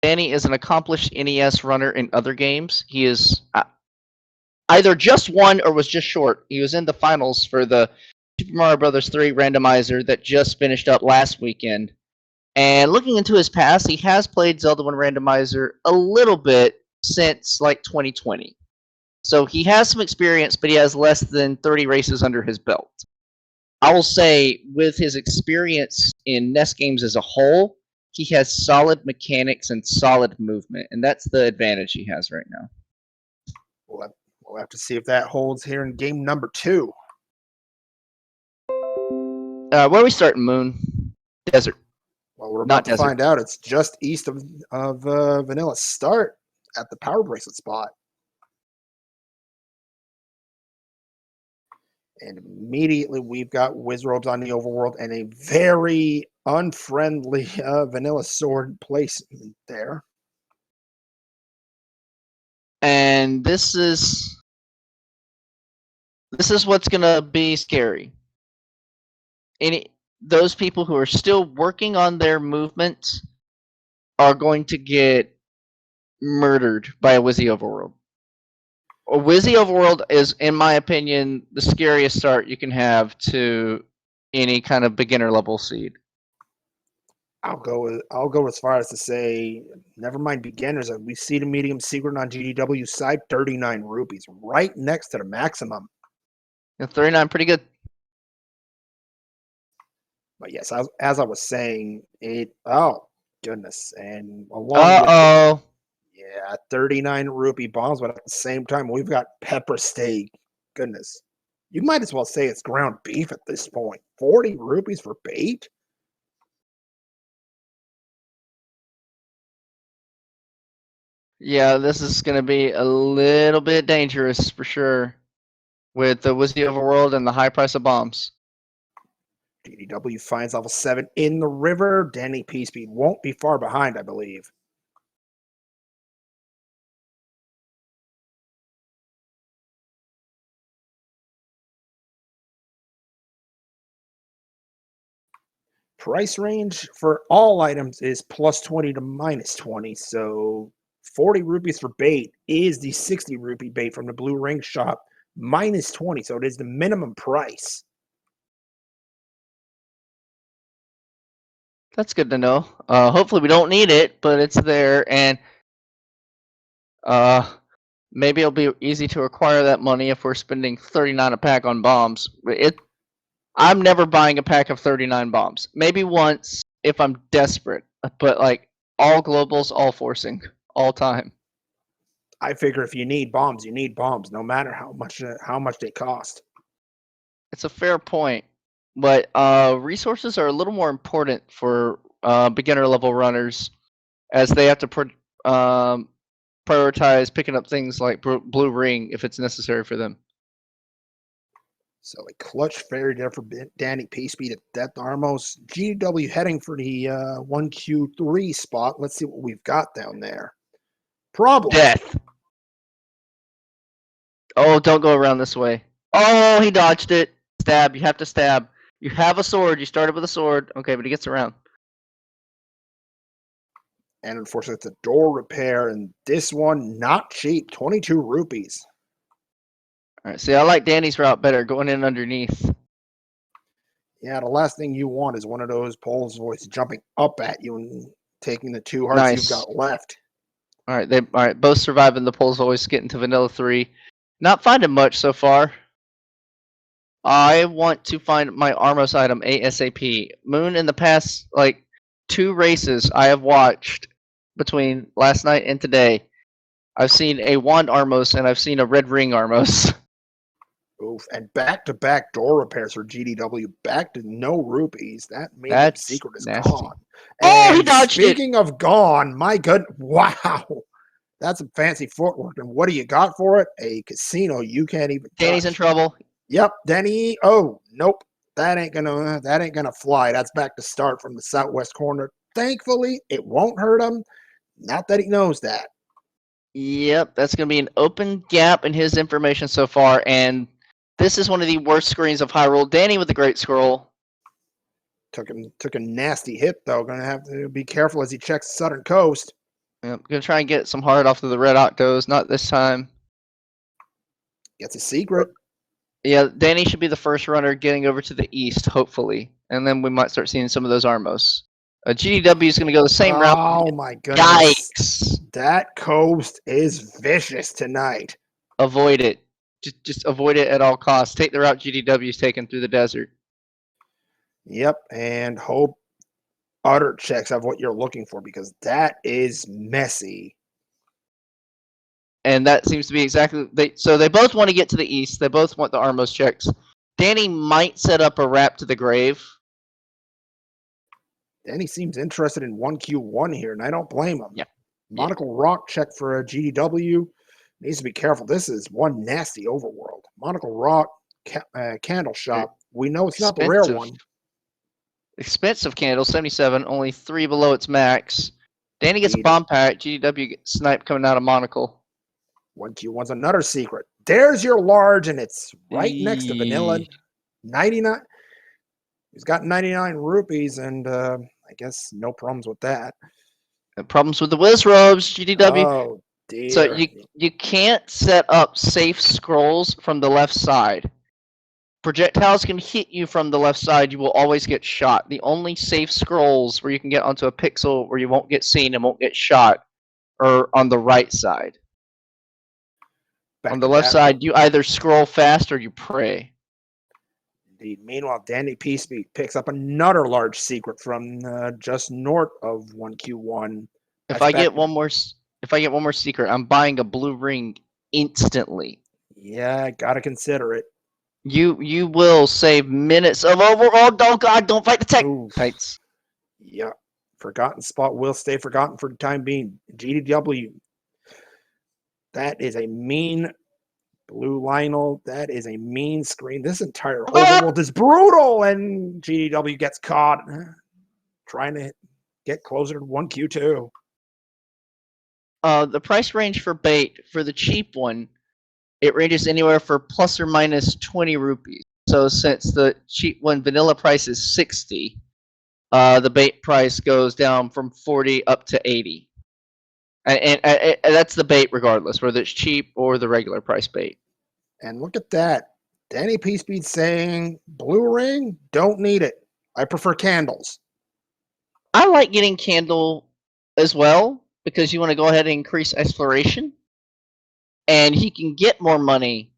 Danny is an accomplished NES runner in other games. He is either just won or was just short. He was in the finals for the Super Mario Bros. 3 Randomizer that just finished up last weekend. And looking into his past, he has played Zelda 1 Randomizer a little bit since like 2020. So he has some experience, but he has less than 30 races under his belt. I will say, with his experience in NES games as a whole, he has solid mechanics and solid movement, and that's the advantage he has right now. We'll have to see if that holds here in game number 2. Where are we starting, Moon? Desert. Well, we're about Not to desert. find out. It's just east of Vanilla Start at the Power Bracelet spot. And immediately we've got Wizrobes on the overworld and a very unfriendly Vanilla Sword placement there. And this is what's gonna be scary. Those people who are still working on their movements are going to get murdered by a Wizzy Overworld. A Wizzy Overworld is, in my opinion, the scariest start you can have to any kind of beginner level seed. I'll go as far as to say, never mind beginners. We see the medium secret on GDW side, 39 rupees, right next to the maximum. And 39, pretty good. But yes, as I was saying, oh goodness, and along with 39 rupee bombs, but at the same time we've got pepper steak. Goodness, you might as well say it's ground beef at this point. 40 rupees for bait. Yeah, this is going to be a little bit dangerous for sure with the Wizzy Overworld and the high price of bombs. GDW finds level 7 in the river. DannyPSpeed won't be far behind, I believe. Price range for all items is plus 20 to minus 20. So 40 rupees for bait is the 60 rupee bait from the Blue Ring shop, minus 20. So it is the minimum price. That's good to know. Hopefully we don't need it, but it's there, and maybe it'll be easy to acquire that money if we're spending 39 a pack on bombs. I'm never buying a pack of 39 bombs. Maybe once if I'm desperate, but like all globals, all forcing, all time. I figure if you need bombs, you need bombs, no matter how much they cost. It's a fair point, but resources are a little more important for beginner level runners, as they have to prioritize picking up things like Blue Ring if it's necessary for them. So a clutch fairy there for DannyPSpeed at Death Armos. GW heading for the 1Q3 spot. Let's see what we've got down there. Problem. Death. Oh, don't go around this way. Oh, he dodged it. Stab. You have to stab. You have a sword. You started with a sword. Okay, but he gets around. And unfortunately, it's a door repair, and this one not cheap. 22 rupees. All right. See, I like Danny's route better, going in underneath. Yeah, the last thing you want is one of those Poles voice jumping up at you and taking the 2 hearts you've got left. All right, both surviving the Poles voice, getting to Vanilla 3. Not finding much so far. I want to find my Armos item ASAP. Moon, in the past, like 2 races I have watched between last night and today, I've seen a Wand Armos and I've seen a Red Ring Armos. Oof, and back-to-back door repairs for GDW, back to no rupees. That medium secret is nasty. Gone. Oh, he dodged it! Speaking of gone, my good, wow. That's some fancy footwork. And what do you got for it? A casino you can't even Danny's touch. In trouble. Yep, Danny. Oh, nope. That ain't gonna fly. That's back to start from the southwest corner. Thankfully, it won't hurt him. Not that he knows that. Yep, that's gonna be an open gap in his information so far, and this is one of the worst screens of Hyrule. Danny with the great scroll. Took a nasty hit though. Gonna have to be careful as he checks the southern coast. I'm gonna try and get some hard off of the red octos. Not this time. Gets a secret. Yeah, Danny should be the first runner getting over to the east, hopefully, and then we might start seeing some of those Armos. GDW is gonna go the same route. Oh my goodness. Yikes! That coast is vicious tonight. Avoid it. Just avoid it at all costs. Take the route GDW is taking through the desert. Yep, and hope utter checks have what you're looking for because that is messy. And that seems to be exactly so they both want to get to the east. They both want the Armos checks. Danny might set up a wrap to the grave. Danny seems interested in 1Q1 here, and I don't blame him. Yeah. Monocle Rock check for a GDW. Needs to be careful. This is one nasty overworld. Monocle Rock candle shop. We know it's not the rare one. Expensive candle, 77, only 3 below its max. Danny gets a bomb pack. GDW gets sniped coming out of Monocle. 1Q1's another secret. There's your large, and it's right next to Vanilla. 99. He's got 99 rupees, and I guess no problems with that. Problems with the Wiz Robes, GDW. Oh, dear. So you can't set up safe scrolls from the left side. Projectiles can hit you from the left side. You will always get shot. The only safe scrolls where you can get onto a pixel where you won't get seen and won't get shot are on the right side. On the left side, you either scroll fast or you pray. Indeed. Meanwhile, DannyPSpeed picks up another large secret from just north of 1Q1. If I get one more secret, I'm buying a blue ring instantly. Yeah, gotta consider it. You will save minutes of overall. Oh God! Don't fight the tech tights. Yeah, forgotten spot will stay forgotten for the time being. GDW. That is a mean blue Lionel. That is a mean screen. This entire overworld is brutal, and GDW gets caught trying to get closer to 1Q2. The price range for bait for the cheap one, it ranges anywhere for plus or minus 20 rupees. So since the cheap one vanilla price is 60, the bait price goes down from 40 up to 80. And that's the bait regardless, whether it's cheap or the regular price bait. And look at that. DannyPSpeed saying, blue ring, don't need it. I prefer candles. I like getting candle as well because you want to go ahead and increase exploration. And he can get more money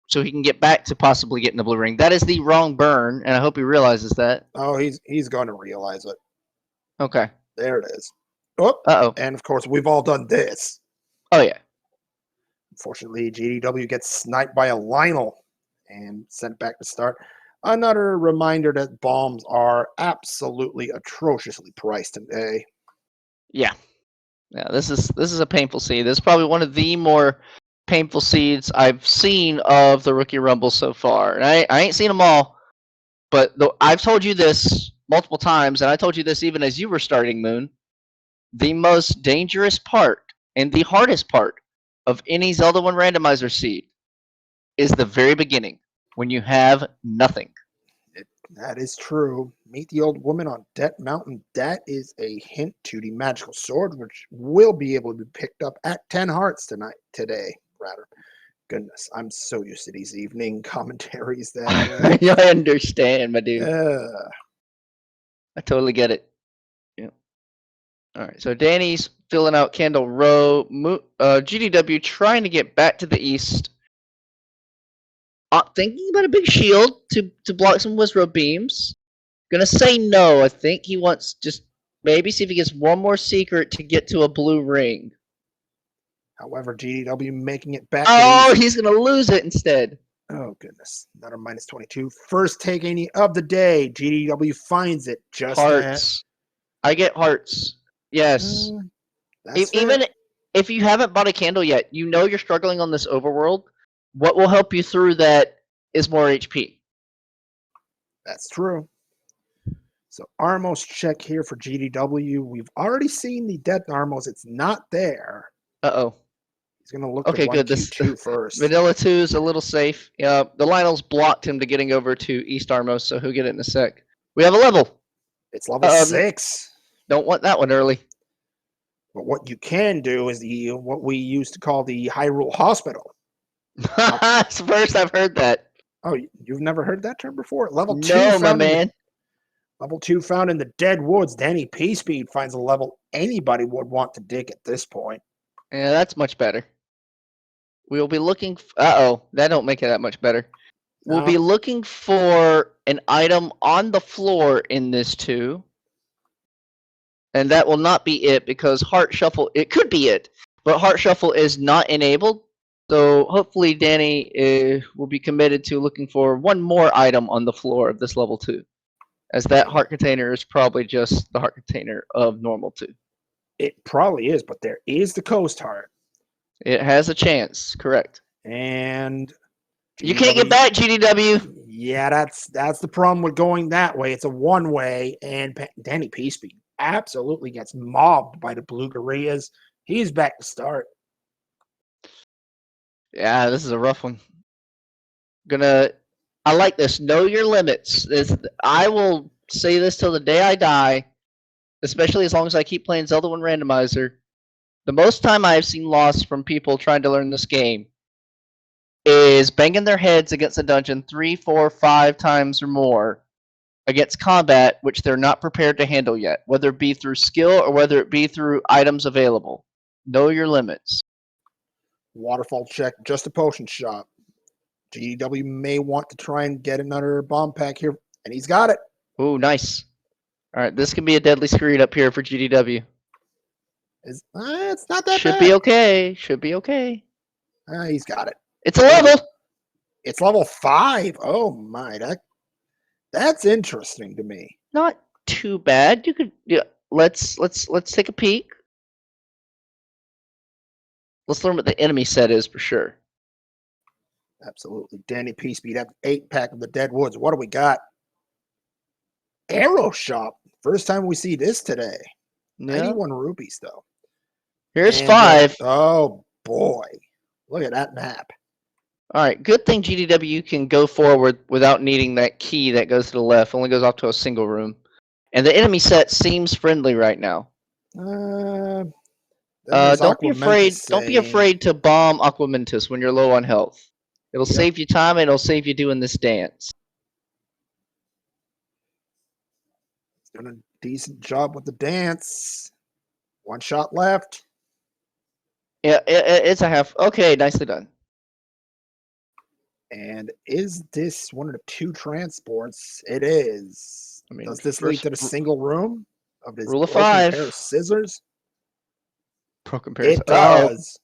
so he can get back to possibly getting the blue ring. That is the wrong burn, and I hope he realizes that. Oh, he's going to realize it. Okay. There it is. Oh, uh-oh. And of course, we've all done this. Oh, yeah. Unfortunately, GDW gets sniped by a Lionel and sent back to start. Another reminder that bombs are absolutely atrociously priced today. Yeah. Yeah, this is a painful seed. This is probably one of the more painful seeds I've seen of the Rookie Rumble so far. And I ain't seen them all, but I've told you this multiple times, and I told you this even as you were starting, Moon. The most dangerous part and the hardest part of any Zelda 1 randomizer seed is the very beginning, when you have nothing. That is true. Meet the old woman on Debt Mountain. That is a hint to the magical sword, which will be able to be picked up at 10 hearts today. Goodness, I'm so used to these evening commentaries that I understand, my dude. I totally get it. Yeah. All right, so Danny's filling out Candle Row. GDW trying to get back to the east. Thinking about a big shield to block some Wizrobe beams. Gonna say no. I think he wants just maybe see if he gets one more secret to get to a blue ring. However, GDW making it back. Oh, he's gonna lose it instead. Oh goodness, another minus 22. First take any of the day. GDW finds it just hearts. I get hearts. Yes. Even if you haven't bought a candle yet, you know you're struggling on this overworld. What will help you through that is more HP. That's true. So Armos check here for GDW. We've already seen the Death Armos. It's not there. Uh-oh. He's going to look okay, at good. 1Q2 first. Vanilla 2 is a little safe. Yeah, the Lionel's blocked him to getting over to East Armos, so he'll get it in a sec. We have a level. It's level 6. Don't want that one early. But what you can do is what we used to call the Hyrule Hospital. It's the first I've heard that. Oh, you've never heard that term before? Level 2 No, my found in the man. Level 2 found in the Dead Woods. DannyPSpeed finds a level anybody would want to dig at this point. Yeah, that's much better. We'll be looking. Uh-oh, that don't make it that much better. We'll be looking for an item on the floor in this too. And that will not be it because Heart Shuffle, it could be it, but Heart Shuffle is not enabled. So hopefully Danny will be committed to looking for one more item on the floor of this level 2. As that heart container is probably just the heart container of normal 2. It probably is, but there is the Coast Heart. It has a chance, correct. And you can't get back, GDW. Yeah, that's the problem with going that way. It's a one-way, and DannyPSpeed absolutely gets mobbed by the Blue Gorillas. He's back to start. Yeah, this is a rough one. I like this. Know your limits. I will say this till the day I die, especially as long as I keep playing Zelda 1 Randomizer. The most time I've seen loss from people trying to learn this game is banging their heads against a dungeon 3, 4, 5 times or more against combat, which they're not prepared to handle yet, whether it be through skill or whether it be through items available. Know your limits. Waterfall check, just a potion shop. GDW may want to try and get another bomb pack here, and he's got it. Ooh, nice. All right, this can be a deadly screed up here for GDW. It's not that bad. Should be okay. Should be okay. He's got it. It's a level. It's level 5. Oh my, that's interesting to me. Not too bad. You could. Yeah. Let's take a peek. Let's learn what the enemy set is for sure. Absolutely, DannyPSpeed at 8-pack of the Dead Woods. What do we got? Arrow Shop. First time we see this today. Yeah. 91 rupees though. Here's 5. Oh boy, look at that map. All right, good thing GDW can go forward without needing that key that goes to the left. Only goes off to a single room, and the enemy set seems friendly right now. Don't be afraid. Don't be afraid to bomb Aquamentus when you're low on health. It'll save you time, and it'll save you doing this dance. He's doing a decent job with the dance. 1 shot left. Yeah, it's a half. Okay, nicely done. And is this one of the 2 transports? It is. I mean, does this lead to the single room of this rule of 5 pair of scissors? Broken pair. It does.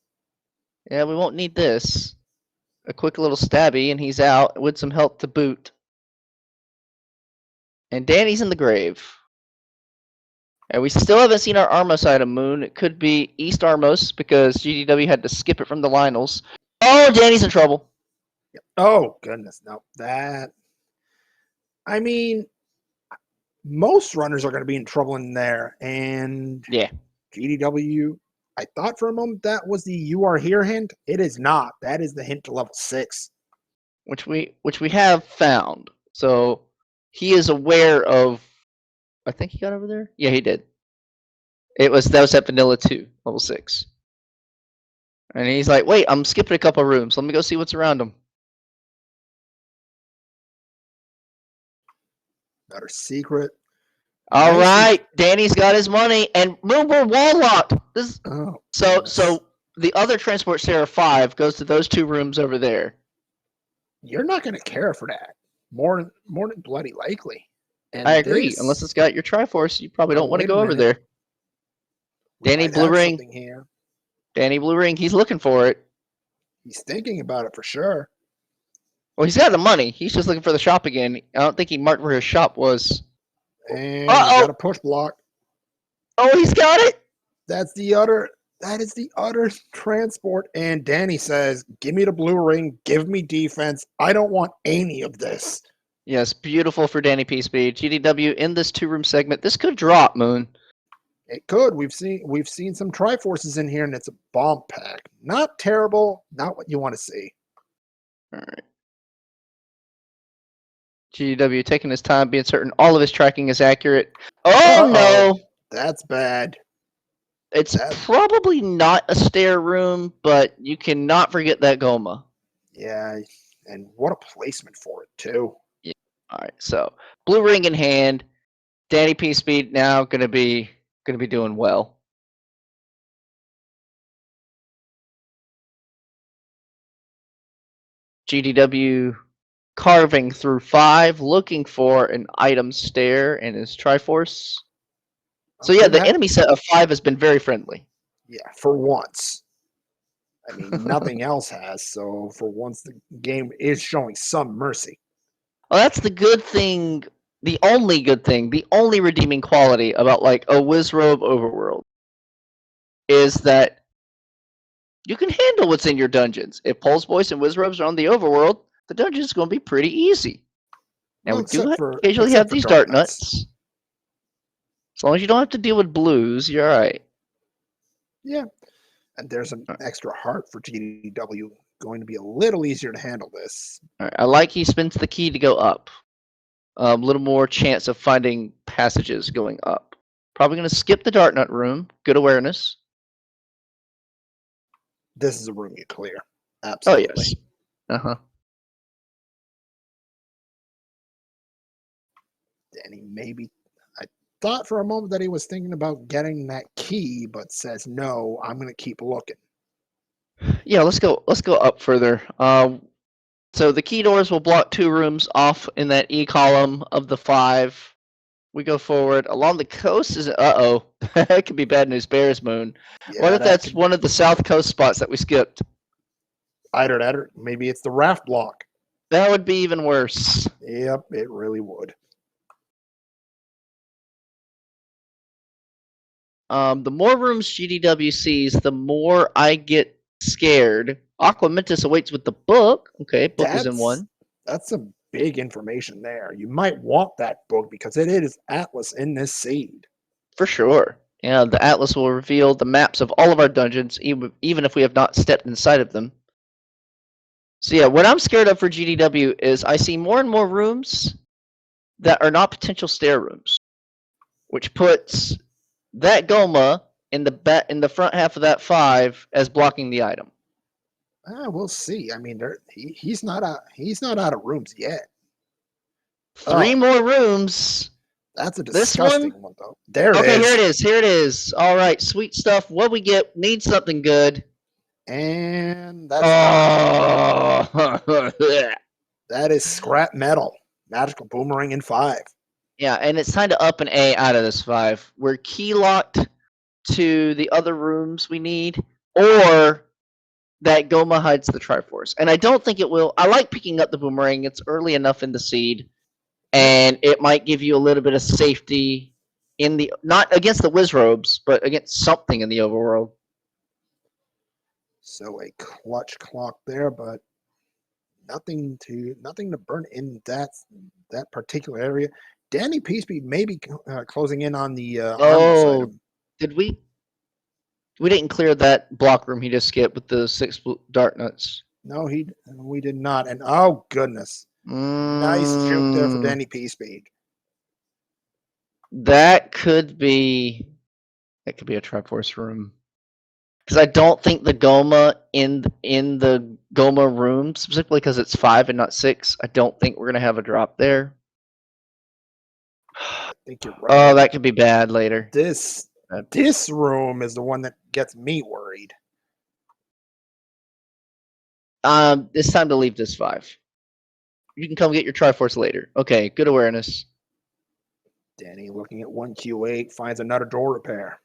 Yeah, we won't need this. A quick little stabby, and he's out with some health to boot. And Danny's in the grave. And we still haven't seen our Armos item, Moon. It could be East Armos because GDW had to skip it from the Lionels. Oh, Danny's in trouble. Oh, goodness. No, I mean, most runners are going to be in trouble in there. And yeah, GDW, I thought for a moment that was the "you are here" hint. It is not. That is the hint to level 6. Which we have found. So he is aware of. I think he got over there. Yeah, he did. That was at Vanilla 2, level 6. And he's like, wait, I'm skipping a couple rooms. Let me go see what's around him. Another secret. All right, Danny's got his money, and we're wall locked. So the other transport Sarah 5 goes to those 2 rooms over there. You're not going to care for that. More than bloody likely. And I agree. Unless it's got your Triforce, you probably don't want to go over there. Danny Blue Ring. Danny Blue Ring. He's looking for it. He's thinking about it for sure. Well, he's got the money. He's just looking for the shop again. I don't think he marked where his shop was. And he's got a push block. Oh, he's got it. That is the other transport. And Danny says, give me the blue ring. Give me defense. I don't want any of this. Yes, beautiful for DannyPSpeed. GDW in this 2-room segment. This could drop, Moon. It could. We've seen some Triforces in here, and it's a bomb pack. Not terrible. Not what you want to see. All right. GDW taking his time, being certain all of his tracking is accurate. Oh, no. That's bad. It's That- probably not a stair room, but you cannot forget that Goma. Yeah, and what a placement for it too. Yeah. All right, so blue ring in hand. DannyPSpeed now gonna be doing well. GDW carving through 5, looking for an item stair in his Triforce. So yeah, the enemy set of 5 has been very friendly. Yeah, for once. I mean, nothing else has. So for once, the game is showing some mercy. Well, that's the good thing. The only good thing, the only redeeming quality about like a Wizrobe overworld is that you can handle what's in your dungeons. If Pulse Boys and Wizrobes are on the overworld, the dungeon is going to be pretty easy. And Well, we do except occasionally for have these Dark Dark Nuts. As long as you don't have to deal with blues, you're alright. Yeah, and there's an extra heart for GDW. Going to be a little easier to handle this. All right, I like he spends the key to go up. A little more chance of finding passages going up. Probably going to skip the Dark Nut room. Good awareness. This is a room you clear. Oh, Absolutely. yes. Uh-huh. Danny maybe. I thought for a moment that he was thinking about getting that key, but says no. I'm going to keep looking. Yeah, let's go up further. So the key doors will block 2 rooms off in that E column of the 5. We go forward along the coast. Is uh-oh, that could be bad news. Bears Moon. Yeah, What if that's one of the south coast spots that we skipped? Either that or maybe it's the raft block. That would be even worse. Yep, it really would. The more rooms GDW sees, the more I get scared. Aquamentus awaits with the book. Okay, book is in 1. That's some big information there. You might want that book because it is Atlas in this seed. For sure. Yeah, the Atlas will reveal the maps of all of our dungeons, even if we have not stepped inside of them. So yeah, what I'm scared of for GDW is I see more and more rooms that are not potential stair rooms, which puts that Goma in the front half of that 5 as blocking the item. We'll see. I mean, he's not out of rooms yet. 3 more rooms. That's a This one? disgusting one, though. There it is. Okay, here it is. Here it is. All right, sweet stuff. What we get? Need something good. And that's Oh, that is scrap metal. Magical boomerang in 5. yeah, and it's time to up an A out of this 5. We're key locked to the other rooms we need, or that Goma hides the Triforce. And I don't think it will. I like picking up the boomerang. It's early enough in the seed, and it might give you a little bit of safety in the not against the Wizrobes, but against something in the overworld. So a clutch clock there, but nothing to burn in that particular area. DannyPSpeed may be closing in on the Armos item. Did we? We didn't clear that block room he just skipped with the 6 Dark Nuts. No, we did not. And oh goodness, nice juke there for DannyPSpeed. That could be a Triforce room. Because I don't think the Goma in the Goma room, specifically because it's 5 and not 6, I don't think we're gonna have a drop there. I think you're right. Oh, that could be bad later. This room is the one that gets me worried. It's time to leave this 5. You can come get your Triforce later. Okay, good awareness. Danny looking at 1Q8 finds another door repair.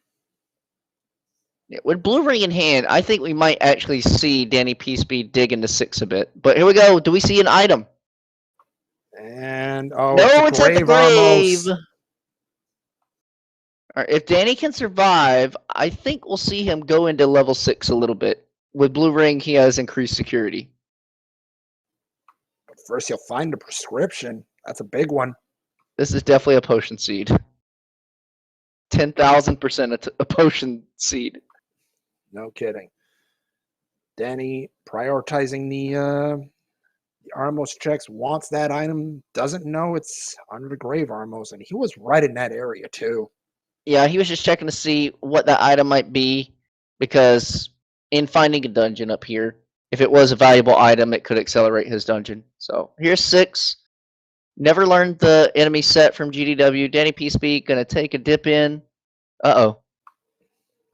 Yeah, with blue ring in hand, I think we might actually see DannyPSpeed dig into 6 a bit. But here we go. Do we see an item? And no, it's at the grave. Armos. All right, if Danny can survive, I think we'll see him go into level 6 a little bit. With blue ring, he has increased security. But first, he'll find a prescription. That's a big one. This is definitely a potion seed. 10,000% a potion seed. No kidding. Danny prioritizing the Armos checks, wants that item, doesn't know it's under the grave Armos, and he was right in that area too. Yeah, he was just checking to see what that item might be, because in finding a dungeon up here, if it was a valuable item, it could accelerate his dungeon. So here's 6. Never learned the enemy set from GDW. DannyPSpeed gonna take a dip in. Uh-oh.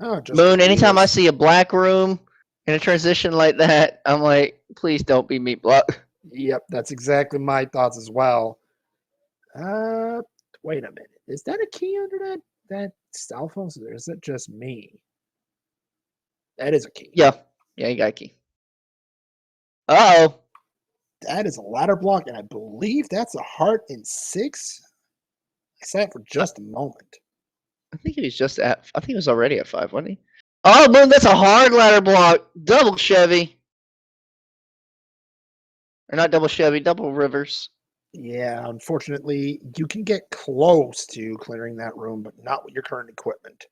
Oh, just Moon, anytime I computers. see a black room in a transition like that, I'm like, please don't be meat block. Yep, that's exactly my thoughts as well. Wait a minute. Is that a key under that cell phone? Or is it just me? That is a key. Yeah. Yeah, you got a key. Uh-oh. That is a ladder block, and I believe that's a heart in 6. I said it for just a moment. I think he was already at 5, wasn't he? Oh, Moon, that's a hard ladder block. Double Chevy. Or not double Chevy, double Rivers. Yeah, unfortunately, you can get close to clearing that room, but not with your current equipment.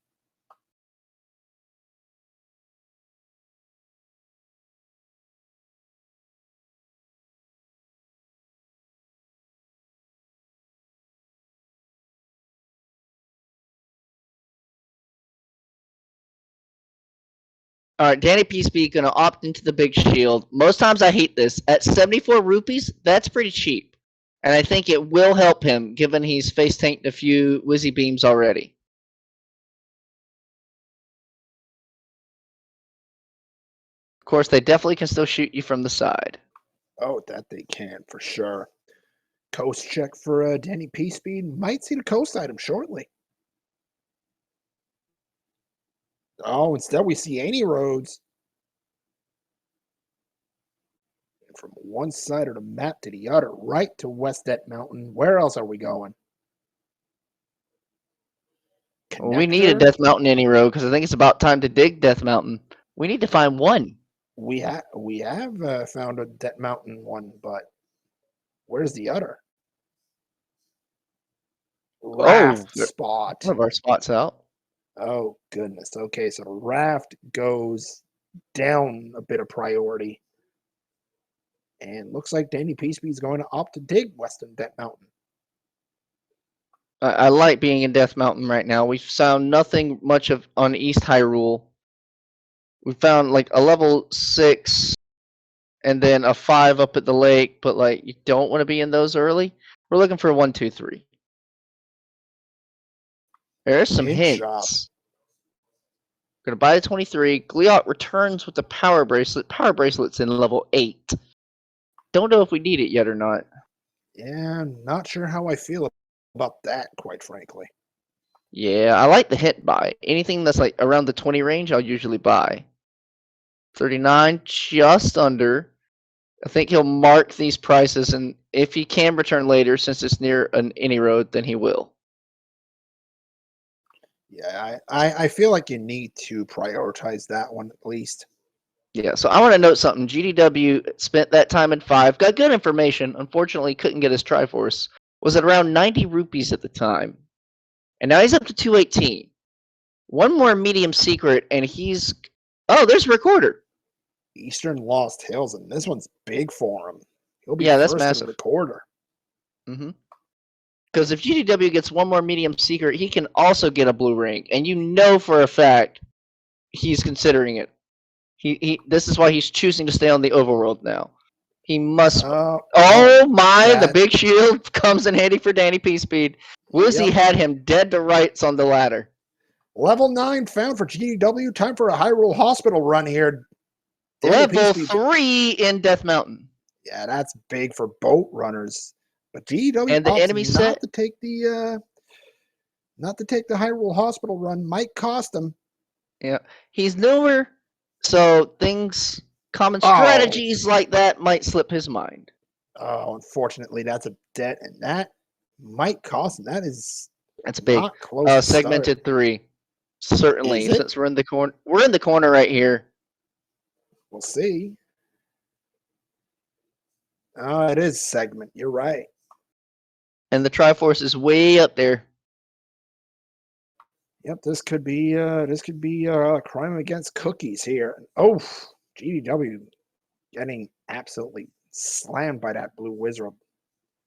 All right, DannyPSpeed gonna opt into the big shield. Most times I hate this. At 74 rupees, that's pretty cheap. And I think it will help him, given he's face tanked a few Wizzy beams already. Of course, they definitely can still shoot you from the side. Oh, that they can for sure. Coast check for DannyPSpeed. Might see the coast item shortly. Oh, instead we see any roads. From one side of the map to the other, right to Westet Mountain. Where else are we going? Well, we need a Connector. Death Mountain any road, because I think it's about time to dig Death Mountain. We need to find one. We have found a Det Mountain one, but where's the other? Oh, Raft spot. one of our spots out. Oh goodness. Okay, so raft goes down a bit of priority. And looks like DannyPSpeed is going to opt to dig Western Det Mountain. I like being in Death Mountain right now. We've found nothing much of on East Hyrule. We found like a level 6 and then a 5 up at the lake, but like you don't want to be in those early. We're looking for 1, 2, 3. There's some Mint shop. hints. Gonna buy the 23. Gliot returns with the power bracelet. Power bracelet's in level 8. Don't know if we need it yet or not. Yeah, not sure how I feel about that, quite frankly. Yeah, I like the hit buy. Anything that's like around the 20 range, I'll usually buy. 39, just under. I think he'll mark these prices, and if he can return later, since it's near any road, then he will. Yeah, I feel like you need to prioritize that one at least. Yeah, so I want to note something. GDW spent that time in 5, got good information. Unfortunately, couldn't get his Triforce. Was at around 90 rupees at the time. And now he's up to 218. One more medium secret, and he's... Oh, there's a recorder. Eastern Lost Hills, and this one's big for him. He'll be Yeah, that's first in the massive. recorder. Because if GDW gets one more medium secret, he can also get a blue ring. And you know for a fact he's considering it. This is why he's choosing to stay on the overworld now. He must... Oh my, the big shield comes in handy for DannyPSpeed. Wizzy had him dead to rights on the ladder. Level 9 found for GDW. Time for a Hyrule Hospital run here. Level 3 in Death Mountain. Yeah, that's big for boat runners. But GDW and the enemy not set to take the Hyrule Hospital run might cost him. Yeah, he's newer, so common strategies like that might slip his mind. Oh, unfortunately, that's a debt, and that might cost him. That's big. Not close. Segmented 3, certainly. Since we're in the corner, right here. We'll see. It is segment. You're right. And the Triforce is way up there. Yep, this could be a crime against cookies here. Oh, GDW getting absolutely slammed by that blue wizard.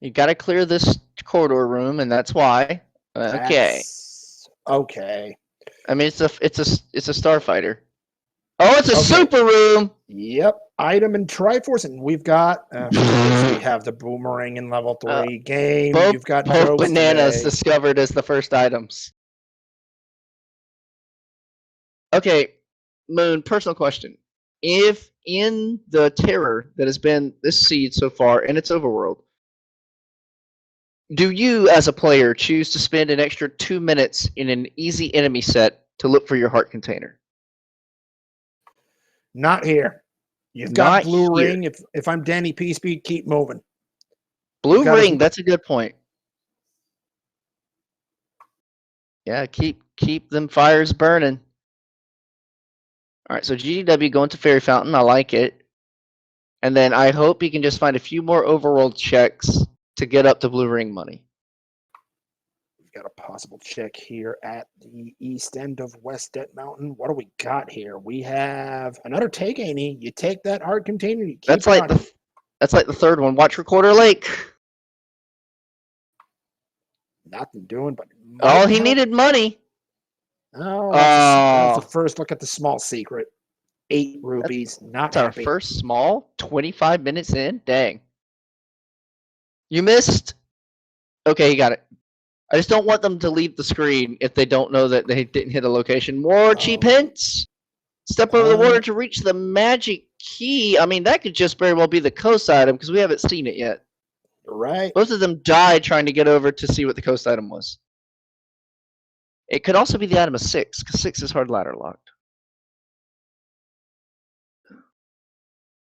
You got to clear this corridor room, and that's why. Okay. Okay. I mean, it's a starfighter. Oh, it's a Okay. super room. Yep. Item and Triforce, and we've got. Of course, we have the boomerang in level 3 game. Both You've got both jokes bananas today. discovered as the first items. Okay, Moon. Personal question: if in the terror that has been this seed so far in its overworld, do you, as a player, choose to spend an extra 2 minutes in an easy enemy set to look for your heart container? Not here. You've got Not blue here. ring. If I'm DannyPSpeed, keep moving. Blue got ring. as- That's a good point. Yeah, keep them fires burning. All right, so GDW going to Fairy Fountain. I like it. And then I hope he can just find a few more overworld checks to get up to blue ring money. We've got a possible check here at the east end of West Debt Mountain. What do we got here? We have another take, Annie. You take that heart container, you keep That's like running. the third one. Watch Recorder Lake. Nothing doing, but Oh, he needed money. Oh, that's the Oh, first look at the small secret. 8 rupees. Not that's our happy. first small. 25 minutes in. Dang. You missed. Okay, you got it. I just don't want them to leave the screen if they don't know that they didn't hit a location. More cheap hints. Step over the water to reach the magic key. I mean, that could just very well be the coast item because we haven't seen it yet. Right. Both of them died trying to get over to see what the coast item was. It could also be the item of 6 because 6 is hard ladder locked.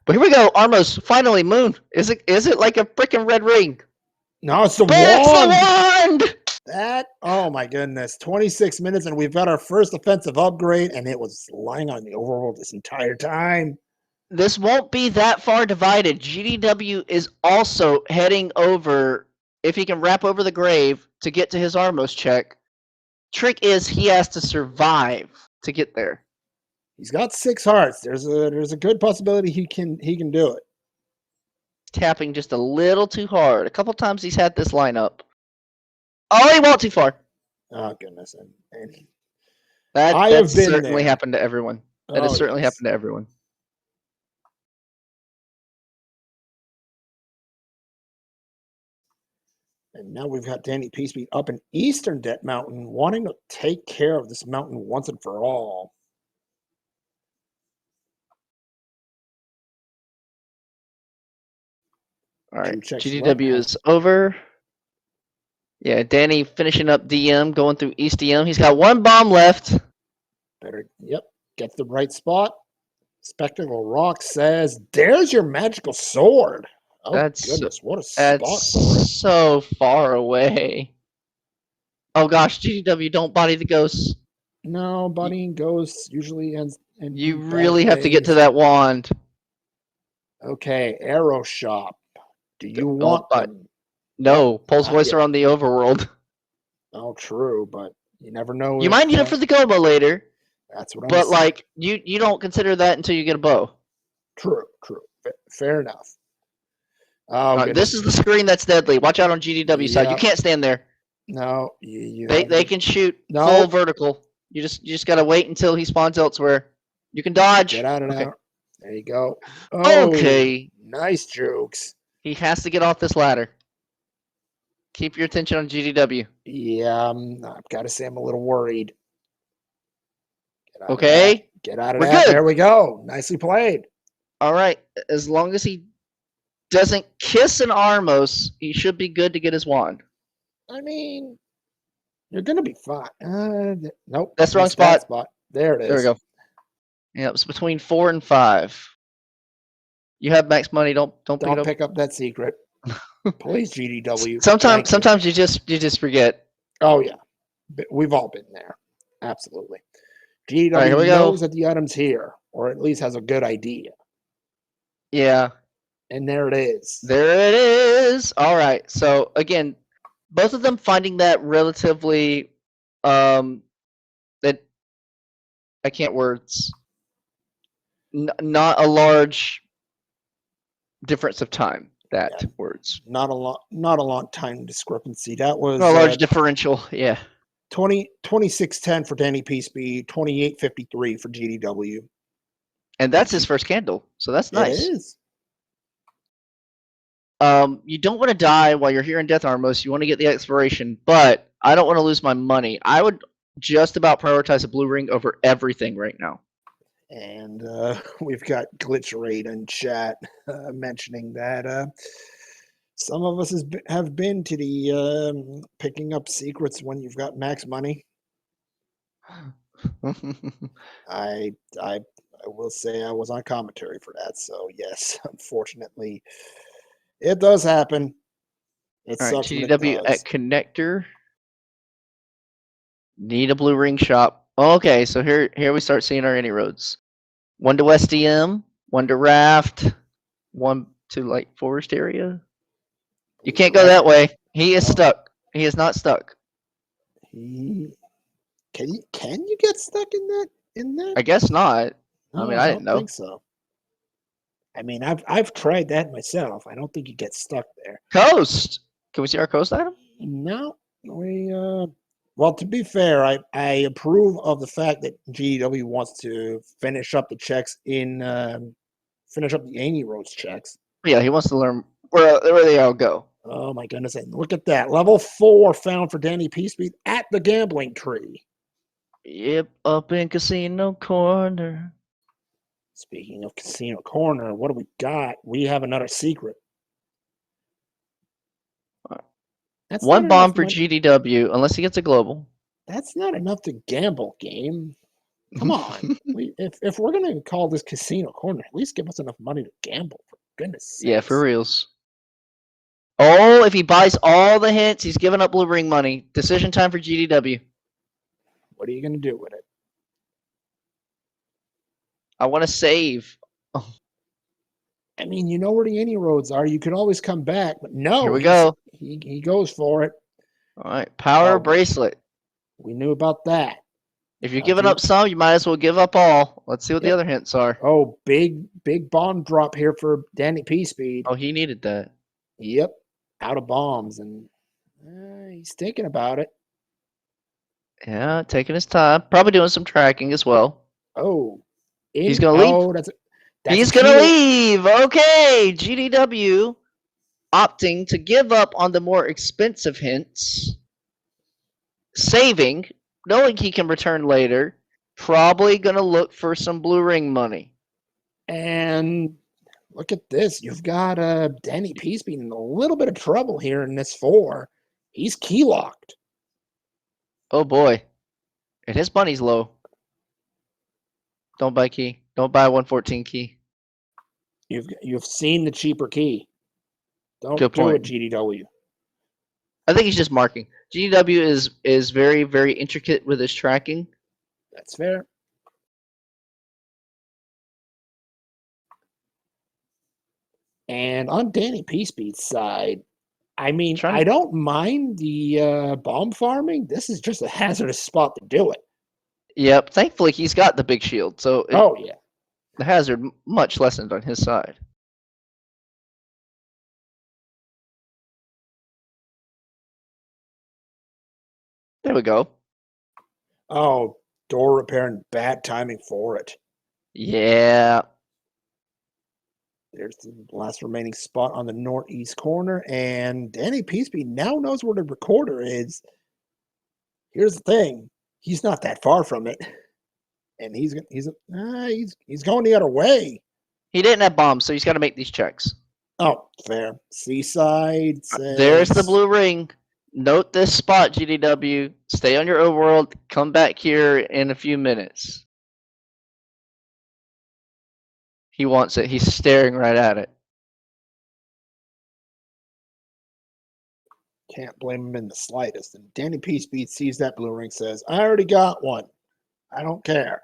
But here we go, Armos. Finally, Moon. Is it like a freaking red ring? No, it's the But wand. it's the wand. That, oh my goodness, 26 minutes, and we've got our first offensive upgrade, and it was lying on the overworld this entire time. This won't be that far divided. GDW is also heading over, if he can wrap over the grave to get to his Armos check. Trick is he has to survive to get there. He's got 6 hearts. There's a good possibility he can do it. Tapping just a little too hard. A couple times he's had this lineup. Oh, he went too far. Oh goodness, and That's certainly happened to everyone. That has certainly yes. happened to everyone. And now we've got DannyPSpeed up in Eastern Debt Mountain, wanting to take care of this mountain once and for all. All right, GDW is over. Yeah, Danny finishing up DM, going through East DM. He's got 1 bomb left. Yep, get the right spot. Spectacle Rock says, "There's your magical sword." Oh goodness, what a spot for it! So far away. Oh gosh, GDW, don't body the ghosts. No, bodying ghosts usually ends. You really have to get to that wand. Okay, Arrow Shop. Do you want them? No, Pulse Voicer on the overworld. Oh, true, but you never know. You might need it for the Gobo later. That's what I'm saying. But like, you don't consider that until you get a bow. True. Fair enough. Oh, this is the screen that's deadly. Watch out on GDW side. You can't stand there. No, they can shoot full vertical. You just gotta wait until he spawns elsewhere. You can dodge. Get out of there. There you go. Oh, okay. Nice jokes. He has to get off this ladder. Keep your attention on GDW. Yeah, I've got to say I'm a little worried. Okay. Get out of that. There we go. Nicely played. All right. As long as he doesn't kiss an Armos, he should be good to get his wand. I mean, you're going to be fine. Nope. That's the wrong spot. There it is. There we go. Yeah, it's between 4 and 5. You have max money. Don't pick up that secret. Please, GDW. Sometimes you just forget. Oh yeah, we've all been there. Absolutely. GDW knows that the item's here, or at least has a good idea. Yeah. And there it is. There it is. All right. So again, both of them finding that relatively that I can't words. Not a large difference of time. Words. Not a long time discrepancy. That was not a large differential. Yeah. 26.10 for DannyPSpeed, 28.53 for GDW. And that's his first candle, so that's nice. It is. You don't want to die while you're here in Death Armos. You want to get the exploration, but I don't want to lose my money. I would just about prioritize a blue ring over everything right now. And we've got Glitch Raid in chat mentioning that some of us have been to the picking up secrets when you've got max money. I will say I was on commentary for that, so yes, unfortunately, it does happen. It All right, sucks when it GDW does. at Connector. Need a blue ring shop. Okay, so here we start seeing our any roads. One to West DM, one to Raft, one to like Forest area. You can't go that way. He is stuck. He is not stuck. Can you get stuck in that? I guess not. No, I mean, I didn't don't know. think so. I mean, I've tried that myself. I don't think you get stuck there. Coast. Can we see our coast item? No, well, to be fair, I approve of the fact that GDW wants to finish up the checks finish up the Amy Roads checks. Yeah, he wants to learn where they all go. Oh my goodness! And look at that, level 4 found for DannyPSpeed at the gambling tree. Yep, up in Casino Corner. Speaking of Casino Corner, what do we got? We have another secret. That's one bomb for GDW, unless he gets a global. That's not enough to gamble, game. Come on. If we're going to call this Casino Corner, at least give us enough money to gamble, for goodness sakes. Yeah, for reals. Oh, if he buys all the hints, he's giving up blue ring money. Decision time for GDW. What are you going to do with it? I want to save. Oh. I mean, you know where the any roads are. You can always come back, but no. Here we go. He goes for it. All right, power bracelet. We knew about that. If you're giving up some, you might as well give up all. Let's see what the other hints are. Oh, big bomb drop here for DannyPSpeed. Oh, he needed that. Yep, out of bombs, and he's thinking about it. Yeah, taking his time. Probably doing some tracking as well. Oh, he's gonna leave. Oh, he's gonna leave. Okay, GDW opting to give up on the more expensive hints, saving, knowing he can return later. Probably gonna look for some blue ring money. And look at this. You've got DannyPSpeed in a little bit of trouble here in this 4. He's key locked. Oh boy. And his money's low. Don't buy key. Don't buy 114 key. You've seen the cheaper key. Don't Good do point. it, GDW. I think he's just marking. GDW is very, very intricate with his tracking. That's fair. And on DannyPSpeed's side, I mean, I don't mind the bomb farming. This is just a hazardous spot to do it. Yep. Thankfully, he's got the big shield, so yeah, the hazard much lessened on his side. There we go. Oh, door repair and bad timing for it. Yeah. There's the last remaining spot on the northeast corner, and DannyPSpeed now knows where the recorder is. Here's the thing: he's not that far from it, and he's going the other way. He didn't have bombs, so he's got to make these checks. Oh, fair. Seaside says, there's the blue ring. Note this spot, GDW. Stay on your overworld. Come back here in a few minutes. He wants it. He's staring right at it. Can't blame him in the slightest. And DannyPSpeed sees that blue ring, says, I already got one. I don't care.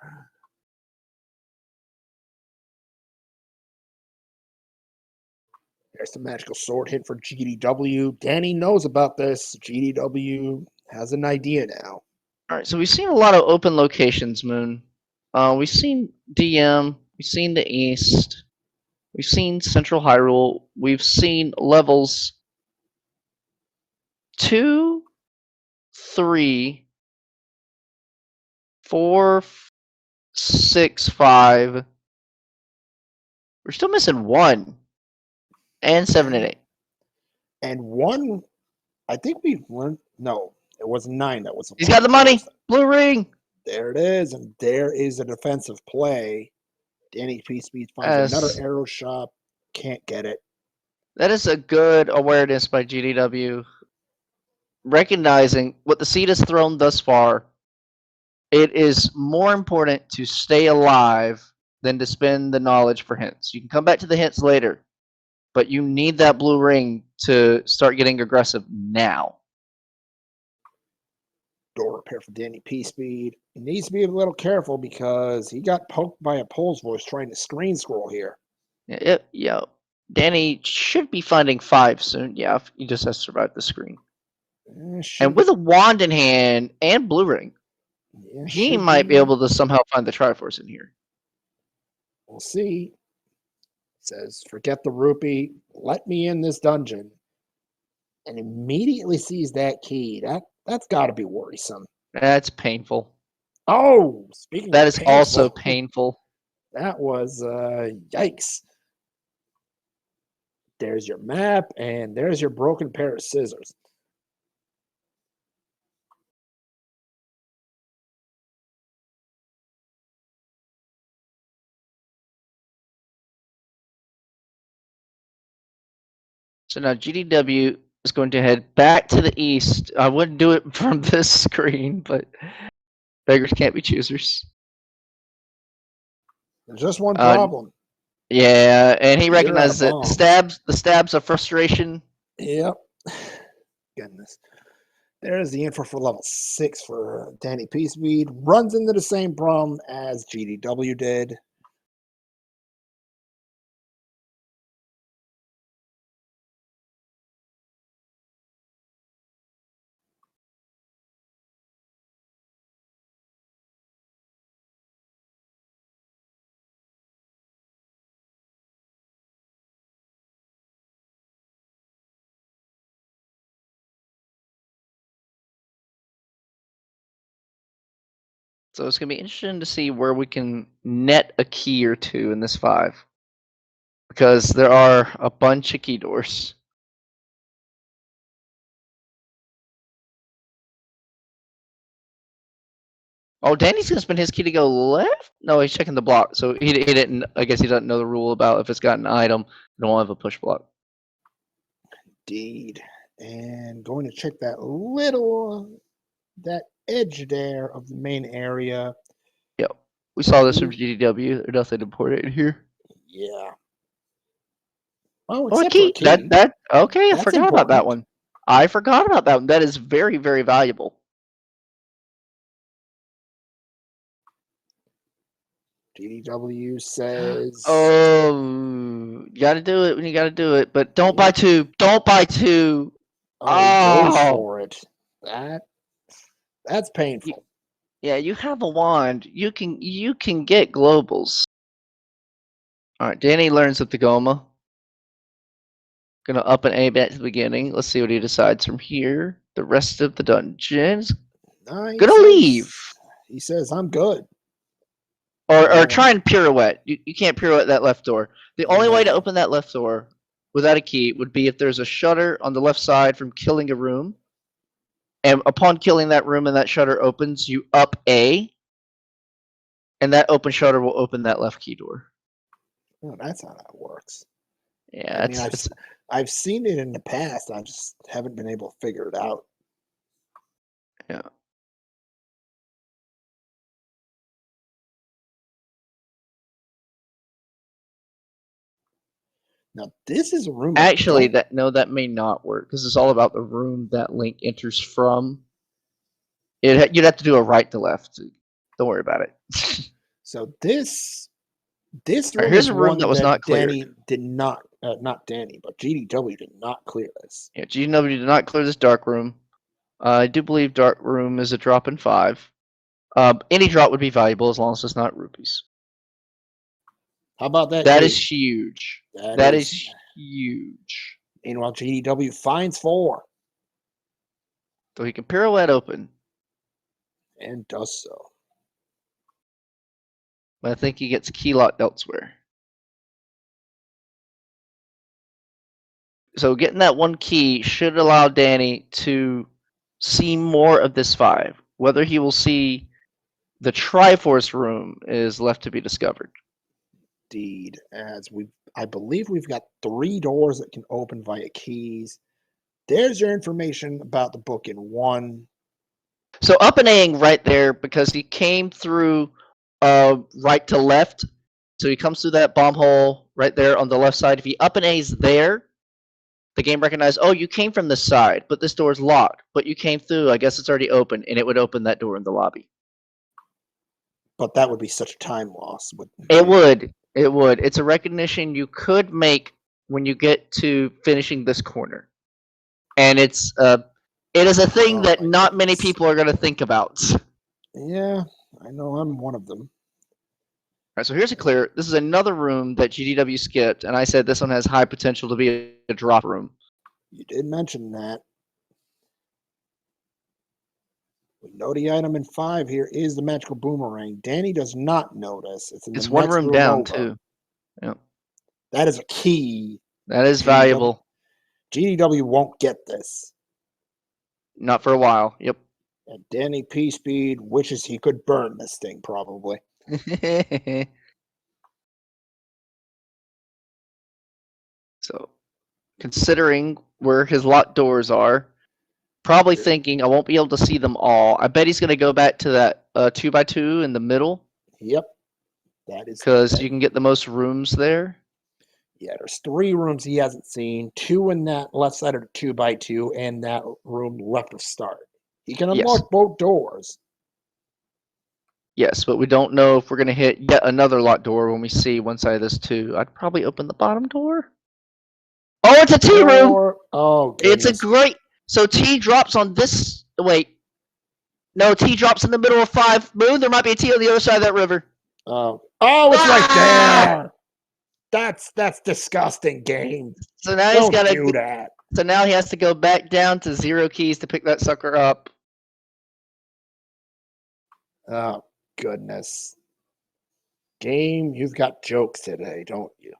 There's the magical sword hit for GDW. Danny knows about this. GDW has an idea now. All right, so we've seen a lot of open locations, Moon. We've seen DM. We've seen the East. We've seen Central Hyrule. We've seen levels 2, 3, 4, 6, 5. We're still missing 1. And 7 and 8. And 1, I think we learned. No, it was 9 that was the He's got the money. first. Blue ring. There it is. And there is a defensive play. DannyPSpeed finds another arrow shot. Can't get it. That is a good awareness by GDW. Recognizing what the seed has thrown thus far, it is more important to stay alive than to spend the knowledge for hints. You can come back to the hints later, but you need that blue ring to start getting aggressive now. Door repair for DannyPSpeed. He needs to be a little careful because he got poked by a Pole's voice trying to screen scroll here. Yeah. Danny should be finding 5 soon. Yeah, he just has to survive the screen. And with a wand in hand and blue ring, he might be able to somehow find the Triforce in here. We'll see. Says, forget the rupee. Let me in this dungeon. And immediately sees that key. That's got to be worrisome. That's painful. Oh, speaking that of is painful, also painful. That was yikes. There's your map, and there's your broken pair of scissors. So now GDW is going to head back to the east. I wouldn't do it from this screen, but beggars can't be choosers. There's just one problem. Yeah, and he recognizes it. The stabs of frustration. Yep. Goodness. There's the info for level 6 for DannyPSpeed. Runs into the same problem as GDW did. So it's going to be interesting to see where we can net a key or two in this 5. Because there are a bunch of key doors. Oh, Danny's going to spend his key to go left? No, he's checking the block. So he didn't, I guess he doesn't know the rule about if it's got an item, you don't have a push block. Indeed. And going to check that edge there of the main area. Yep. We saw this from GDW. There's nothing important in here. Yeah. Oh, a key. Okay, I forgot about that one. I forgot about that one. That is very, very valuable. GDW says, "Oh, you got to do it when you got to do it, but don't buy 2. Don't buy 2." Oh, he goes for it. That's painful. Yeah, you have a wand. You can get globals. All right, Danny learns with the Goma. Gonna up an A back to the beginning. Let's see what he decides from here. The rest of the dungeons. Gonna leave. He says, "I'm good." Or try and pirouette. You can't pirouette that left door. The only way to open that left door without a key would be if there's a shutter on the left side from killing a room. And upon killing that room and that shutter opens, you up A. And that open shutter will open that left key door. Oh, that's how that works. Yeah, I've seen it in the past. I just haven't been able to figure it out. Yeah. Now this is a room. Actually, that may not work because it's all about the room that Link enters from. You'd have to do a right to left. Don't worry about it. So this room here's a room that was not cleared. Danny did not Danny, but GDW did not clear this. Yeah, GDW did not clear this dark room. I do believe dark room is a drop in 5. Any drop would be valuable as long as it's not rupees. How about that? That is huge. That is huge. Meanwhile, GDW finds 4. So he can pirouette open. And does so. but I think he gets key locked elsewhere. So getting that one key should allow Danny to see more of this 5. Whether he will see the Triforce room is left to be discovered. Indeed, I believe we've got 3 doors that can open via keys. There's your information about the book in 1. So up and A-ing right there because he came through right to left. So he comes through that bomb hole right there on the left side. If he up and A's there, the game recognizes, oh, you came from this side, but this door is locked. But you came through, I guess it's already open, and it would open that door in the lobby. But that would be such a time loss. It would. It would. It's a recognition you could make when you get to finishing this corner. And it is a thing that not many people are going to think about. Yeah, I know I'm one of them. All right, so here's a clear. This is another room that GDW skipped, and I said this one has high potential to be a drop room. You did mention that. We know the item in 5 here is the magical boomerang. Danny does not notice. It's one room down, too. Yep. That is a key. That is valuable. GDW won't get this. Not for a while. Yep. And DannyPSpeed wishes he could burn this thing, probably. So, considering where his locked doors are, probably thinking I won't be able to see them all. I bet he's going to go back to that 2x2 in the middle. Yep. That is because you can get the most rooms there. Yeah, there's 3 rooms he hasn't seen. 2 in that left side of the 2x2 and that room left of start. He can unlock both doors. Yes, but we don't know if we're going to hit yet another locked door when we see one side of this too. I'd probably open the bottom door. Oh, it's a T room! Oh, goodness. It's a great... So T drops on this... Wait. No, T drops in the middle of 5. Moon, there might be a T on the other side of that river. Oh, it's right there! That's disgusting, game. So now he's got to do that. So now he has to go back down to 0 keys to pick that sucker up. Oh, goodness. Game, you've got jokes today, don't you?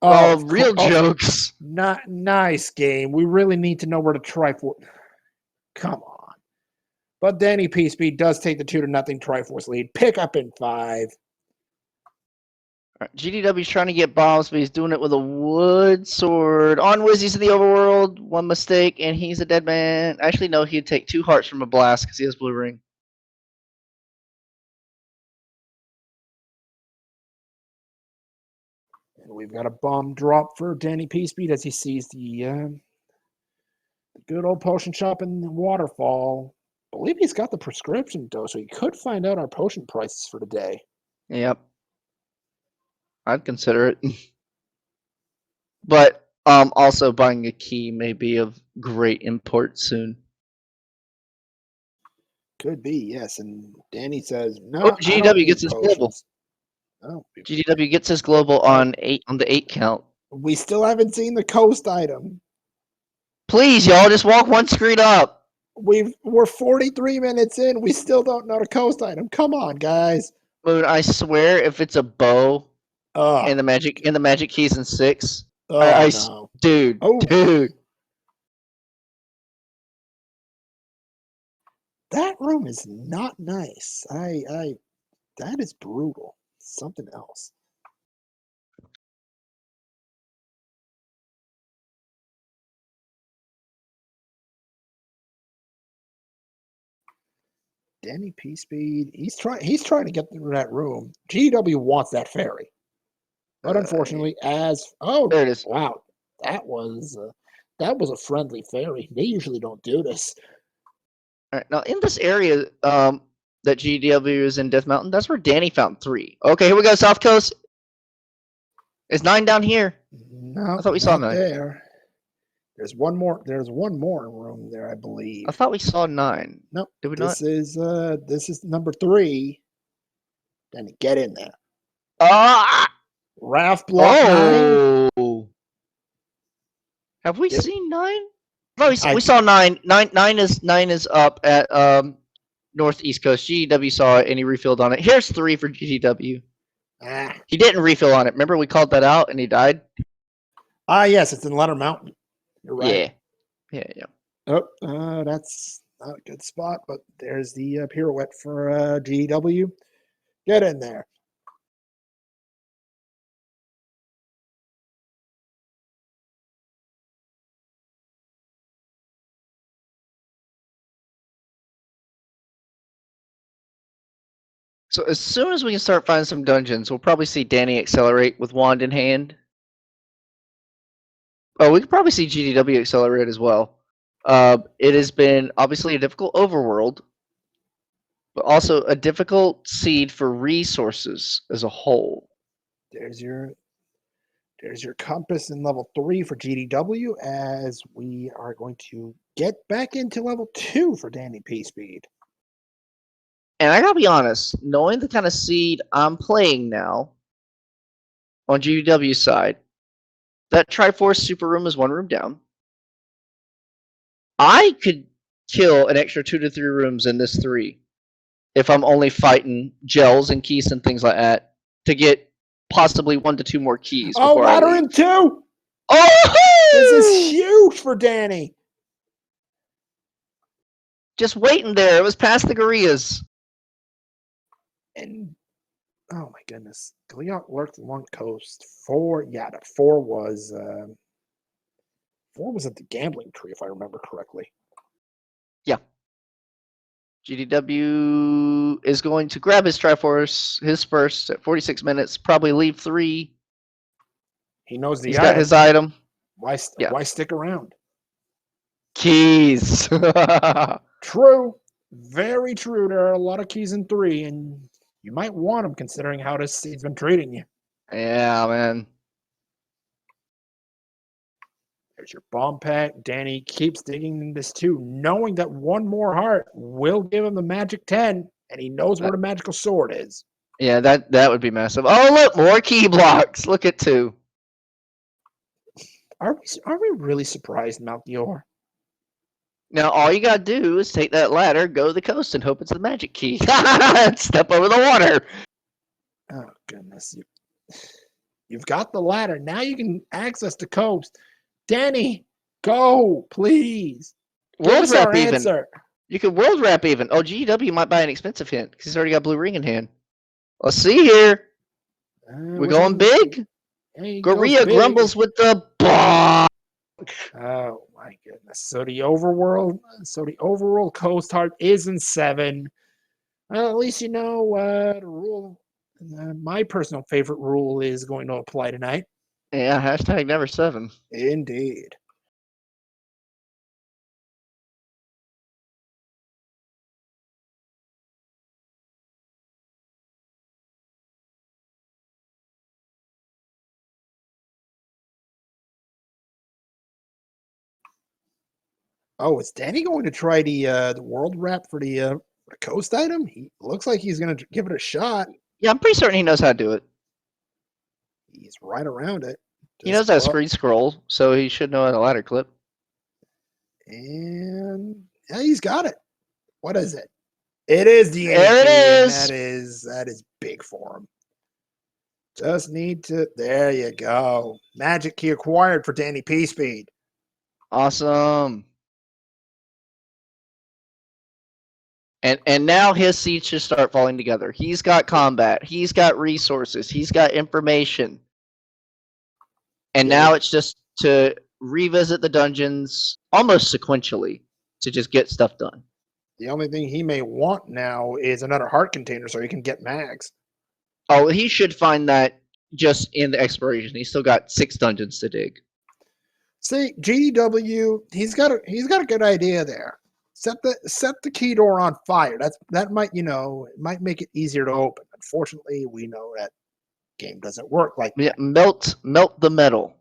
Oh, real jokes. Not nice, game. We really need to know where to Triforce. Come on. But DannyPSpeed does take the 2-0 Triforce lead. Pick up in 5. Right, GDW's trying to get bombs, but he's doing it with a wood sword. On Wizzy's in the overworld. One mistake, and he's a dead man. Actually, no, he'd take 2 hearts from a blast because he has blue ring. And we've got a bomb drop for DannyPSpeed as he sees the good old potion shop in the waterfall. I believe he's got the prescription, though, so he could find out our potion prices for today. Yep. I'd consider it. But also buying a key may be of great import soon. Could be, yes. And Danny says, no. Oh, GDW gets his global. Oh, GDW gets his global on the 8 count. We still haven't seen the coast item. Please, y'all, just walk one screen up. We're 43 minutes in. We still don't know the coast item. Come on, guys. Moon, I swear, if it's a bow and the magic keys in 6, no. Dude. That room is not nice. That is brutal. Something else. DannyPSpeed, he's trying to get through that room. GW wants that ferry. But unfortunately, there it is. Wow. That was a friendly fairy. They usually don't do this. All right, now in this area that GDW is in Death Mountain, that's where Danny found 3. Okay, here we go, South Coast. Is 9 down here? No, I thought we saw 9. There. There's one more room there, I believe. I thought we saw 9. Nope. Did we not? This is number 3. Then get in there. Ralph block 9. Have we seen 9? No, we saw 9. 9 is up at Northeast Coast. GDW saw it and he refilled on it. Here's 3 for GDW. Ah, He didn't refill on it. Remember we called that out and he died? yes, it's in Letter Mountain. You're right. Yeah. Oh, that's not a good spot, but there's the pirouette for GW. Get in there. So as soon as we can start finding some dungeons, we'll probably see Danny accelerate with wand in hand. Oh, we could probably see GDW accelerate as well. It has been obviously a difficult overworld, but also a difficult seed for resources as a whole. There's your compass in level 3 for GDW, as we are going to get back into level 2 for DannyPSpeed. And I gotta be honest, knowing the kind of seed I'm playing now on GDW's side, that Triforce Super Room is 1 room down. I could kill an extra 2 to 3 rooms in this 3 if I'm only fighting gels and keys and things like that to get possibly 1 to 2 more keys. Oh, ladder in 2! Oh! This is huge for Danny. Just waiting there. It was past the gorillas. And oh my goodness, Gleok lurked along the coast. 4, yeah, the 4 was 4 was at the gambling tree, if I remember correctly. Yeah. GDW is going to grab his Triforce, his first at 46 minutes, probably leave 3. He knows the He's got his item. Why stick around? Keys. True. Very true. There are a lot of keys in 3, and you might want them considering how this seed's been treating you. Yeah, man. There's your bomb pack. Danny keeps digging in this too, knowing that 1 more heart will give him the magic 10, and he knows where the magical sword is. Yeah, that would be massive. Oh, look, more key blocks. Look at 2. Are we really surprised, Mount Dior? Now, all you gotta do is take that ladder, go to the coast, and hope it's the magic key. Step over the water. Oh, goodness. You've got the ladder. Now you can access the coast. Danny, go, please. World wrap even. Answer. You can world wrap even. Oh, GW might buy an expensive hint because he's already got blue ring in hand. Let's see here. We're going big. Gorilla grumbles with the bomb. Oh my goodness! So the overworld coast heart is in 7. Well, at least you know the rule. My personal favorite rule is going to apply tonight. Yeah, hashtag never 7. Indeed. Oh, is Danny going to try the world wrap for the coast item? He looks like he's going to give it a shot. Yeah, I'm pretty certain he knows how to do it. He's right around it. He knows that screen scroll, so he should know how to ladder clip. And yeah, he's got it. What is it? It is the there it is. That is big for him. Just need to. There you go. Magic key acquired for DannyPSpeed. Awesome. And now his seeds should start falling together. He's got combat. He's got resources. He's got information. And now it's just to revisit the dungeons almost sequentially to just get stuff done. The only thing he may want now is another heart container so he can get mags. Oh, he should find that just in the exploration. He's still got 6 dungeons to dig. See, GDW, he's got a good idea there. Set the key door on fire. That might, it might make it easier to open. Unfortunately, we know that game doesn't work like that. Melt the metal.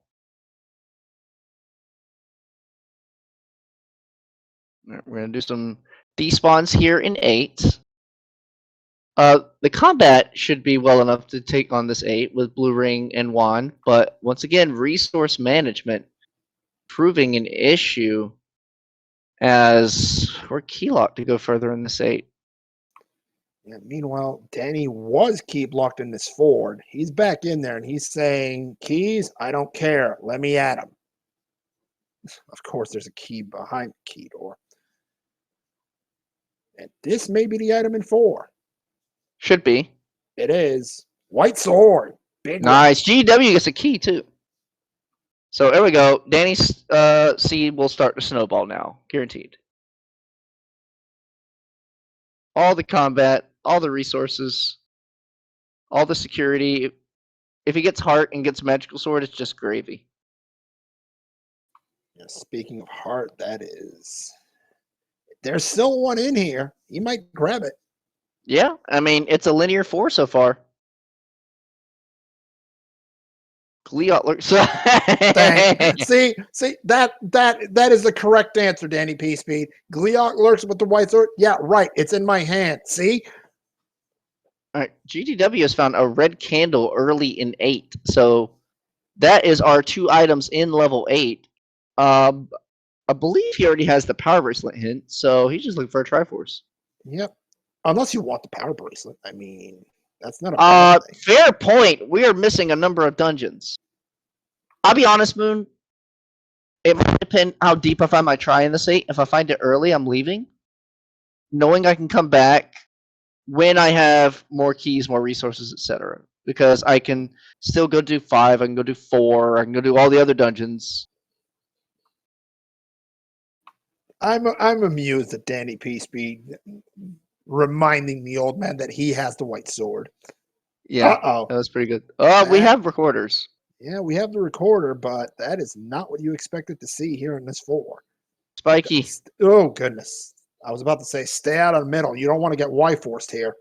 We're gonna do some despawns here in 8. The combat should be well enough to take on this 8 with blue ring and wand, but once again, resource management proving an issue as we're keylocked to go further in this 8. Yeah, meanwhile, Danny was key blocked in this Ford. He's back in there and he's saying, keys, I don't care. Let me at him. Of course, there's a key behind the key door. And this may be the item in 4. Should be. It is. White sword. Big Nice. GDW gets a key too. So there we go. Danny's seed will start to snowball now. Guaranteed. All the combat, all the resources, all the security. If he gets heart and gets magical sword, it's just gravy. Yeah, speaking of heart, that is. There's still one in here. He might grab it. Yeah, I mean, it's a linear 4 so far. Gliot lurks. See that is the correct answer, DannyPSpeed. Gliot lurks with the white sword. Yeah, right. It's in my hand. See? All right, GDW has found a red candle early in 8, so that is our 2 items in level 8. I believe he already has the power bracelet hint, so he's just looking for a Triforce. Yep. Unless you want the power bracelet. I mean, that's not a bad thing. Fair point. We are missing a number of dungeons. I'll be honest, Moon. It might depend how deep I find my try in this 8. If I find it early, I'm leaving. Knowing I can come back when I have more keys, more resources, etc. Because I can still go do 5, I can go do 4, I can go do all the other dungeons. I'm amused at DannyPSpeed reminding the old man that he has the white sword. Yeah, that was pretty good. We have recorders. Yeah, we have the recorder, but that is not what you expected to see here in this 4. Spiky. Oh, goodness. I was about to say, stay out of the middle. You don't want to get Y-forced here.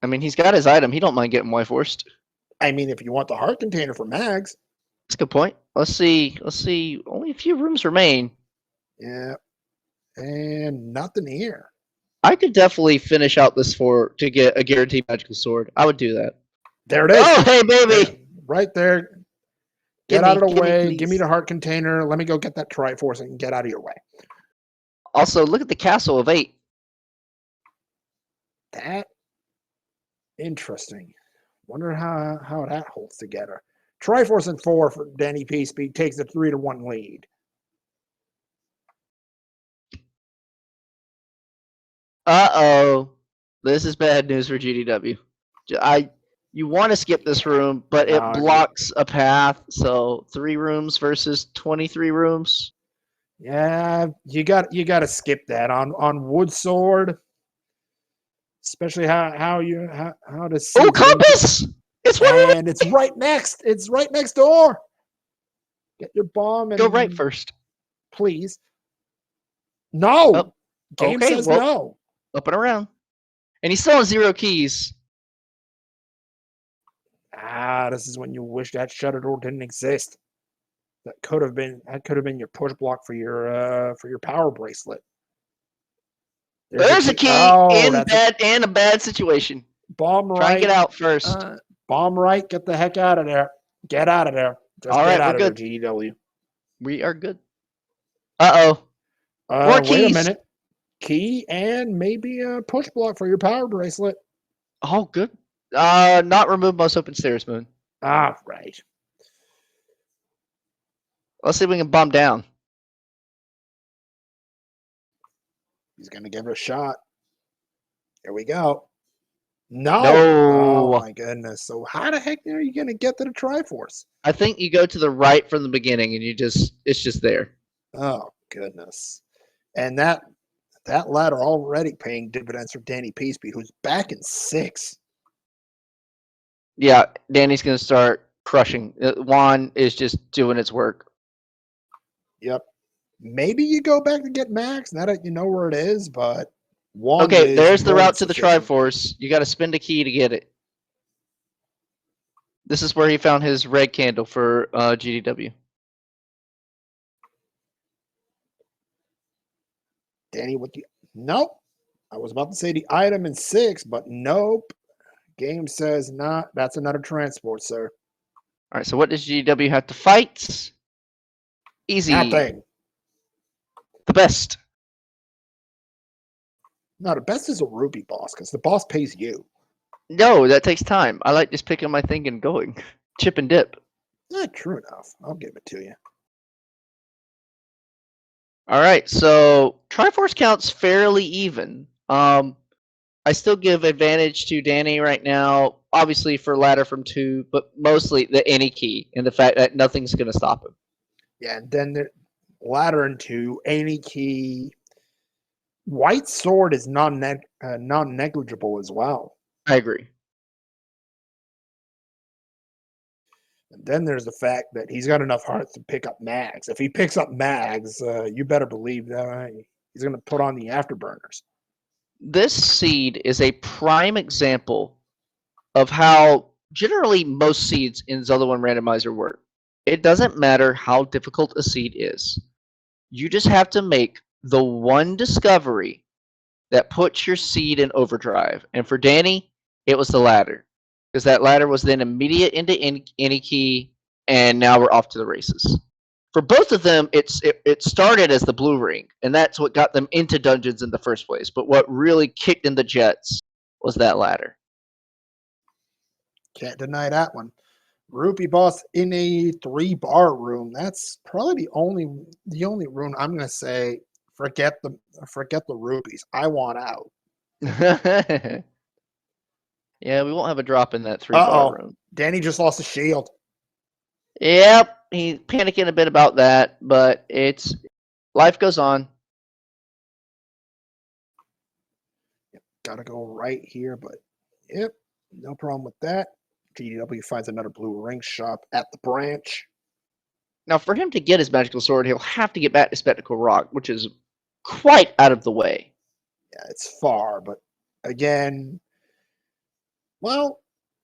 I mean, he's got his item. He don't mind getting Y-forced. I mean, if you want the heart container for mags. That's a good point. Let's see. Only a few rooms remain. Yeah. And nothing here. I could definitely finish out this 4 to get a guaranteed magical sword. I would do that. There it is. Oh, hey, baby. Right there. Get out of the way. Give me the heart container. Let me go get that Triforce and get out of your way. Also, look at the castle of 8. That interesting. Wonder how that holds together. Triforce and 4 for DannyPSpeed takes the 3-1 lead. Uh-oh. This is bad news for GDW. You want to skip this room, but it blocks a path. So 3 rooms versus 23 rooms. Yeah, you got to skip that on wood sword, especially how to see. Oh, compass! It's right, and it's right next. It's right next door. Get your bomb and go right first, please. No, game says no. Up and around, and he's still on 0 keys. This is when you wish that shutter door didn't exist. That could have been your push block for your power bracelet. There's a key in a bad situation. Bomb right. Try and get out first. Bomb right. Get the heck out of there. Get out of there. Just all right, get out we're of good. there, GDW. We are good. More keys. Wait a minute. Key and maybe a push block for your power bracelet. Oh, good. Not remove most open stairs, Moon. Right. Let's see if we can bomb down. He's going to give it a shot. Here we go. No. Oh, my goodness. So how the heck are you going to get to the Triforce? I think you go to the right from the beginning and it's just there. Oh, goodness. And that ladder already paying dividends for DannyPSpeed, who's back in 6. Yeah, Danny's going to start crushing. Juan is just doing its work. Yep. Maybe you go back to get Max now that you know where it is, but Juan okay, there's the route to the Triforce. You got to spend a key to get it. This is where he found his red candle for GDW. Danny, nope. I was about to say the item in 6, but nope. Game says not. That's another transport, sir. All right, so what does GDW have to fight? Easy. Nothing. The best. No, the best is a rupee boss because the boss pays you. No, that takes time. I like just picking my thing and going. Chip and dip. True enough. I'll give it to you. All right, so Triforce counts fairly even. I still give advantage to Danny right now, obviously for ladder from 2, but mostly the any key and the fact that nothing's going to stop him. Yeah, and then the ladder into any key. White sword is non-negligible as well. I agree. And then there's the fact that he's got enough hearts to pick up mags. If he picks up mags, you better believe that he's going to put on the afterburners. This seed is a prime example of how generally most seeds in Z1 Randomizer work. It doesn't matter how difficult a seed is. You just have to make the one discovery that puts your seed in overdrive. And for Danny, it was the ladder. Because that ladder was then immediate into any key, and now we're off to the races. For both of them, it started as the blue ring, and that's what got them into dungeons in the first place. But what really kicked in the jets was that ladder. Can't deny that one. Rupee boss in a 3-bar room. That's probably the only room I'm gonna say forget the rupees. I want out. Yeah, we won't have a drop in that 3-bar room. Danny just lost a shield. Yep, he's panicking a bit about that, but it's life goes on. Yep, gotta go right here, but yep, no problem with that. GDW finds another blue ring shop at the branch. Now, for him to get his magical sword, he'll have to get back to Spectacle Rock, which is quite out of the way. Yeah, it's far, but again, well,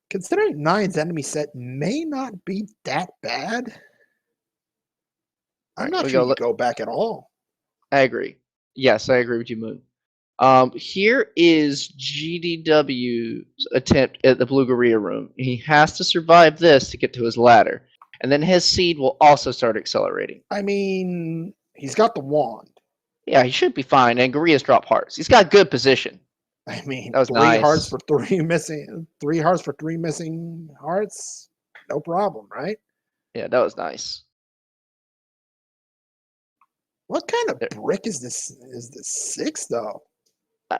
considering Nine's enemy set may not be that bad, I'm not sure you go back at all. I agree. Yes, I agree with you, Moon. Here is GDW's attempt at the Bluegaria room. He has to survive this to get to his ladder. And then his seed will also start accelerating. I mean, he's got the wand. Yeah, he should be fine. And Garia's drop hearts. He's got good position. I mean, that was 3 nice. hearts for 3 missing. 3 hearts for 3 missing hearts. No problem, right? Yeah, that was nice. What kind of brick is this? Is this 6 though?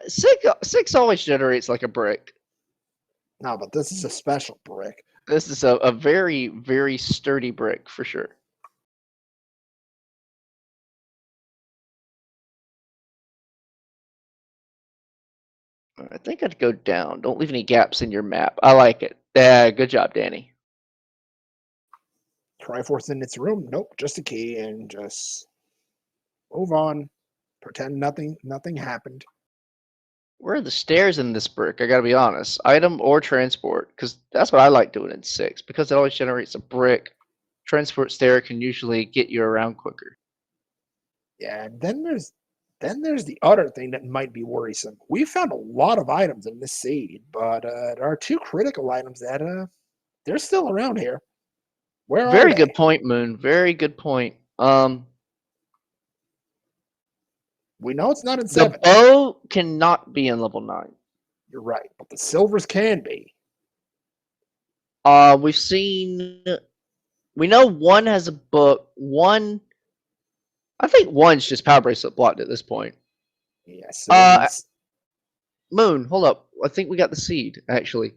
6 always generates like a brick. No, but this is a special brick. This is a very, very sturdy brick for sure. I think I'd go down. Don't leave any gaps in your map. I like it. Yeah, good job, Danny. Triforce in its room. Nope, just a key and just move on. Pretend nothing happened. Where are the stairs in this brick? I gotta be honest. Item or transport, because that's what I like doing in 6. Because it always generates a brick. Transport stair can usually get you around quicker. Yeah, and then there's the other thing that might be worrisome. We found a lot of items in this seed, but there are 2 critical items that they're still around here. Where are they? Very good point, Moon. Very good point. We know it's not in 7. The bow cannot be in level 9. You're right, but the silvers can be. We've seen. We know one has a book. One. I think one's just power bracelet blocked at this point. Yes. Moon, hold up. I think we got the seed actually.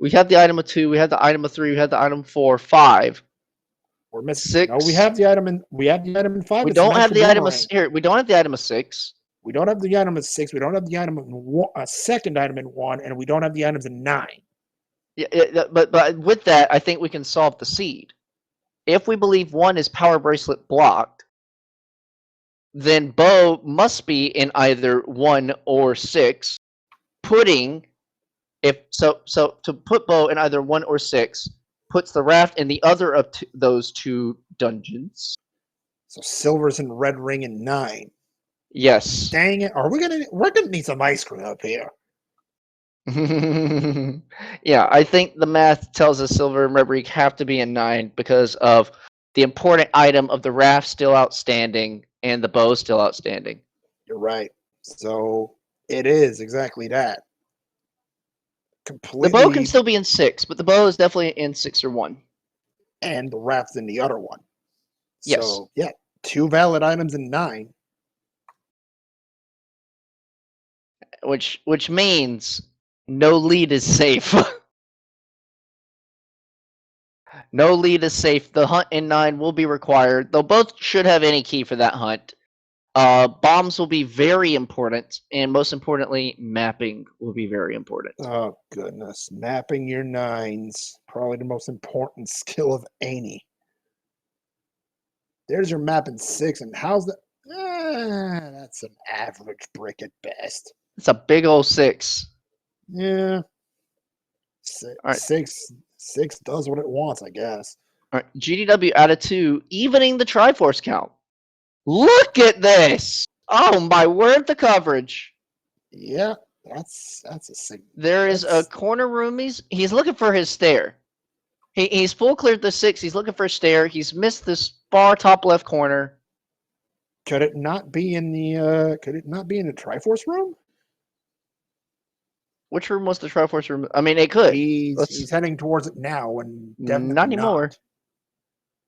We had the item of 2. We had the item of 3. We had the item 4. 5. We're missing 6. No, we have the item in 5. We don't have the item of here. We don't have the item of 6. We don't have the item of 6. We don't have the item of a second item in 1, and we don't have the items in 9. Yeah, but with that, I think we can solve the seed. If we believe 1 is power bracelet blocked, then bow must be in either 1 or 6. To put bow in either 1 or 6 puts the raft in the other of those 2 dungeons. So silver's in red ring in 9. Yes. Dang it! We're gonna need some ice cream up here. Yeah, I think the math tells us silver and red ring have to be in 9 because of the important item of the raft still outstanding and the bow still outstanding. You're right. So It is exactly that. The bow Completely, can still be in 6, but the bow is definitely in 6 or 1. and the raft's in the other one. Yes. So yeah, 2 valid items in 9. Which means no lead is safe. No lead is safe. The hunt in 9 will be required. Though both should have any key for that hunt. Bombs will be very important, and most importantly, mapping will be very important. Oh goodness, mapping your 9s, probably the most important skill of any. There's your map in 6, and how's that? That's an average brick at best. It's a big old 6. Yeah, All right. 6 does what it wants, I guess. All right, GDW out of 2, evening the Triforce count. Look at this! Oh my word, the coverage. Yeah, that's a signal. There is a corner room. He's looking for his stair. He's full cleared the 6. He's looking for a stair. He's missed this far top left corner. Could it not be in the Triforce room? Which room was the Triforce room? I mean, it could. He's heading towards it now, and definitely not anymore.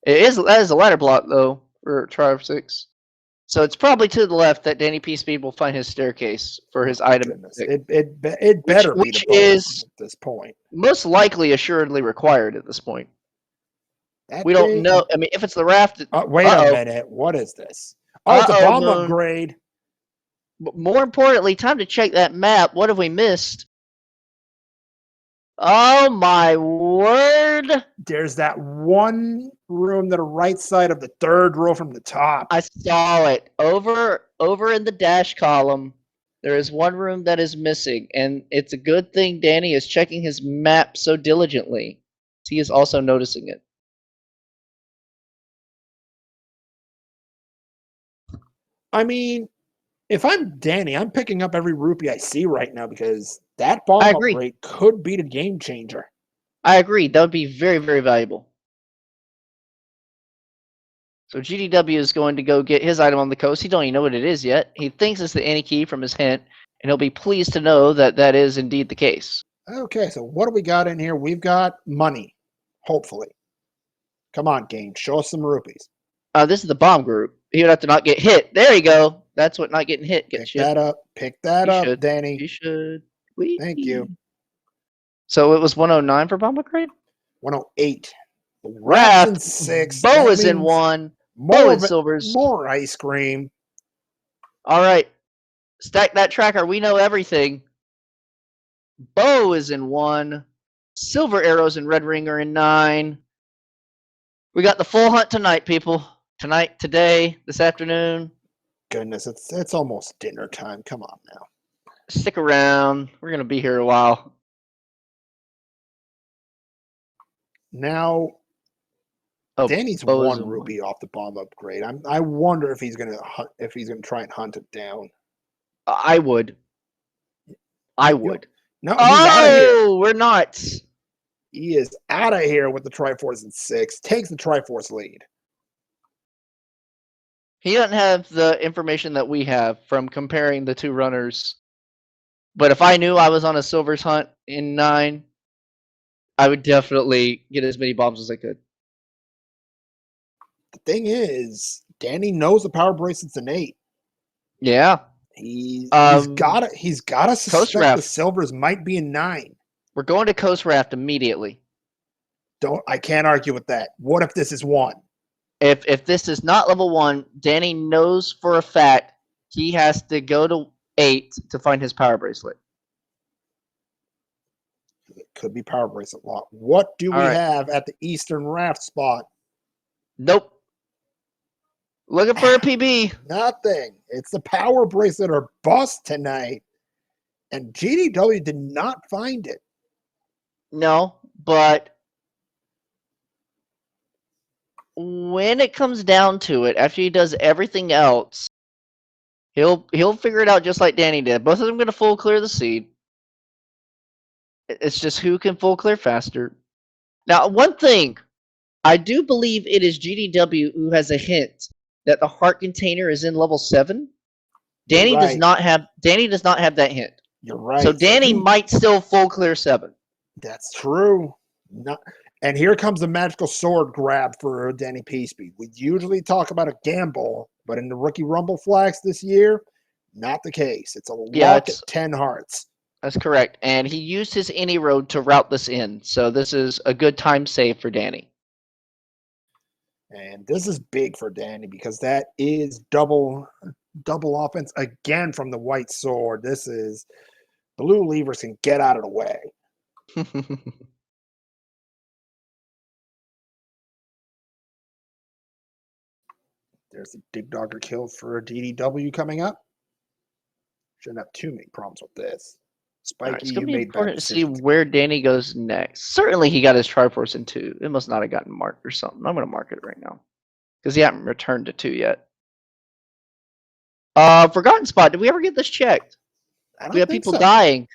That is a ladder block though for Triforce 6. So it's probably to the left that DannyPSpeed will find his staircase for his item. It better be the is at this point. Most likely, assuredly required at this point. We don't know. I mean, if it's the raft. Wait a minute. What is this? Oh, it's a bomb upgrade. But more importantly, time to check that map. What have we missed? Oh my word! There's that one room to the right side of the 3rd row from the top. I saw it. Over in the dash column, there is one room that is missing, and it's a good thing Danny is checking his map so diligently. He is also noticing it. I mean, if I'm Danny, I'm picking up every rupee I see right now because that bomb upgrade could be the game changer. I agree. That would be very, very valuable. So GDW is going to go get his item on the coast. He don't even know what it is yet. He thinks it's the any key from his hint, and he'll be pleased to know that that is indeed the case. Okay, so what do we got in here? We've got money, hopefully. Come on, game. Show us some rupees. This is the bomb group. He would have to not get hit. There you go. That's what not getting hit gets you. Pick that up, Danny. You should. Thank you. So it was 109 for bomb upgrade? 108. Raft in 6. Bow is in 1. Bow in silvers. More ice cream. All right. Stack that tracker. We know everything. Bow is in 1. Silver arrows and red ring are in 9. We got the full hunt tonight, people. Tonight, today, this afternoon. Goodness, it's almost dinner time. Come on now. Stick around. We're gonna be here a while. Now, Danny's 1 rupee off the bomb upgrade. I wonder if he's gonna try and hunt it down. I would. No, he's out of here. We're not. He is out of here with the Triforce in 6. Takes the Triforce lead. He doesn't have the information that we have from comparing the 2 runners. But if I knew I was on a silvers hunt in 9, I would definitely get as many bombs as I could. The thing is, Danny knows the power bracelet's in 8. Yeah. He's gotta suspect the silvers might be in 9. We're going to Coast Raft immediately. I can't argue with that. What if this is 1? If this is not level 1, Danny knows for a fact he has to go to 8 to find his power bracelet. It could be power bracelet lot. What do we have at the Eastern Raft spot? Nope. Looking for a PB. Nothing. It's the power bracelet or bust tonight. And GDW did not find it. No, but when it comes down to it, after he does everything else, he'll figure it out just like Danny did. Both of them going to full clear the seed. It's just who can full clear faster. Now, one thing, I do believe it is GDW who has a hint that the heart container is in level 7. Danny does right. not have that hint. You're right. So Danny might still full clear 7. That's true. Not, and here comes the magical sword grab for DannyPSpeed. We usually talk about a gamble, but in the rookie Rumble Flags this year, not the case. It's a lock at 10 hearts. That's correct. And he used his any road to route this in. So this is a good time save for Danny. And this is big for Danny because that is double offense again from the white sword. This is blue levers can get out of the way. There's the Dig Dogger kill for GDW coming up. Shouldn't have too many problems with this. Spiky, it's going to you be made important bad to see decisions. where Danny goes next. Certainly he got his Triforce in 2. It must not have gotten marked or something. I'm going to mark it right now. Because he hasn't returned to 2 yet. Forgotten Spot. Did we ever get this checked? I don't We have think people so. dying.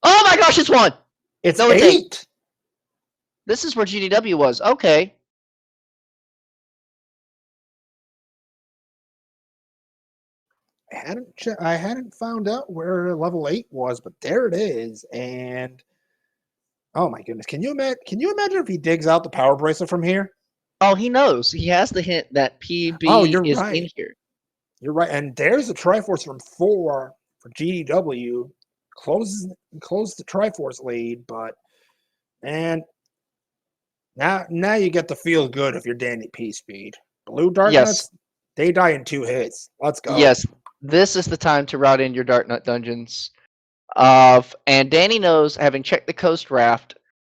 Oh my gosh, it's 1! It's no, it's 8. This is where GDW was. Okay. I hadn't found out where level 8 was, but there it is. And oh my goodness, can you imagine if he digs out the power bracelet from here? Oh, he knows. He has the hint that PB is in here. You're right. And there's a Triforce from 4 for GDW. Closes the Triforce lead, but and now you get to feel good if you're DannyPSpeed. Blue Darknuts, Yes. they die in 2 hits. Let's go. Yes. This is the time to route in your Darknut dungeons. And Danny knows, having checked the Coast Raft,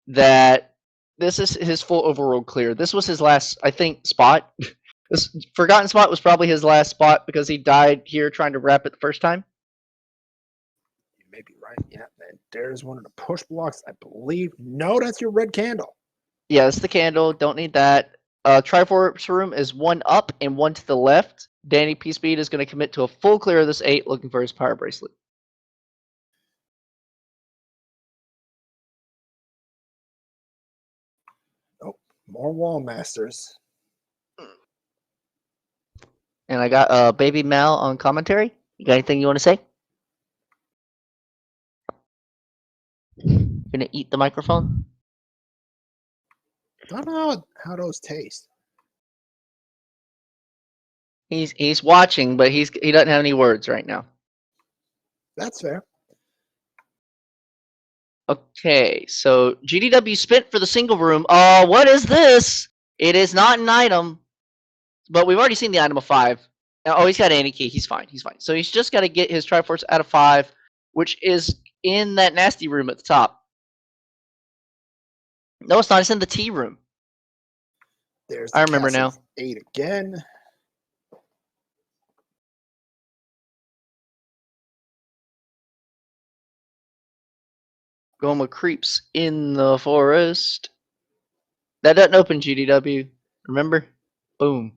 that this is his full overworld clear. This was his last, I think, spot. This Forgotten Spot was probably his last spot because he died here trying to wrap it the first time. You may be right. Yeah, and there's one of the push blocks, I believe. No, that's your red candle. Yeah, it's the candle. Don't need that. Triforce room is 1 up and 1 to the left. DannyPSpeed is going to commit to a full clear of this 8, looking for his power bracelet. Oh, more wall masters. And I got Baby Mal on commentary. You got anything you want to say? Gonna eat the microphone? I don't know how those taste. He's watching, but he doesn't have any words right now. That's fair. Okay, so GDW spent for the single room. Oh, what is this? It is not an item, but we've already seen the item of 5. Oh, he's got any key. He's fine. He's fine. So he's just got to get his Triforce out of 5, which is in that nasty room at the top. No, it's not. It's in the tea room. There's I remember now. 8 again. Going with creeps in the forest. That doesn't open GDW. Remember? Boom.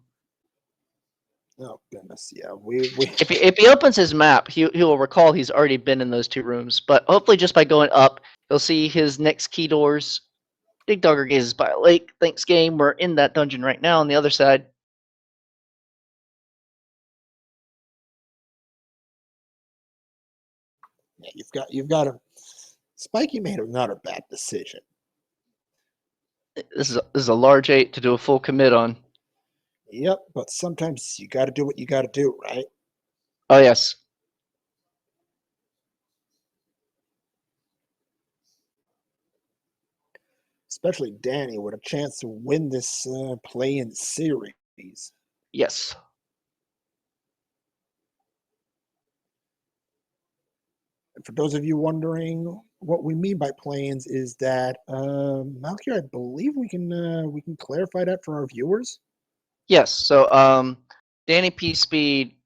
Oh goodness, yeah. We If he opens his map, he will recall he's already been in those 2 rooms. But hopefully, just by going up, he'll see his next key doors. Dig Dogger gazes by a lake. Thanks, game. We're in that dungeon right now on the other side. yeah, you've got a Spiky made another bad decision. This is a large 8 to do a full commit on. Yep, but sometimes you got to do what you got to do, right? Oh yes. Especially Danny with a chance to win this play-in series. Yes. And for those of you wondering what we mean by play-ins, is that Malky, I believe we can clarify that for our viewers. Yes. So DannyPSpeed,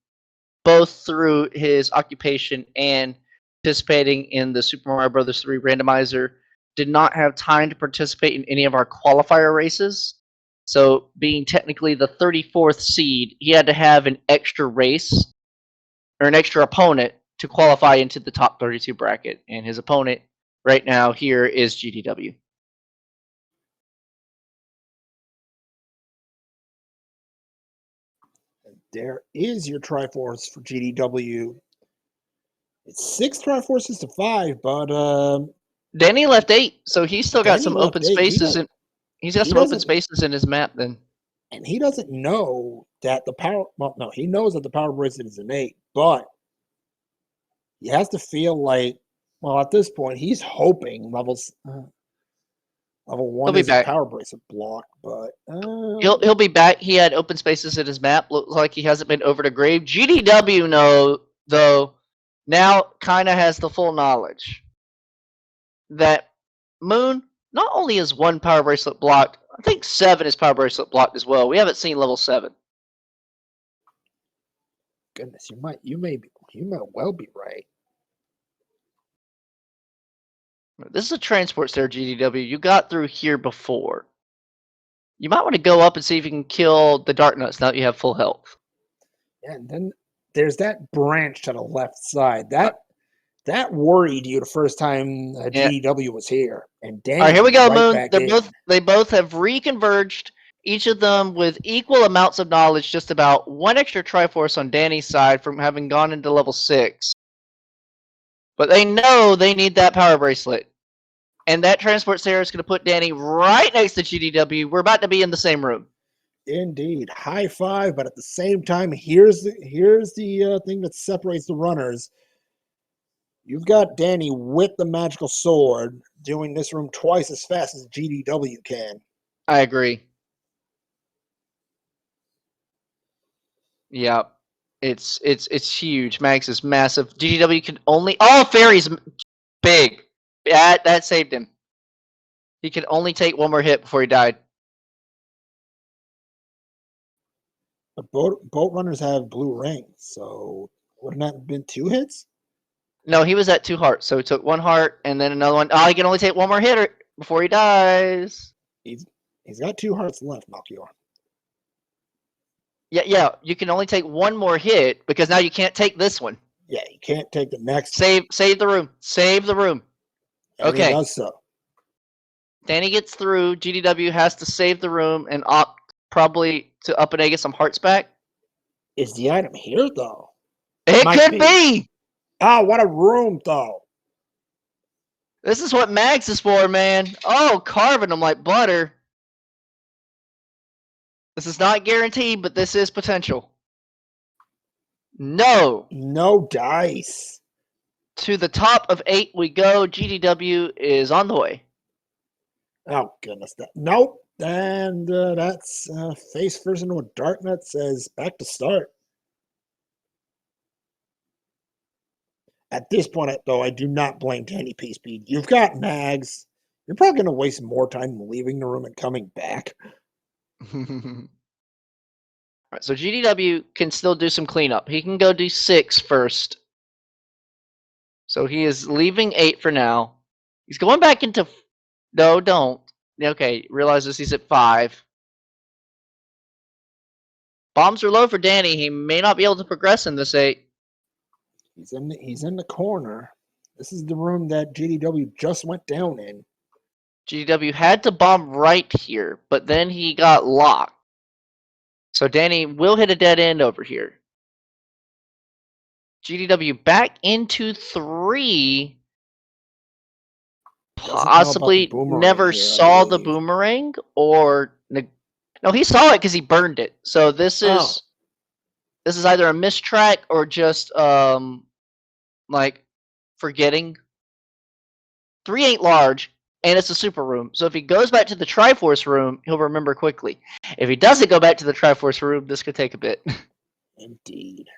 both through his occupation and participating in the Super Mario Brothers 3 randomizer, did not have time to participate in any of our qualifier races. So, being technically the 34th seed, he had to have an extra race or an extra opponent to qualify into the top 32 bracket. And his opponent right now here is GDW. There is your Triforce for GDW. It's 6 Triforces to 5, but Danny left 8, so he's still got Danny some left open 8. spaces, and he's got He some open doesn't, spaces in his map. Then, and he doesn't know that the power. Well, no, he knows that the power bracelet is an 8, but he has to feel like, well, at this point, he's hoping level he'll 1 be is a back. power bracelet block, but He'll be back. He had open spaces in his map. Looks like he hasn't been over to grave. GDW though now kind of has the full knowledge that Moon not only is 1 power bracelet blocked, I think 7 is power bracelet blocked as well. We haven't seen level 7. goodness, you may well be right. This is a transport stair, GDW. You got through here before. You might want to go up and see if you can kill the Dark Nuts now that you have full health. And then there's that branch to the left side. That worried you the first time Yeah. GDW was here. And All right, Danny's here we go, right Moon. back in. They both have reconverged. Each of them with equal amounts of knowledge. Just about 1 extra Triforce on Danny's side from having gone into level 6. But they know they need that power bracelet. And that transport stair is going to put Danny right next to GDW. We're about to be in the same room. Indeed, high five. But at the same time, here's the thing that separates the runners. You've got Danny with the magical sword doing this room twice as fast as GDW can. I agree. Yeah, it's huge. Max is massive. GDW can only Fairy's big. That saved him. He could only take 1 more hit before he died. But boat runners have blue rings, so wouldn't that have been 2 hits? No, he was at 2 hearts, so he took 1 heart and then another one. Oh, he can only take 1 more hit before he dies. He's got 2 hearts left, Melchior. Yeah. You can only take 1 more hit because now you can't take this one. Yeah, you can't take the next. Save the room. Save the room. And okay. He does so. Danny gets through. GDW has to save the room and opt probably to up and A get some hearts back. Is the item here though? It could be. Oh, what a room though. This is what Max is for, man. Oh, carving them like butter. This is not guaranteed, but this is potential. No. No dice. To the top of 8 we go. GDW is on the way. Oh, goodness. Nope. And that's face first into a Darknut says back to start. At this point, though, I do not blame DannyPSpeed. You've got mags. You're probably going to waste more time leaving the room and coming back. Alright, so GDW can still do some cleanup. He can go do 6 first. So he is leaving 8 for now. He's going back into... No, don't. Okay, realizes he's at 5. Bombs are low for Danny. He may not be able to progress in this 8. He's in the corner. This is the room that GDW just went down in. GDW had to bomb right here, but then he got locked. So Danny will hit a dead end over here. GDW back into 3. Possibly never saw the boomerang, or no, he saw it because he burned it. So this is either a mistrack or just like forgetting. 3 ain't large, and it's a super room. So if he goes back to the Triforce room, he'll remember quickly. If he doesn't go back to the Triforce room, this could take a bit. Indeed.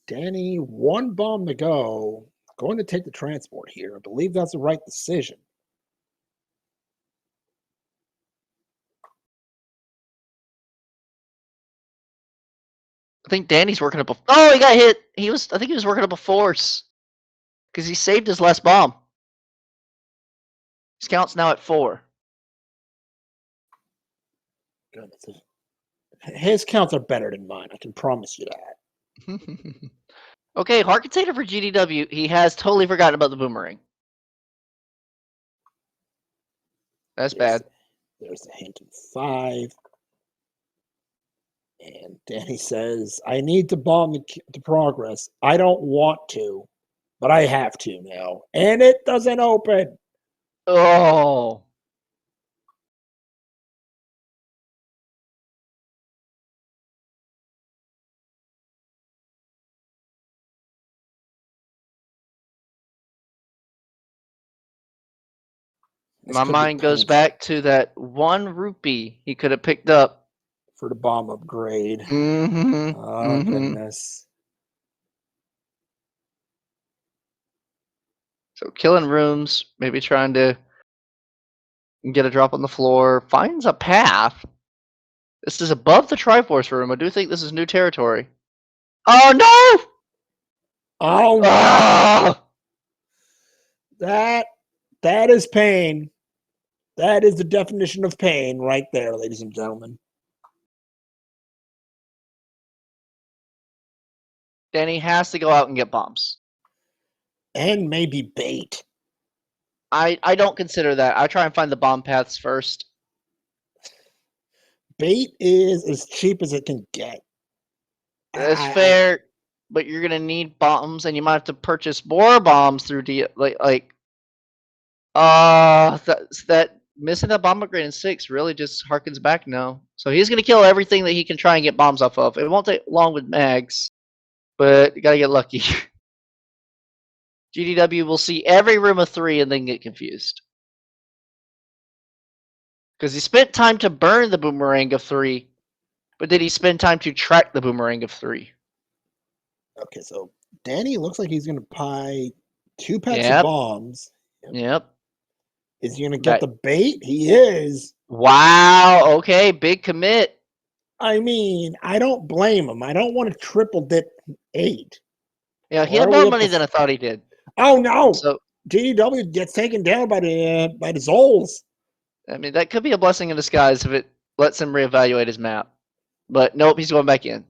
Danny, 1 bomb to go. Going to take the transport here. I believe that's the right decision. I think Danny's working up a... Oh, he got hit. I think he was working up a force. Because he saved his last bomb. His count's now at 4. Goodness. His counts are better than mine. I can promise you that. Okay, heart container for GDW. He has totally forgotten about the boomerang. That's bad. There's a hint in 5. And Danny says, I need to bomb the progress. I don't want to, but I have to now. And it doesn't open. Oh. This My could be mind goes painful back to that 1 rupee he could have picked up. for the bomb upgrade. Mm-hmm. Oh, goodness. So killing rooms, maybe trying to get a drop on the floor, finds a path. This is above the Triforce room. I do think this is new territory. Oh no! Oh, no. Ah! That is pain. That is the definition of pain right there, ladies and gentlemen. Danny has to go out and get bombs. And maybe bait. I don't consider that. I try and find the bomb paths first. Bait is as cheap as it can get. That's fair, but you're gonna need bombs, and you might have to purchase more bombs through that missing that bomb upgrade in 6 really just harkens back now. So he's gonna kill everything that he can try and get bombs off of. It won't take long with mags, but you gotta get lucky. GDW will see every room of 3 and then get confused. Because he spent time to burn the boomerang of 3, but did he spend time to track the boomerang of 3? Okay, so Danny looks like he's going to buy 2 packs of Yep. bombs. Yep. Is he going to get the bait? He is. Wow. Okay. Big commit. I mean, I don't blame him. I don't want to triple dip 8. Yeah, he had more money than I thought he did. Oh no! So GDW gets taken down by the Zols. I mean, that could be a blessing in disguise if it lets him reevaluate his map. But nope, he's going back in.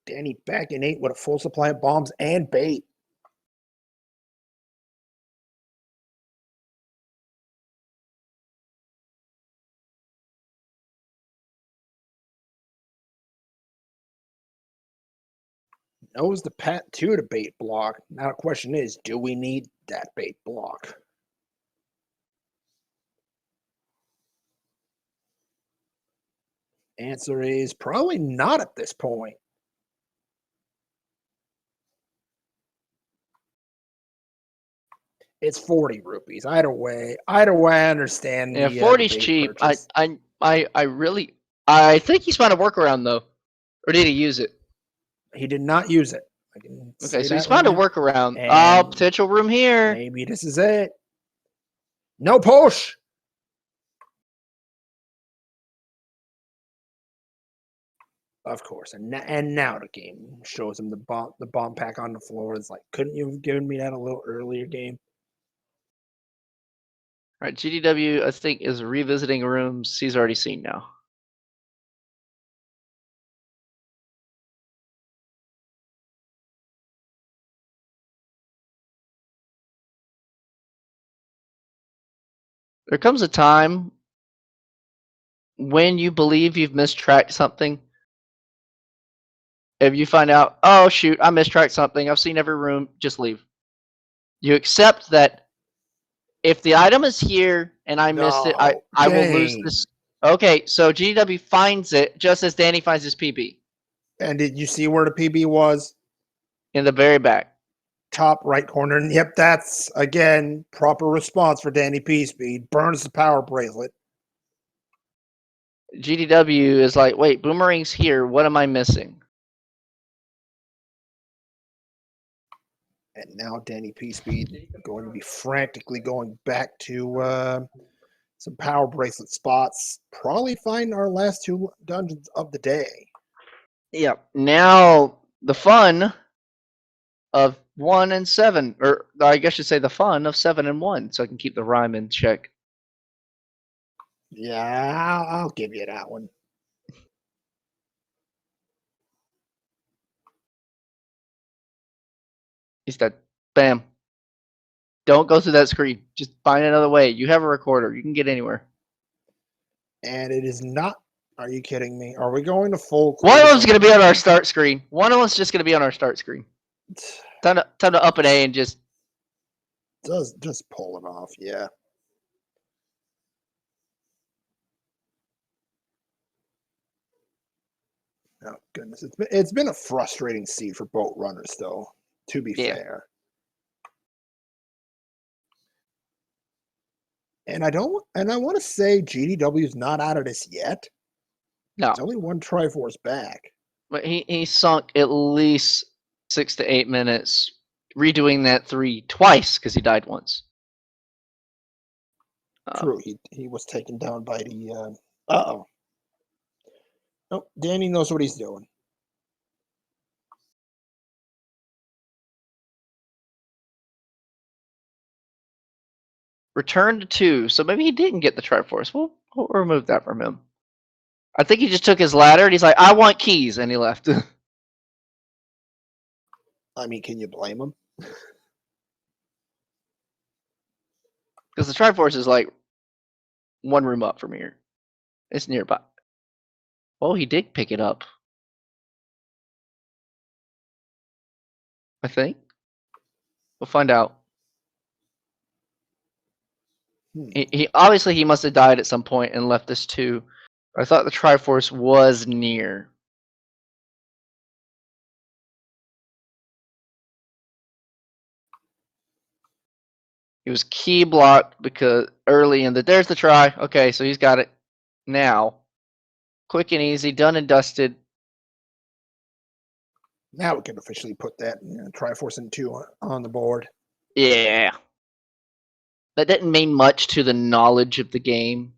Danny back in 8 with a full supply of bombs and bait. Knows the path to the bait block. Now the question is, do we need that bait block? Answer is probably not at this point. It's 40 rupees. Either way, I understand. Yeah, The 40's bait cheap. purchase. I think he's found a workaround though. Or did he use it? He did not use it. I can Okay, so say he's that right found a now. workaround. And Oh, potential room here. maybe this is it. No push. Of course, and now the game shows him the bomb pack on the floor. It's like, couldn't you have given me that a little earlier, game? All right, GDW I think is revisiting rooms he's already seen now. There comes a time when you believe you've mistracked something. If you find out, oh shoot, I mistracked something, I've seen every room, just leave. You accept that if the item is here and I missed it, I will lose this. Okay, so GW finds it just as Danny finds his PB. And did you see where the PB was? In the very back. Top right corner. And yep, that's, again, proper response for DannyPSpeed. Burns the power bracelet. GDW is like, wait, Boomerang's here. What am I missing? And now DannyPSpeed going to be frantically going back to some power bracelet spots. Probably find our last 2 dungeons of the day. Yeah. Now the fun of 1 and 7, or I guess you say the fun of 7 and 1, so I can keep the rhyme in check. Yeah, I'll give you that one. He's dead. Bam. Don't go through that screen. Just find another way. You have a recorder. You can get anywhere. And it is not. Are you kidding me? Are we going to full? One of them's going to be on our start screen. One of them's just going to be on our start screen. Time to up an A and just pull it off. Yeah. Oh goodness, it's been a frustrating seat for boat runners, though. To be fair. And I want to say GDW is not out of this yet. No. It's only one Triforce back. But he sunk at least 6 to 8 minutes redoing that 3 twice because he died once. True, he was taken down by the. Oh, Danny knows what he's doing. Return to 2, so maybe he didn't get the Triforce. We'll remove that from him. I think he just took his ladder and he's like, I want keys, and he left. I mean, can you blame him? Because the Triforce is like 1 room up from here. It's nearby. Oh, he did pick it up. I think. We'll find out. He obviously he must have died at some point and left this too. I thought the Triforce was near. He was key blocked because early in there's the try. Okay, so he's got it now. Quick and easy, done and dusted. Now we can officially put that Triforce and 2 on the board. Yeah. That didn't mean much to the knowledge of the game.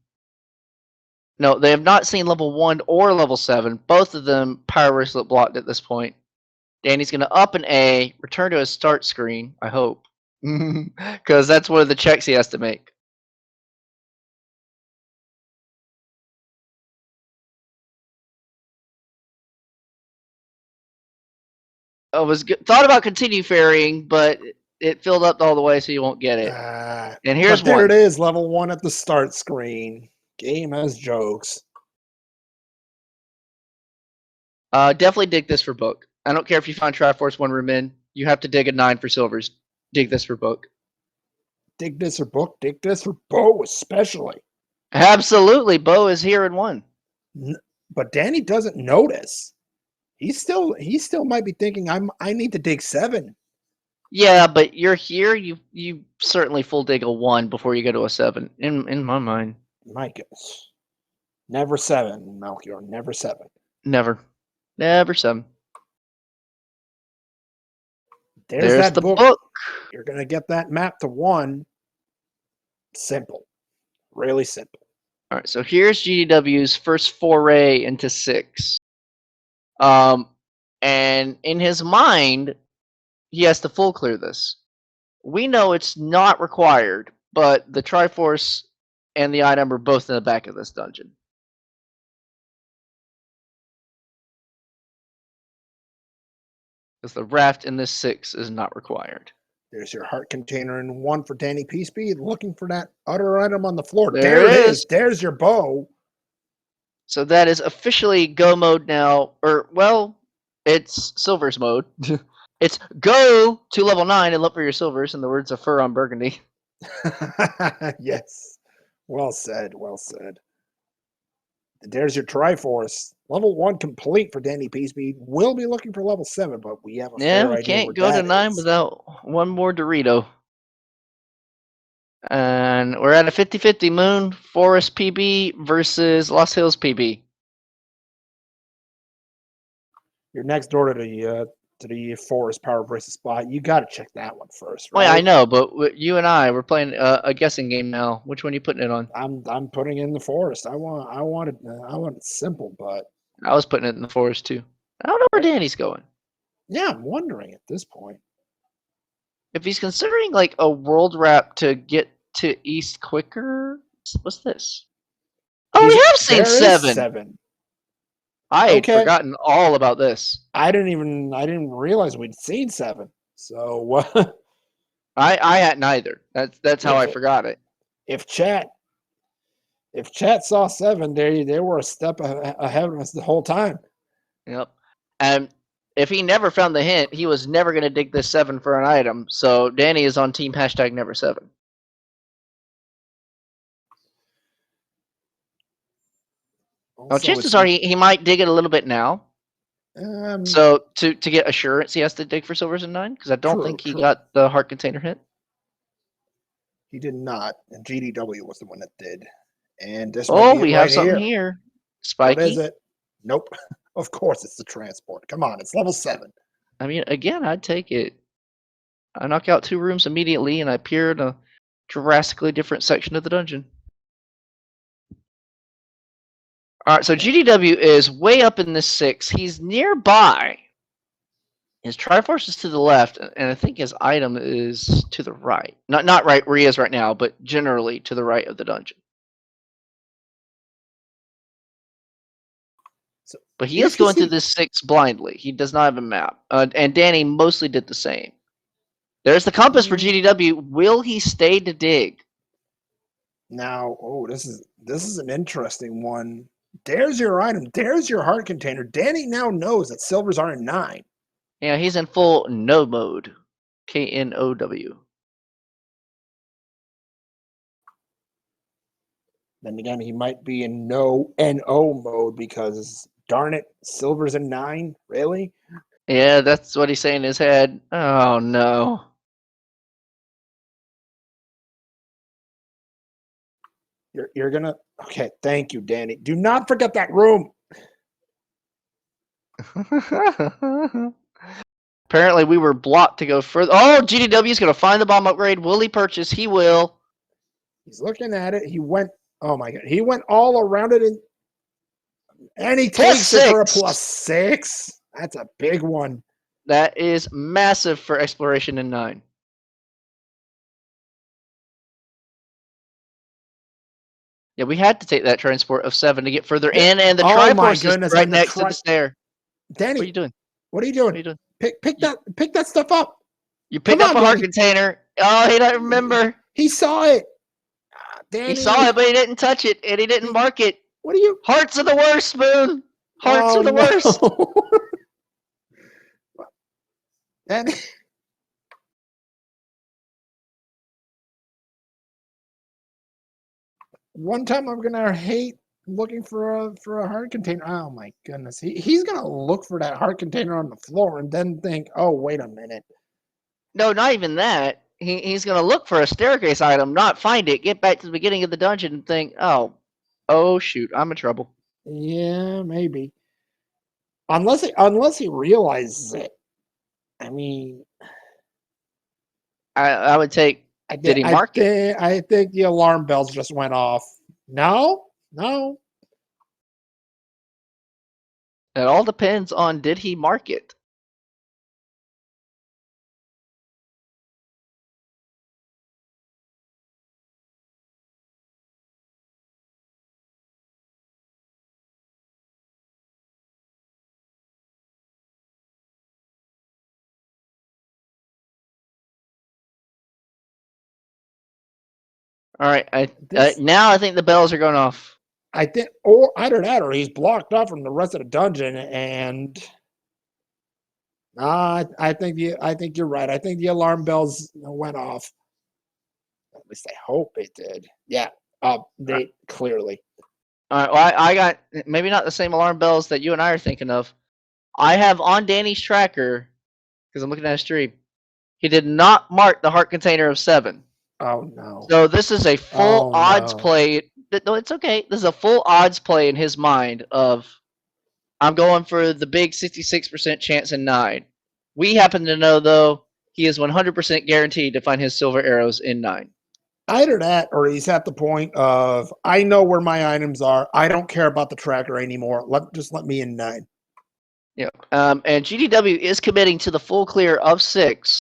No, they have not seen level 1 or level 7. Both of them power wristlet blocked at this point. Danny's going to up an A, return to his start screen, I hope. Because that's one of the checks he has to make. I was thought about continue ferrying, but it filled up all the way, so you won't get it. And here's there it is, level 1 at the start screen. Game has jokes. Definitely dig this for book. I don't care if you find Triforce 1 room in. You have to dig a 9 for silvers. Dig this for book. Dig this for book. Dig this for bow, especially. Absolutely, Bo is here in 1. But Danny doesn't notice. He still might be thinking I need to dig 7. Yeah, but you're here. You certainly full dig a 1 before you go to a 7. In my mind. My goodness. Never 7, Melchior. Never 7. Never 7. There's that the book. You're gonna get that map to 1. Simple. Really simple. All right, so here's GDW's first foray into 6. And in his mind, he has to full clear this. We know it's not required, but the Triforce and the item are both in the back of this dungeon. Because the raft in this 6 is not required. There's your heart container and 1 for DannyPSpeed, looking for that other item on the floor. There it is. There's your bow. So that is officially go mode now, or well, it's silvers mode. It's go to level 9 and look for your silvers, in the words of Fur on Burgundy. Yes. Well said. Well said. There's your Triforce. Level 1 complete for DannyPSpeed. We'll be looking for level 7, but we have a fair idea. We can't go to 9 without 1 more Dorito. And we're at a 50-50 Moon Forest PB versus Lost Hills PB. You're next door to the Forest Power Bracelet spot. You got to check that one first, right? Well, yeah, I know, but you and I, we're playing a guessing game now. Which one are you putting it on? I'm putting it in the Forest. I want it simple, but I was putting it in the Forest too. I don't know where Danny's going. Yeah, I'm wondering at this point. If he's considering like a world wrap to get to East quicker, what's this? Oh, we have seen 7. I had forgotten all about this. I didn't realize we'd seen 7. So I hadn't either. That's how I forgot it. If chat If chat saw 7, they were a step ahead of us the whole time. Yep. And if he never found the hint, he was never going to dig this 7 for an item. So Danny is on team hashtag never 7. Well, chances are he might dig it a little bit now. So to get assurance, he has to dig for silvers and 9, because I don't think he got the heart container hit. He did not, and GDW was the one that did. And this we have something here. Spiky. What is it? Nope. Of course it's the transport. Come on, it's level 7. I mean, again, I'd take it. I knock out 2 rooms immediately, and I appear in a drastically different section of the dungeon. All right, so GDW is way up in this 6. He's nearby. His Triforce is to the left, and I think his item is to the right. Not right where he is right now, but generally to the right of the dungeon. But he is going through this 6 blindly. He does not have a map. And Danny mostly did the same. There's the compass for GDW. Will he stay to dig? Now, this is an interesting one. There's your item. There's your heart container. Danny now knows that silvers are in 9. Yeah, he's in full no mode. KNOW. Then again, he might be in no NO mode because, darn it, silver's in 9? Really? Yeah, that's what he's saying in his head. Oh, no. You're going to... Okay, thank you, Danny. Do not forget that room. Apparently, we were blocked to go further. Oh, GDW is going to find the bomb upgrade. Will he purchase? He will. He's looking at it. He went... Oh, my God. He went all around it, and he takes it for a +6. That's a big one. That is massive for exploration in 9. Yeah, we had to take that transport of 7 to get further in, and the Triforce is right next to the stair. Danny, what are you doing? What are you doing? Pick that stuff up. You picked up a heart container. Oh, he doesn't remember. He saw it. Danny. He saw it, but he didn't touch it, and he didn't mark it. What are you? Hearts are the worst, Spoon. Hearts are the worst. Danny. One time I'm gonna hate looking for a heart container. Oh my goodness. He's gonna look for that heart container on the floor and then think, oh, wait a minute. No, not even that. He's gonna look for a staircase item, not find it, get back to the beginning of the dungeon and think, oh shoot, I'm in trouble. Yeah, maybe. Unless he realizes it. I mean, I would take. Did he mark it? I think the alarm bells just went off. No. It all depends on did he mark it. All right, now I think the bells are going off. I think, or either that, or he's blocked off from the rest of the dungeon, and I think you're right. I think the alarm bells went off. At least I hope it did. Yeah, they clearly. All right, well, I got maybe not the same alarm bells that you and I are thinking of. I have on Danny's tracker because I'm looking at his stream. He did not mark the heart container of 7. Oh no! So this is a full odds play. No, it's okay. This is a full odds play in his mind of, I'm going for the big 66% chance in 9. We happen to know though he is 100% guaranteed to find his silver arrows in 9. Either that, or he's at the point of, I know where my items are. I don't care about the tracker anymore. Just let me in 9. Yeah. And GDW is committing to the full clear of 6.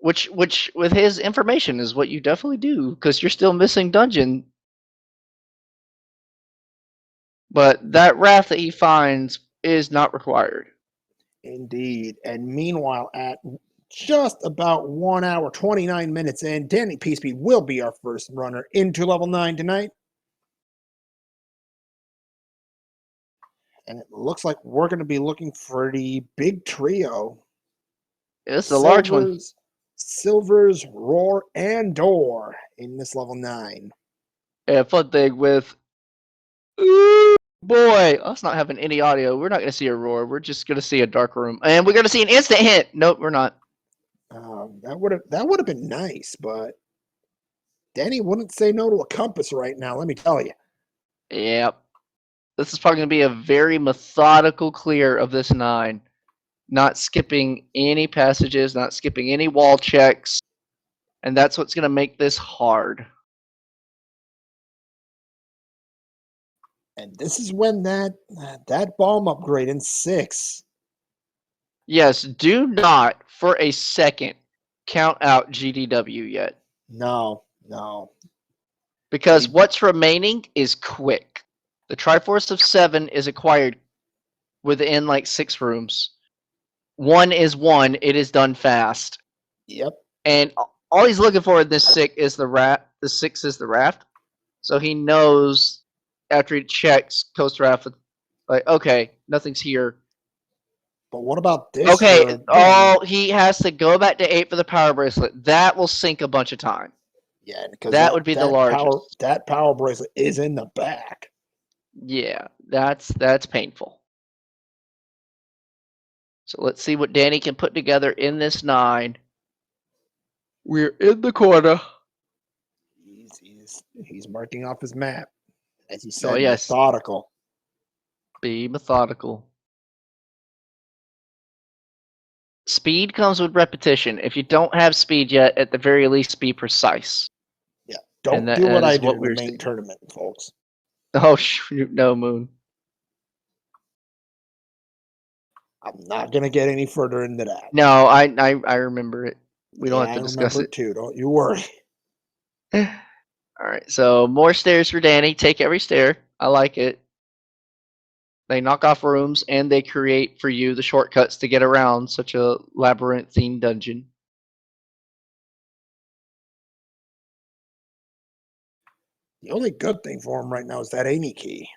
Which with his information is what you definitely do, because you're still missing dungeon. But that raft that he finds is not required. Indeed. And meanwhile, at just about 1 hour, 29 minutes in, DannyPSpeed will be our first runner into level 9 tonight. And it looks like we're going to be looking for the big trio. It's a large one. Silvers, Roar, and Door in this level 9. And fun thing with, ooh, boy, us not having any audio, we're not going to see a roar. We're just going to see a dark room, and we're going to see an instant hint. Nope, we're not. That would have been nice, but Danny wouldn't say no to a compass right now. Let me tell you. Yep. This is probably going to be a very methodical clear of this 9. Not skipping any passages, not skipping any wall checks. And that's what's going to make this hard. And this is when that bomb upgrade in 6. Yes, do not for a second count out GDW yet. No. Because what's remaining is quick. The Triforce of 7 is acquired within like 6 rooms. 1 is 1. It is done fast. Yep. And all he's looking for in this 6 is the raft. The 6 is the raft. So he knows after he checks Coast Raft, like, okay, nothing's here. But what about this? Okay, he has to go back to 8 for the power bracelet. That will sink a bunch of time. Yeah, because that would be the largest. That power bracelet is in the back. Yeah, that's painful. So let's see what Danny can put together in this 9. We're in the corner. He's marking off his map. As you said, yes. Methodical. Be methodical. Speed comes with repetition. If you don't have speed yet, at the very least, be precise. Yeah, don't do what I do in the main tournament, folks. Oh, shoot, no, Moon. I'm not going to get any further into that. No, I remember it. We don't have to discuss it. Too. Don't you worry. All right, so more stairs for Danny. Take every stair. I like it. They knock off rooms, and they create for you the shortcuts to get around such a labyrinthine dungeon. The only good thing for him right now is that any key.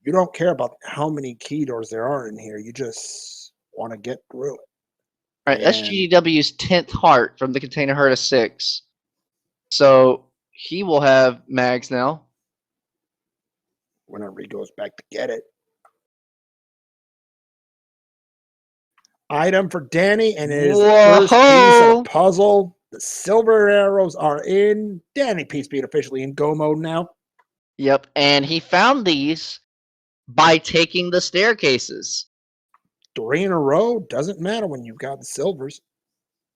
You don't care about how many key doors there are in here. You just want to get through it. All right, that's GDW's 10th heart from the container heart of 6. So he will have mags now. Whenever he goes back to get it. Item for Danny, and it is the first piece of the puzzle. The silver arrows are in. DannyPSpeed officially in go mode now. Yep, and he found these by taking the staircases. 3 in a row doesn't matter when you've got the silvers.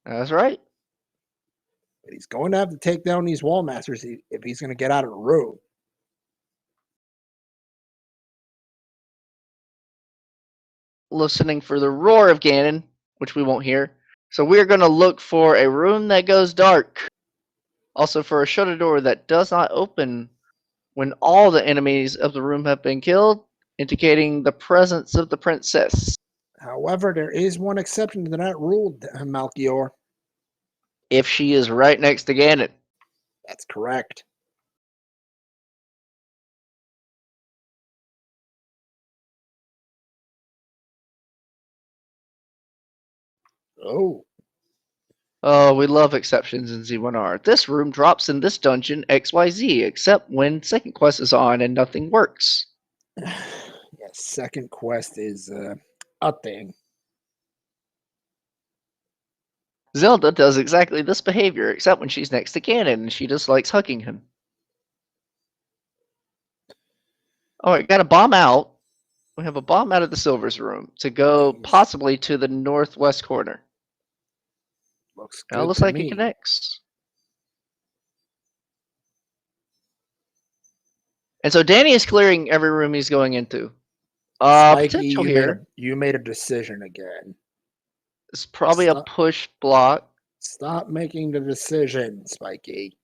That's right. But he's going to have to take down these wall masters if he's going to get out of the room. Listening for the roar of Ganon, which we won't hear. So we're going to look for a room that goes dark. Also for a shutter door that does not open when all the enemies of the room have been killed, indicating the presence of the princess. However, there is one exception to that rule, Malchior. If she is right next to Ganon. That's correct. Oh, we love exceptions in Z1R. This room drops in this dungeon XYZ, except when second quest is on and nothing works. Yeah, second quest is a thing. Zelda does exactly this behavior, except when she's next to Ganon and she just likes hugging him. Alright, got a bomb out. We have a bomb out of the Silver's room to go possibly to the northwest corner. Looks good. It looks like it connects. And so Danny is clearing every room he's going into. Potential here. You made a decision again. It's probably a push block. Stop making the decision, Spiky.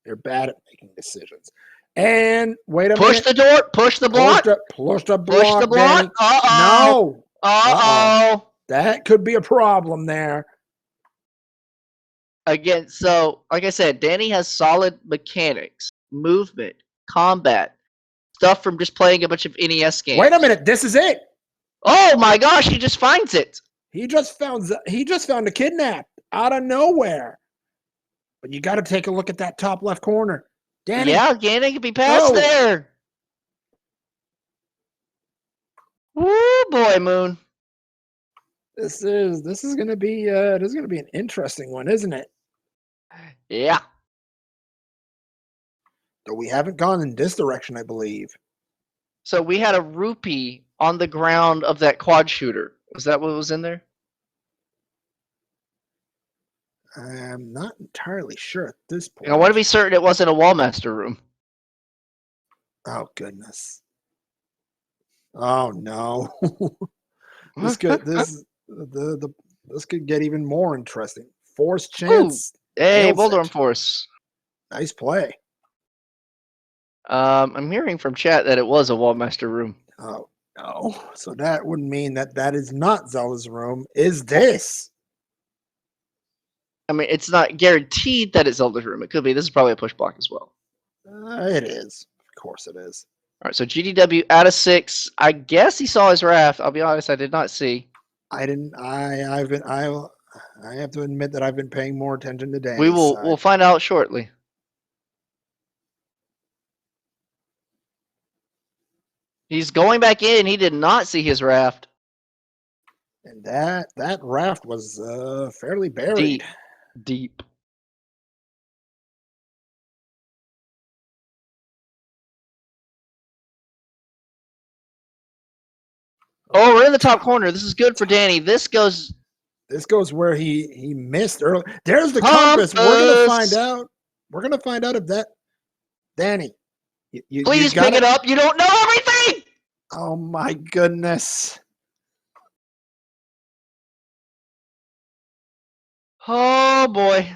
You're bad at making decisions. And wait a minute. Push the door. Push the block. Push the block. Push the block. Uh-oh. No. Uh-oh. That could be a problem there. Again, so like I said, Danny has solid mechanics, movement, combat, stuff from just playing a bunch of NES games. Wait a minute, this is it. Oh my gosh, he just finds it. He just found a kidnap out of nowhere. But you got to take a look at that top left corner. Danny. Yeah, Gannon can be passed there. Woo, boy, Moon. This is gonna be an interesting one, isn't it? Yeah. Though we haven't gone in this direction, I believe. So we had a rupee on the ground of that quad shooter. Was that what was in there? I'm not entirely sure at this point. I want to be certain it wasn't a Wallmaster room. Oh goodness. Oh no. this could get even more interesting. Force chance. Ooh. Hey, Boulder Force. Nice play. I'm hearing from chat that it was a Wallmaster room. Oh no. So that would mean that is not Zelda's room. Is this? I mean, it's not guaranteed that it's Zelda's room. It could be. This is probably a push block as well. It is. Of course it is. All right, so GDW out of 6. I guess he saw his raft. I'll be honest, I did not see. I didn't. I have to admit that I've been paying more attention to Danny. We'll find out shortly. He's going back in. He did not see his raft. And that raft was fairly buried. Deep. Oh, we're in the top corner. This is good for Danny. This goes where he missed early. There's the compass. We're gonna find out if that Danny. Please pick it up. You don't know everything. Oh my goodness. Oh boy.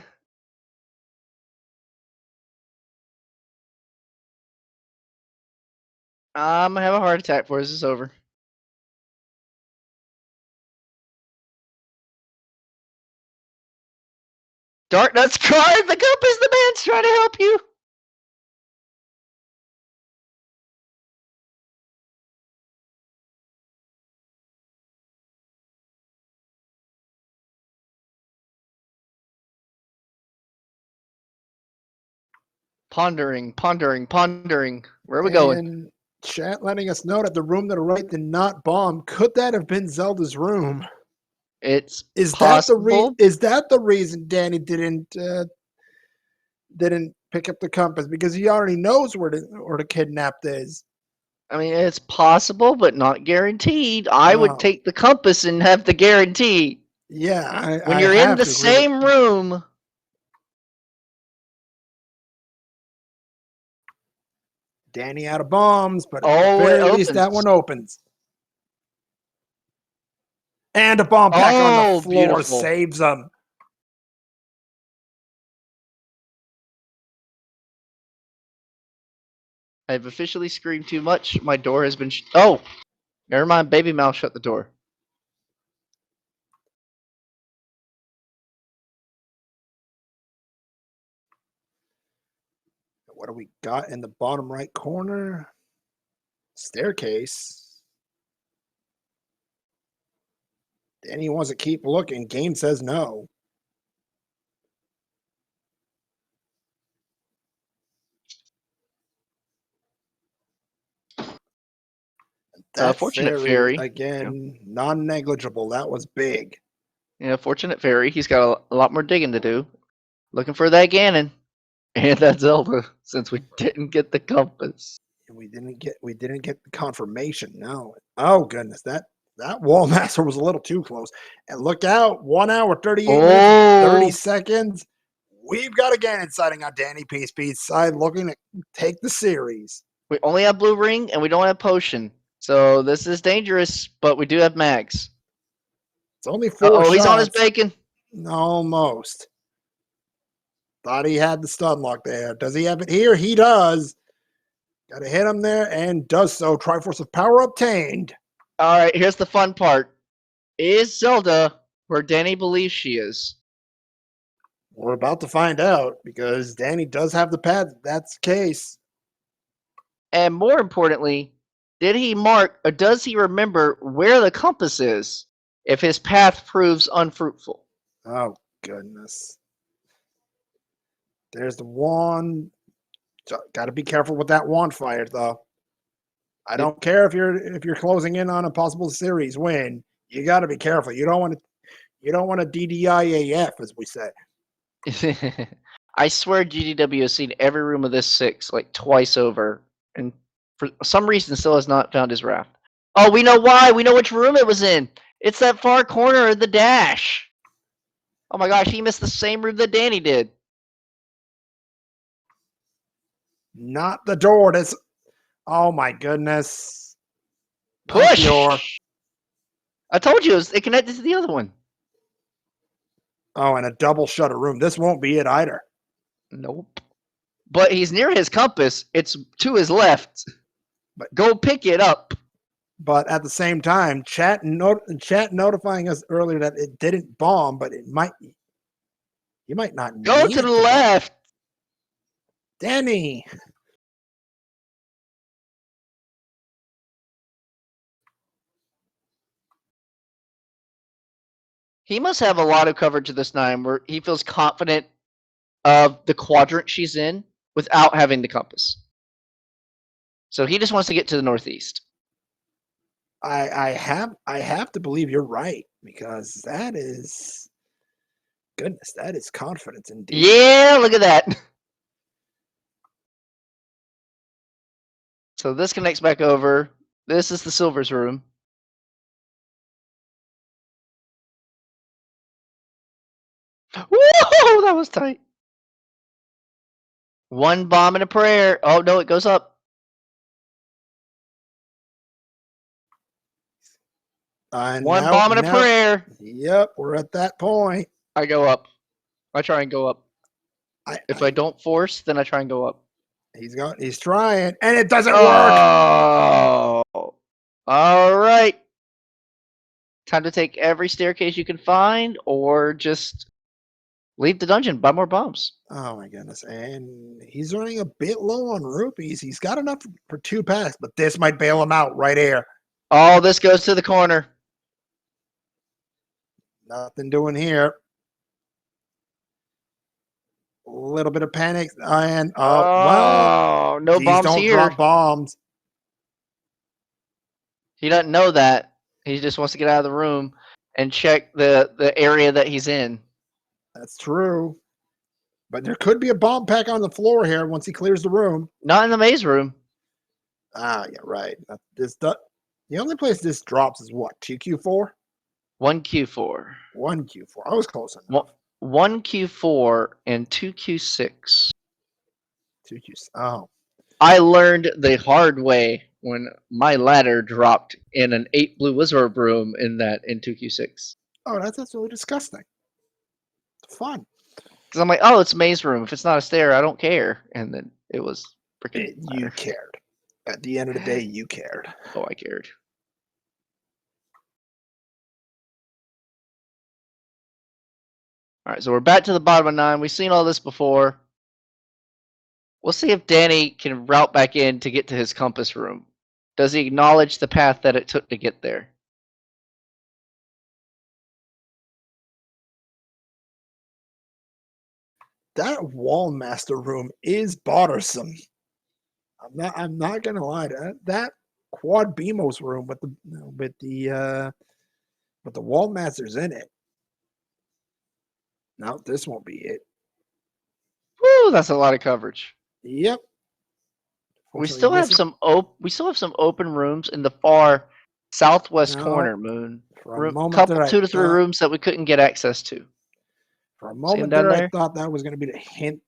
I'm gonna have a heart attack before this is over. Dark Nuts card. The compass. The man's trying to help you. Pondering. Where are we going? Chat letting us know that the room to the right did not bomb. Could that have been Zelda's room? Is possible. Is that the reason Danny didn't pick up the compass? Because he already knows where the kidnapped is. I mean, it's possible, but not guaranteed. I would take the compass and have the guarantee. Yeah. When you're in the same room. Danny out of bombs, but at the very least that one opens. And a bomb pack on the floor saves them. I've officially screamed too much. My door has been... Oh! Never mind. Baby Mouse shut the door. What do we got in the bottom right corner? Staircase. Danny wants to keep looking. Game says no. That Fortunate Fairy. Again, non-negligible. That was big. Yeah, Fortunate Fairy. He's got a lot more digging to do. Looking for that Ganon. And that Zelda, since we didn't get the compass. We didn't get the confirmation. No. Oh goodness, that Wallmaster was a little too close. And look out, 1 hour, 38 minutes, 30 seconds. We've got a Ganon sighting on DannyPSpeed's side, looking to take the series. We only have Blue Ring and we don't have Potion. So this is dangerous, but we do have mags. It's only 4 shots. Oh, he's on his bacon. Almost. Thought he had the stun lock there. Does he have it here? He does. Got to hit him there and does so. Triforce of Power obtained. All right, here's the fun part. Is Zelda where Danny believes she is? We're about to find out because Danny does have the pad. That's the case. And more importantly, did he mark or does he remember where the compass is if his path proves unfruitful? Oh, goodness. There's the wand. Got to be careful with that wand fire, though. I don't care if you're closing in on a possible series win. You got to be careful. You don't want to DDIAF, as we say. I swear GDW has seen every room of this 6 like twice over, and for some reason still has not found his raft. Oh, we know why. We know which room it was in. It's that far corner of the dash. Oh my gosh, he missed the same room that Danny did. Not the door. That's, oh my goodness. Push! I told you it connected to the other one. Oh, and a double shutter room. This won't be it either. Nope. But he's near his compass. It's to his left. But go pick it up. But at the same time, chat notifying us earlier that it didn't bomb, but it might. You might not go to the left. Danny. He must have a lot of coverage of this 9 where he feels confident of the quadrant she's in without having the compass. So he just wants to get to the northeast. I have to believe you're right, because that is, goodness, that is confidence indeed. Yeah, look at that. So this connects back over. This is the silvers room. Whoa, that was tight. 1 bomb and a prayer. Oh no, it goes up. One bomb and a prayer. Yep, we're at that point. I go up. I try and go up. If I don't force, then I try and go up. He's trying, and it doesn't work. Oh, all right. Time to take every staircase you can find, or just leave the dungeon. Buy more bombs. Oh my goodness! And he's running a bit low on rupees. He's got enough for 2 packs, but this might bail him out right here. All this goes to the corner. Nothing doing here. A little bit of panic, and well, no bombs don't here. Drop bombs. He doesn't know that. He just wants to get out of the room and check the area that he's in. That's true. But there could be a bomb pack on the floor here once he clears the room. Not in the maze room. Ah, yeah, right. The only place this drops is what? 2Q4? 1Q4. 1Q4. I was close enough. 1Q4 and 2Q6. 2Q. Oh. I learned the hard way when my ladder dropped in an 8 blue wizard room in 2Q6. Oh, that's absolutely disgusting. It's fun. Because I'm like, oh, it's a maze room. If it's not a stair, I don't care. And then it was freaking. You cared. At the end of the day, you cared. Oh, I cared. All right, so we're back to the bottom of 9. We've seen all this before. We'll see if Danny can route back in to get to his compass room. Does he acknowledge the path that it took to get there? That Wallmaster room is bothersome. I'm not gonna lie. That Quad Bemos room with the Wallmasters in it. No, this won't be it. Woo, that's a lot of coverage. Yep. We still have some open rooms in the far southwest corner, Moon. Couple 2 to 3 rooms that we couldn't get access to. For a moment there, I thought that was going to be the hint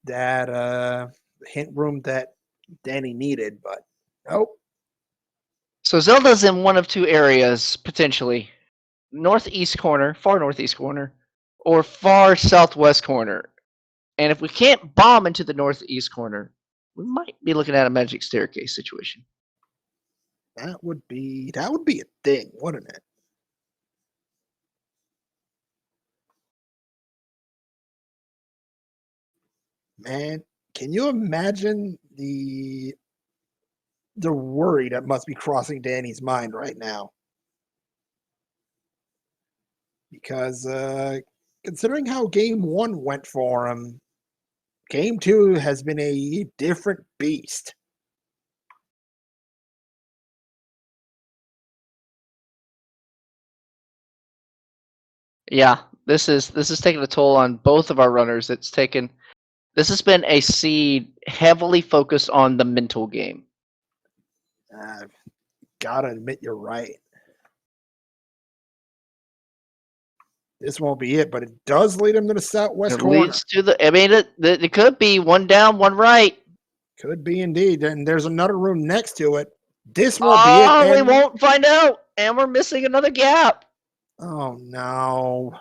room that Danny needed, but nope. So Zelda's in one of 2 areas potentially: northeast corner, far northeast corner, or far southwest corner. And if we can't bomb into the northeast corner, we might be looking at a magic staircase situation. That would be a thing, wouldn't it? Man, can you imagine the the worry that must be crossing Danny's mind right now. Because considering how game 1 went for him, game 2 has been a different beast. Yeah, this is taking a toll on both of our runners. This has been a seed heavily focused on the mental game. I've got to admit you're right. This won't be it, but it does lead him to the southwest It corner. leads to the. I mean, it could be one down, one right. Could be indeed. And there's another room next to it. This won't be Oh, it. we And, won't find out, and we're missing another gap. oh no.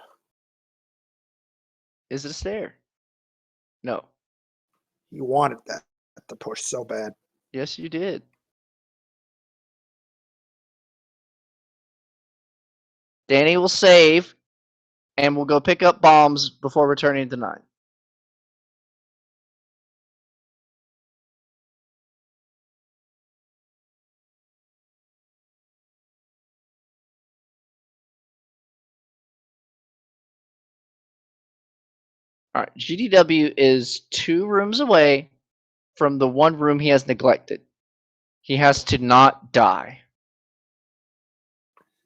Is it a stair? No. You wanted that to push so bad. Yes, you did. Danny will save, and we'll go pick up bombs before returning to 9. All right, GDW is 2 rooms away from the one room he has neglected. He has to not die.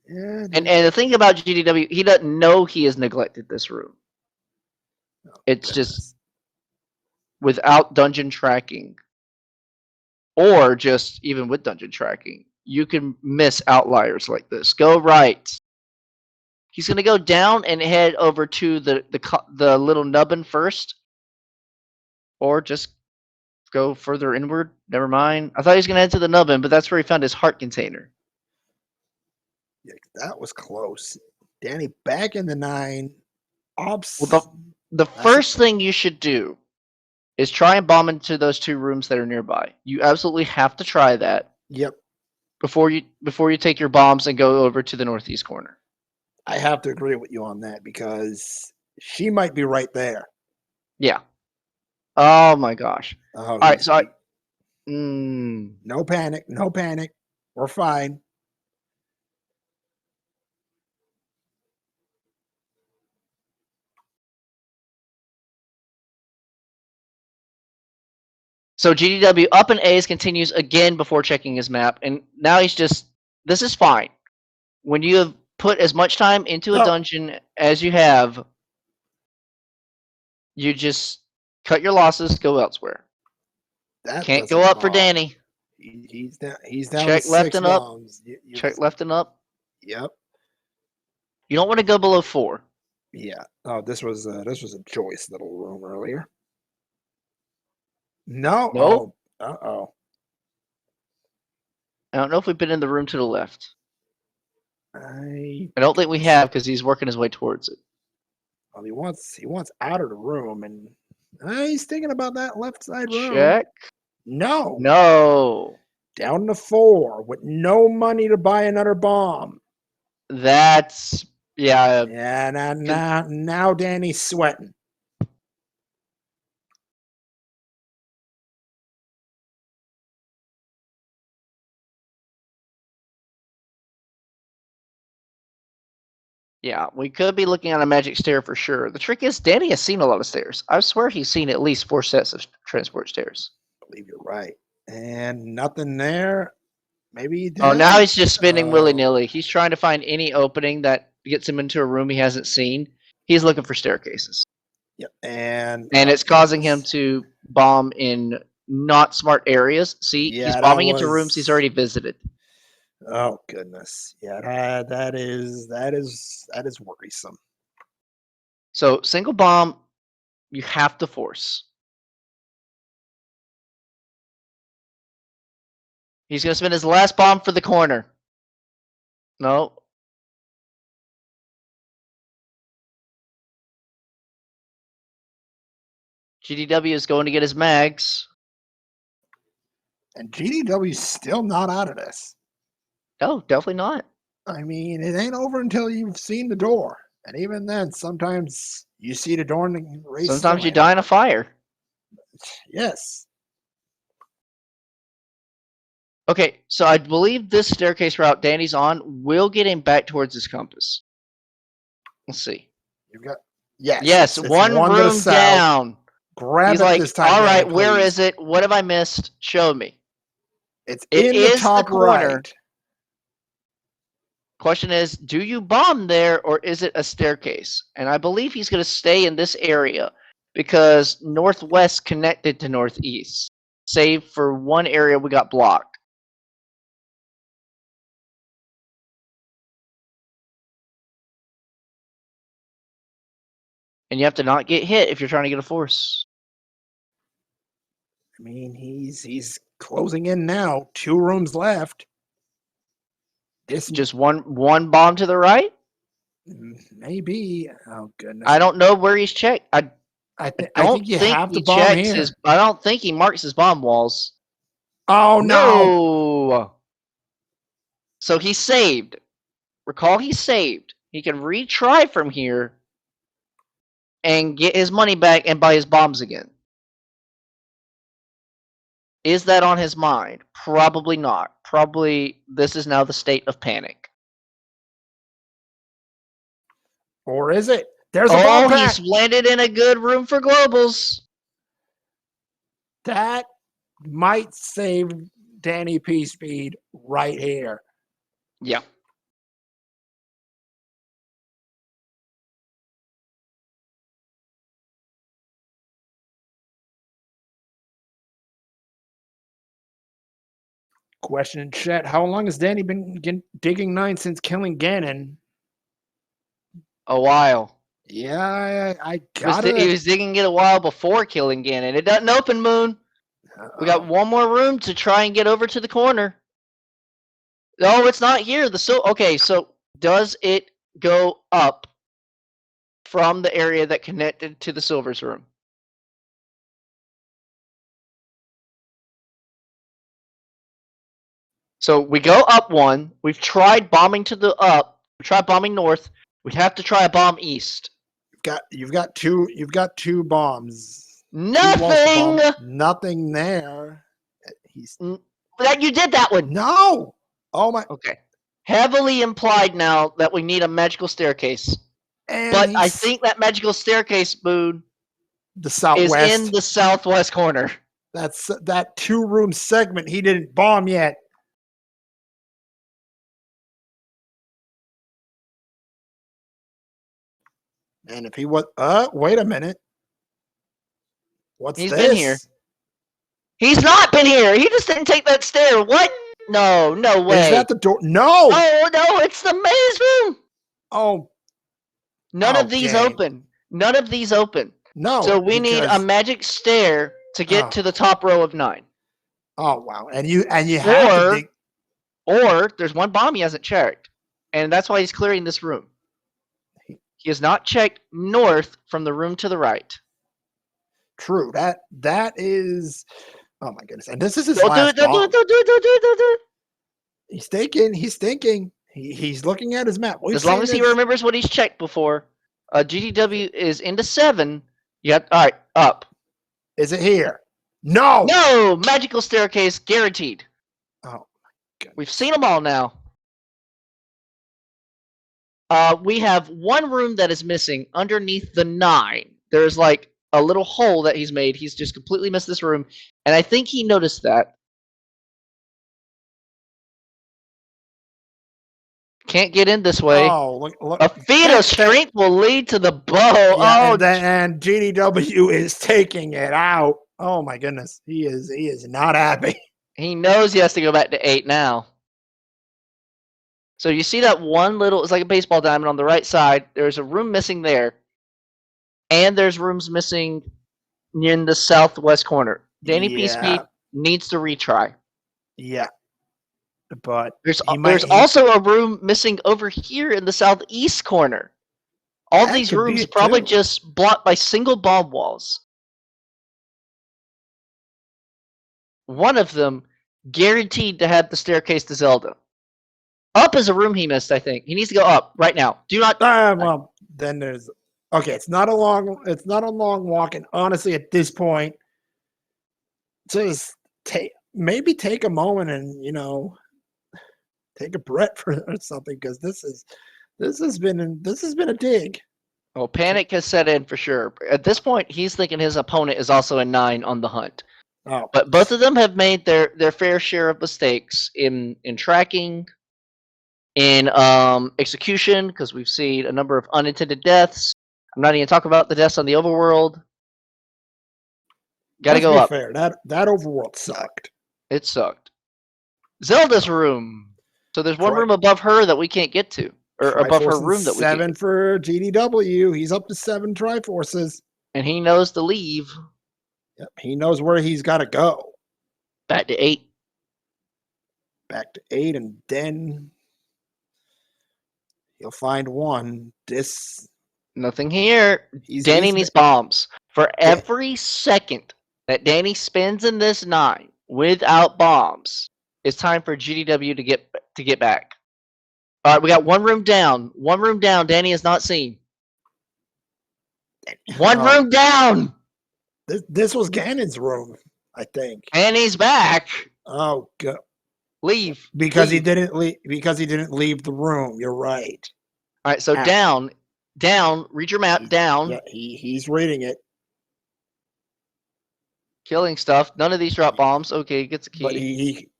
Yeah, And the thing about GDW, he doesn't know he has neglected this room. It's just without dungeon tracking, or just even with dungeon tracking, you can miss outliers like this. Go right. He's gonna go down and head over to the little nubbin first, or just go further inward. Never mind. I thought he was gonna head to the nubbin, but that's where he found his heart container. yeah, that was close. Danny back in the 9. Well, the first thing you should do is try and bomb into those 2 rooms that are nearby. You absolutely have to try that. Yep. Before you take your bombs and go over to the northeast corner. I have to agree with you on that because she might be right there. Yeah. Oh my gosh. Oh, all right. So no panic. No panic. We're fine. So GDW up in A's continues again before checking his map, and now he's just. This is fine. When you have put as much time into a dungeon as you have, you just cut your losses, go elsewhere. That Can't go up for Danny. He's down. He's down. Check to left 6 and up. bombs. Check left and up. Yep. You don't want to go below 4. Yeah. Oh, this was a choice little room earlier. No. Nope. Oh. Uh-oh. I don't know if we've been in the room to the left. I don't think we have because he's working his way towards it. Well, he wants out of the room, and he's thinking about that left side room. Check. No. Down to 4 with no money to buy another bomb. That's yeah. Yeah. Now Danny's sweating. Yeah, we could be looking at a magic stair for sure. The trick is, Danny has seen a lot of stairs. I swear he's seen at least 4 sets of transport stairs. I believe you're right. And nothing there. Maybe he did. Oh, now he's just spinning willy-nilly. He's trying to find any opening that gets him into a room he hasn't seen. He's looking for staircases. Yep. And it's causing him to bomb in not smart areas. See, he's bombing into rooms he's already visited. Oh goodness. Yeah, that is worrisome. So single bomb, you have to force. He's gonna spin his last bomb for the corner. No. GDW is going to get his mags. And GDW's still not out of this. No, definitely not. I mean, it ain't over until you've seen the door. And even then, sometimes you see the door and the race. Sometimes you die in a fire. Yes. Okay, so I believe this staircase route Danny's on will get him back towards his compass. Let's see. You've got Yes, it's one one to the room south. down. Grab He's it like, this time, all Danny, right, where please. is it? What have I missed? Show me. It It in the is top corner. right. Question is, do you bomb there or is it a staircase? And I believe he's going to stay in this area because northwest connected to northeast, save for one area we got blocked. And you have to not get hit if you're trying to get a force. I mean, he's closing in now. 2 rooms left. This Just one bomb to the right? maybe. Oh goodness. I don't know where he's checked. I think you have to bomb checks here. his. I don't think he marks his bomb walls. Oh no! No. So he saved. Recall he saved. He can retry from here and get his money back and buy his bombs again. Is that on his mind? Probably not. Probably this is now the state of panic. Or is it? There's a bomb pack. He's landed in a good room for globals. That might save DannyPSpeed right here. Yeah. Question in chat: how long has Danny been digging 9 since killing Ganon? A while. Yeah, I got He it. was digging it a while before killing Ganon. It doesn't open, Moon. We got one more room to try and get over to the corner. No, it's not here. Okay, so does it go up from the area that connected to the Silver's room? So we go up one. We've tried bombing to the up. We tried bombing north. We'd have to try a bomb east. You've got two bombs. Nothing. Nothing there. That you did that one. No. Oh my. Okay. Heavily implied now that we need a magical staircase. But I think that magical staircase, Moon, the southwest is in the southwest corner. That's that 2-room segment he didn't bomb yet. And if he was, wait a minute. He's been here. He's not been here. He just didn't take that stair. What? No way. Is that the door? No. Oh no, it's the maze room. Oh. None of these open. None of these open. No. So we need a magic stair to get to the top row of 9. Oh wow. And you have to dig. Or there's one bomb he hasn't checked. And that's why he's clearing this room. He has not checked north from the room to the right. True. That is. Oh my goodness! And this is his last bomb. Don't do it. He's thinking. He's looking at his map. As long as he remembers what he's checked before. GDW is into 7. Yep. All right. Up. Is it here? No. No. Magical staircase guaranteed. Oh my God. We've seen them all now. We have one room that is missing underneath the 9. There's like a little hole that he's made. He's just completely missed this room. And I think he noticed that. Can't get in this way. Oh, look. A feat of strength will lead to the bow. Yeah, and GDW is taking it out. Oh my goodness. He is not happy. He knows he has to go back to 8 now. So you see that one little, it's like a baseball diamond on the right side. There's a room missing there. And there's rooms missing in the southwest corner. DannyPSpeed needs to retry. Yeah. But there's also a room missing over here in the southeast corner. All these rooms probably just blocked by single bomb walls. One of them guaranteed to have the staircase to Zelda. Up is a room he missed, I think. He needs to go up right now. Do not. Well, then there's. Okay, it's not a long walk, and honestly, at this point, just take. maybe take a moment and take a breath for something, because this has been a dig. Well, panic has set in for sure. At this point, he's thinking his opponent is also a 9 on the hunt. Oh, But both of them have made their fair share of mistakes in tracking, in execution, because we've seen a number of unintended deaths. I'm not even talking about the deaths on the overworld. Gotta let's go be up. fair. That overworld sucked. It sucked. Zelda's room. So there's one room above her that we can't get to, or above her room that we can't. 7 for GDW. He's up to 7 Triforces. And he knows to leave. Yep, he knows where he's got to go. Back to 8. Back to 8, and then he'll find one. Nothing here. Danny needs bombs. For every second that Danny spends in this 9 without bombs, it's time for GDW to get back. All right, we got one room down. One room down. Danny is not seen. One room down. This was Ganon's room, I think. And he's back. Oh god. Leave. Because he didn't leave. Because he didn't leave the room. You're right. All right, so down. Read your map. Down. Yeah, he's reading it. Killing stuff. None of these drop bombs. Okay, gets a key. But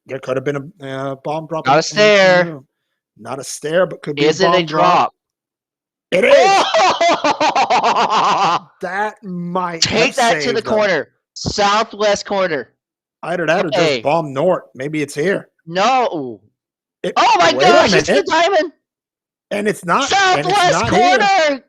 there could have been a bomb drop. Not a stair. Not a stair, but could be. Is it a drop? It is. That might take that to the corner. Southwest corner. Either that or just bomb north. Maybe it's here. No. Oh my gosh! It's the diamond. And it's not. Southwest corner. Here.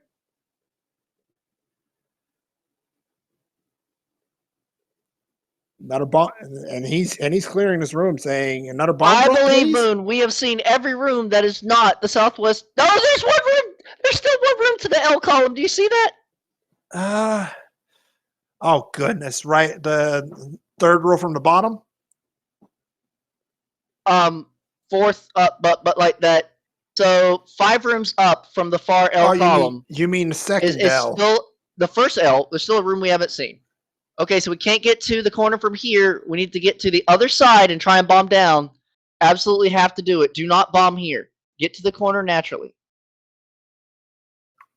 Not a bomb, and he's clearing this room, saying another bomb. I believe, Moon. We have seen every room that is not the southwest. No, there's one room. There's still one room to the L column. Do you see that? Oh goodness! Right, the third row from the bottom. Fourth up, but like that. So 5 rooms up from the far L column. You mean the second L? Still the first L. There's still a room we haven't seen. Okay, so we can't get to the corner from here. We need to get to the other side and try and bomb down. Absolutely have to do it. Do not bomb here. Get to the corner naturally.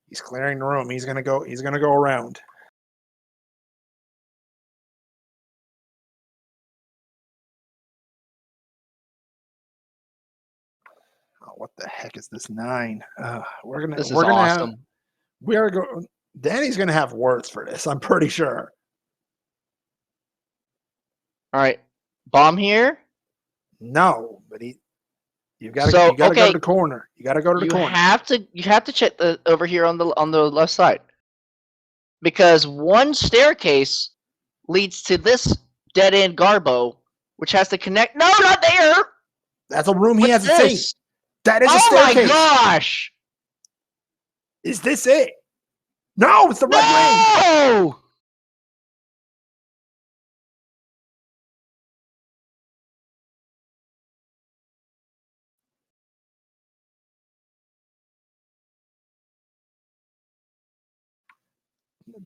He's clearing the room. He's gonna go around. Oh, what the heck is this 9? This is awesome. Danny's gonna have words for this. I'm pretty sure. All right, bomb here. No, but you got to go to the corner. You got to go to the corner. You have to check over here on the left side, because one staircase leads to this dead end Garbo, which has to connect. No, not there. That's a room he hasn't seen. That is a staircase. Oh my gosh! Is this it? No, it's the red ring. No!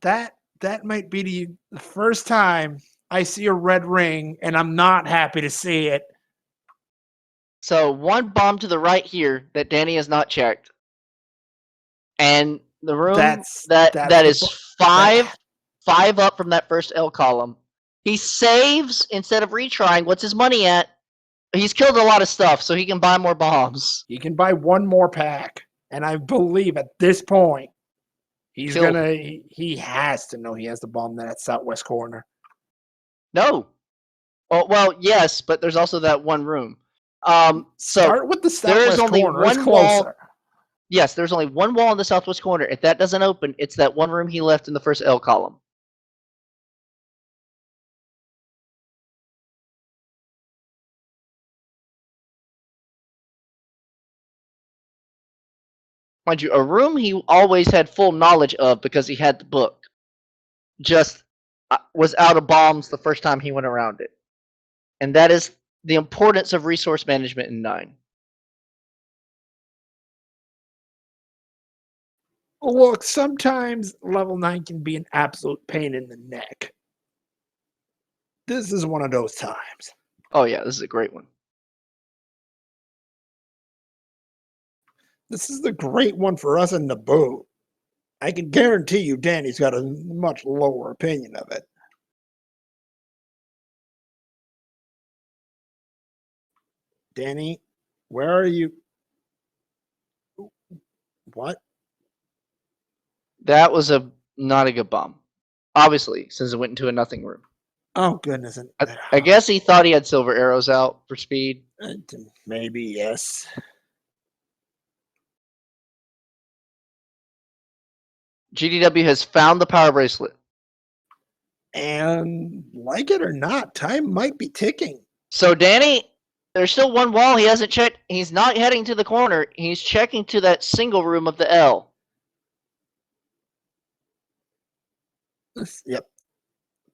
That might be the first time I see a red ring, and I'm not happy to see it. So one bomb to the right here that Danny has not checked, and the room that is five up from that first L column. He saves instead of retrying. What's his money at? He's killed a lot of stuff, so he can buy more bombs. He can buy one more pack, and I believe at this point he has to know he has to bomb that southwest corner. No. Oh, well, yes, but there's also that one room. Start with the southwest corner. It's closer. Yes, there's only one wall in the southwest corner. If that doesn't open, it's that one room he left in the first L column. Mind you, a room he always had full knowledge of because he had the book. Just was out of bombs the first time he went around it. And that is the importance of resource management in 9. Look, sometimes level 9 can be an absolute pain in the neck. This is one of those times. Oh yeah, this is a great one. This is the great one for us in the boat. I can guarantee you Danny's got a much lower opinion of it. Danny, where are you? What? That was not a good bomb. Obviously, since it went into a nothing room. Oh, goodness. I guess he thought he had silver arrows out for speed. Maybe, yes. GDW has found the power bracelet. And like it or not, time might be ticking. So Danny, there's still one wall he hasn't checked. He's not heading to the corner. He's checking to that single room of the L. Yep.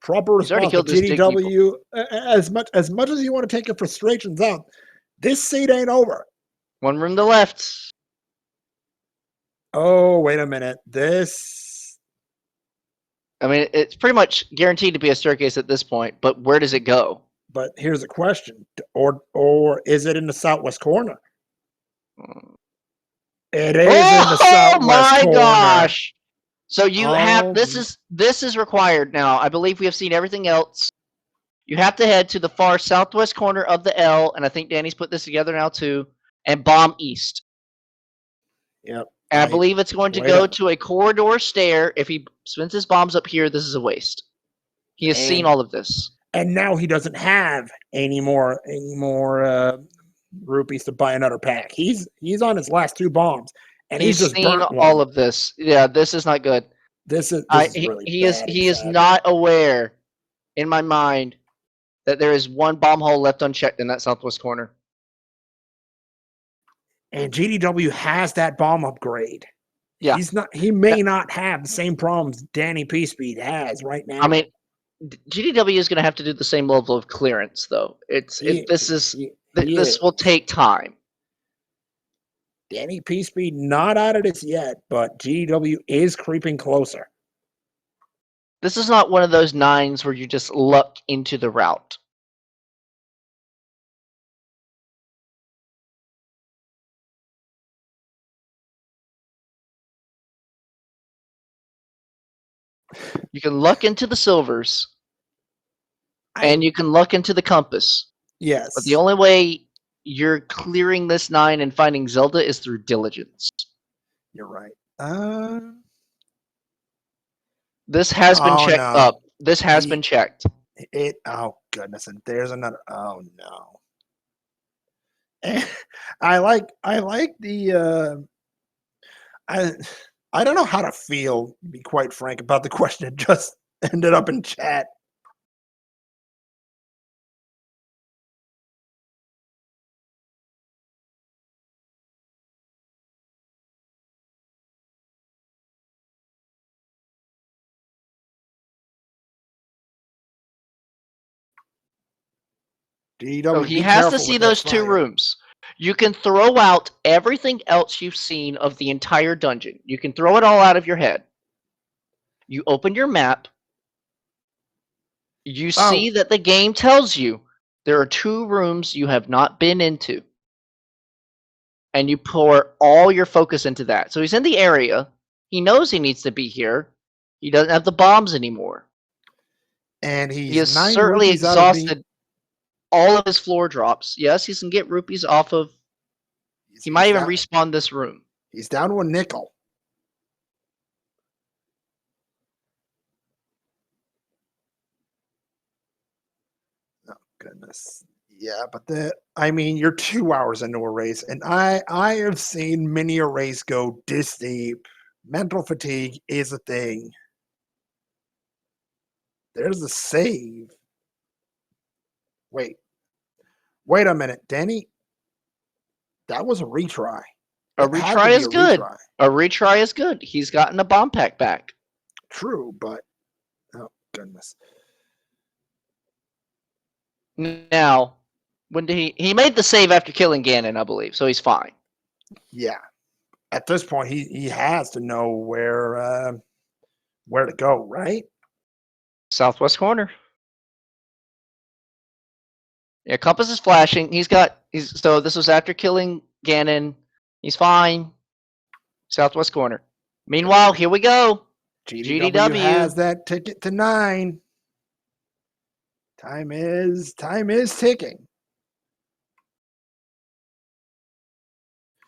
Proper response to GDW. As much as you want to take your frustrations out, this seat ain't over. One room to the left. Oh, wait a minute. This. I mean, it's pretty much guaranteed to be a staircase at this point, but where does it go? But here's a question. Or is it in the southwest corner? It is in the southwest corner. Oh my gosh. So you have this is required now. I believe we have seen everything else. You have to head to the far southwest corner of the L, and I think Danny's put this together now too, and bomb east. Yep. And I believe it's going to go to a corridor stair. If he spins his bombs up here, this is a waste. He has seen all of this. And now he doesn't have any more rupees to buy another pack. He's on his last 2 bombs, and he's just seen all of this. Yeah, this is not good. This is really bad. He is not aware, in my mind, that there is one bomb hole left unchecked in that southwest corner. And GDW has that bomb upgrade. Yeah. He may not have the same problems DannyPSpeed has right now. I mean, GDW is going to have to do the same level of clearance, though. This will take time. DannyPSpeed not out of this yet, but GDW is creeping closer. This is not one of those 9s where you just luck into the route. You can luck into the silvers, and you can luck into the compass. Yes. But the only way you're clearing this 9 and finding Zelda is through diligence. You're right. This has been checked up. This has been checked. Oh goodness, and there's another. Oh no. I like the. I don't know how to feel, to be quite frank, about the question that just ended up in chat. So he has to see those 2 rooms. You can throw out everything else you've seen of the entire dungeon. You can throw it all out of your head. You open your map. You see that the game tells you there are 2 rooms you have not been into. And you pour all your focus into that. So he's in the area. He knows he needs to be here. He doesn't have the bombs anymore. And he is certainly exhausted all of his floor drops. Yes, he can get rupees off of. He might even respawn this room. He's down to a nickel. Oh goodness. Yeah, but I mean, you're 2 hours into a race, and I have seen many a race go this deep. Mental fatigue is a thing. There's a save. Wait a minute, Danny. That was a retry. A retry is good. A retry is good. He's gotten a bomb pack back. True, but oh goodness. Now, when did he made the save after killing Ganon, I believe, so he's fine. Yeah. At this point, he has to know where to go, right? Southwest corner. Yeah, compass is flashing. So this was after killing Ganon. He's fine. Southwest corner. Meanwhile, here we go. GDW has that ticket to 9. Time is ticking.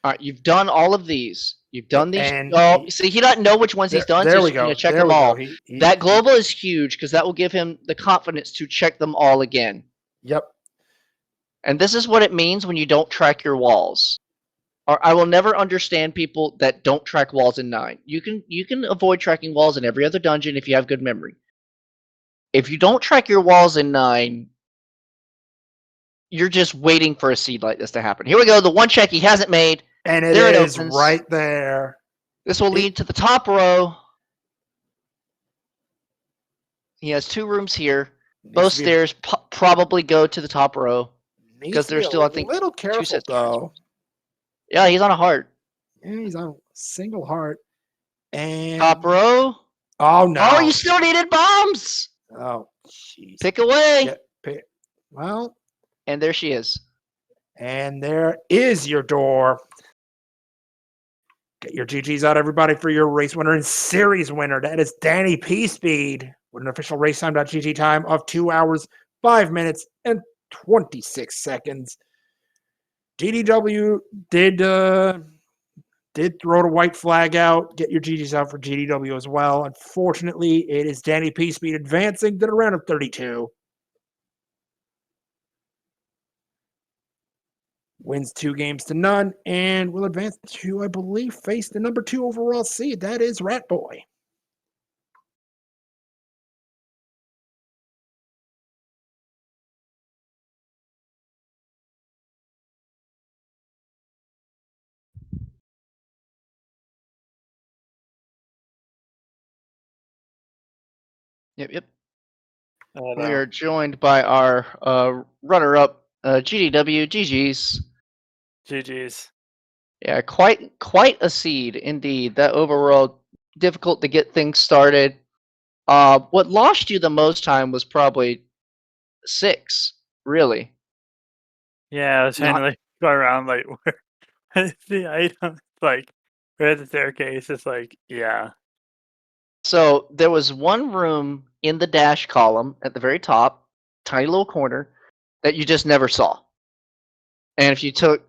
All right, you've done all of these. You've done these. And see, he doesn't know which ones he's done. There so we he's go. Gonna check there them we all. go. That global is huge because that will give him the confidence to check them all again. Yep. And this is what it means when you don't track your walls. Or I will never understand people that don't track walls in 9. You can avoid tracking walls in every other dungeon if you have good memory. If you don't track your walls in 9, you're just waiting for a seed like this to happen. Here we go. The one check he hasn't made. And it opens right there. This will lead to the top row. He has 2 rooms here. Both stairs probably go to the top row because there's still, I think, little careful 2 sets though. Yeah, he's on a heart. Yeah, he's on a single heart. And top row. Oh no! Oh, you still needed bombs. Oh, jeez. Pick away. Well, and there she is. And there is your door. Get your GGs out, everybody, for your race winner and series winner. That is DannyPSpeed with an official race time.gg time of 2 hours, 5 minutes, and 26 seconds. GDW did throw the white flag out. Get your GGs out for GDW as well. Unfortunately, it is DannyPSpeed advancing to the round of 32. Wins 2 games to none and will advance to, I believe, face the number 2 overall seed. That is Rat Boy. Yep. We are joined by our runner-up, GDW. GG's. GG's. Yeah, quite a seed indeed. That overall difficult to get things started. What lost you the most time was probably 6, really. Yeah, I was trying to like go around like where the item, like where the staircase is, like yeah. So there was one room in the dash column at the very top, tiny little corner, that you just never saw. And if you took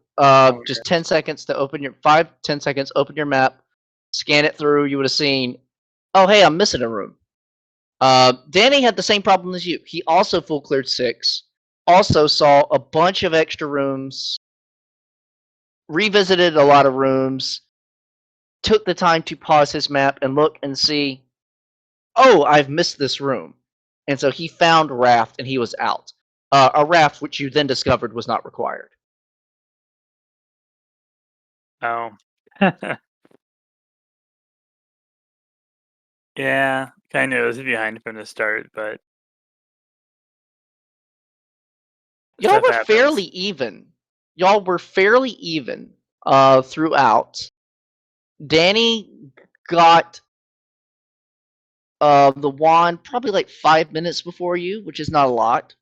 just 10 seconds to open your 5-10 seconds, open your map, scan it through, you would have seen, oh hey, I'm missing a room. Danny had the same problem as you. He also full cleared 6. Also saw a bunch of extra rooms. Revisited a lot of rooms. Took the time to pause his map and look and see, oh, I've missed this room. And so he found Raft and he was out. A Raft which you then discovered was not required. Oh. Yeah, kind of was behind from the start, but y'all were fairly even. Y'all were fairly even throughout. Danny got the wand probably like 5 minutes before you, which is not a lot.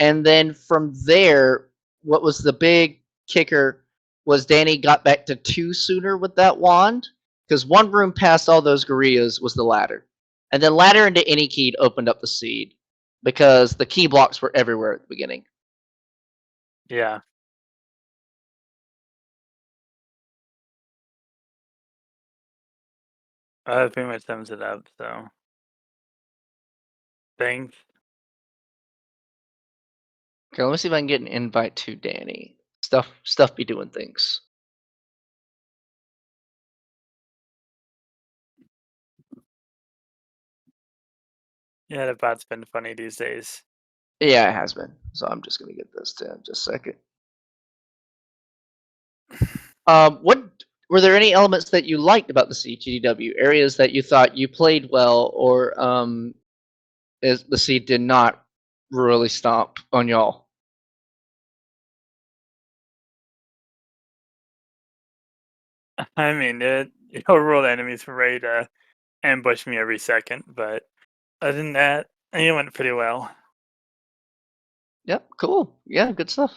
And then from there, what was the big kicker was Danny got back to 2 sooner with that wand, because one room past all those gorillas was the ladder. And then ladder into any key opened up the seed, because the key blocks were everywhere at the beginning. Yeah. That pretty much sums it up, so. Thanks. Okay, let me see if I can get an invite to Danny. Stuff be doing things. Yeah, the bot's been funny these days. Yeah, it has been. So I'm just gonna get this to just a second. What were there any elements that you liked about the CGDW? Areas that you thought you played well, or is the seed did not really stomp on y'all? I mean, the overworld enemies were ready to ambush me every second, but other than that, it went pretty well. Yep. Cool. Yeah. Good stuff.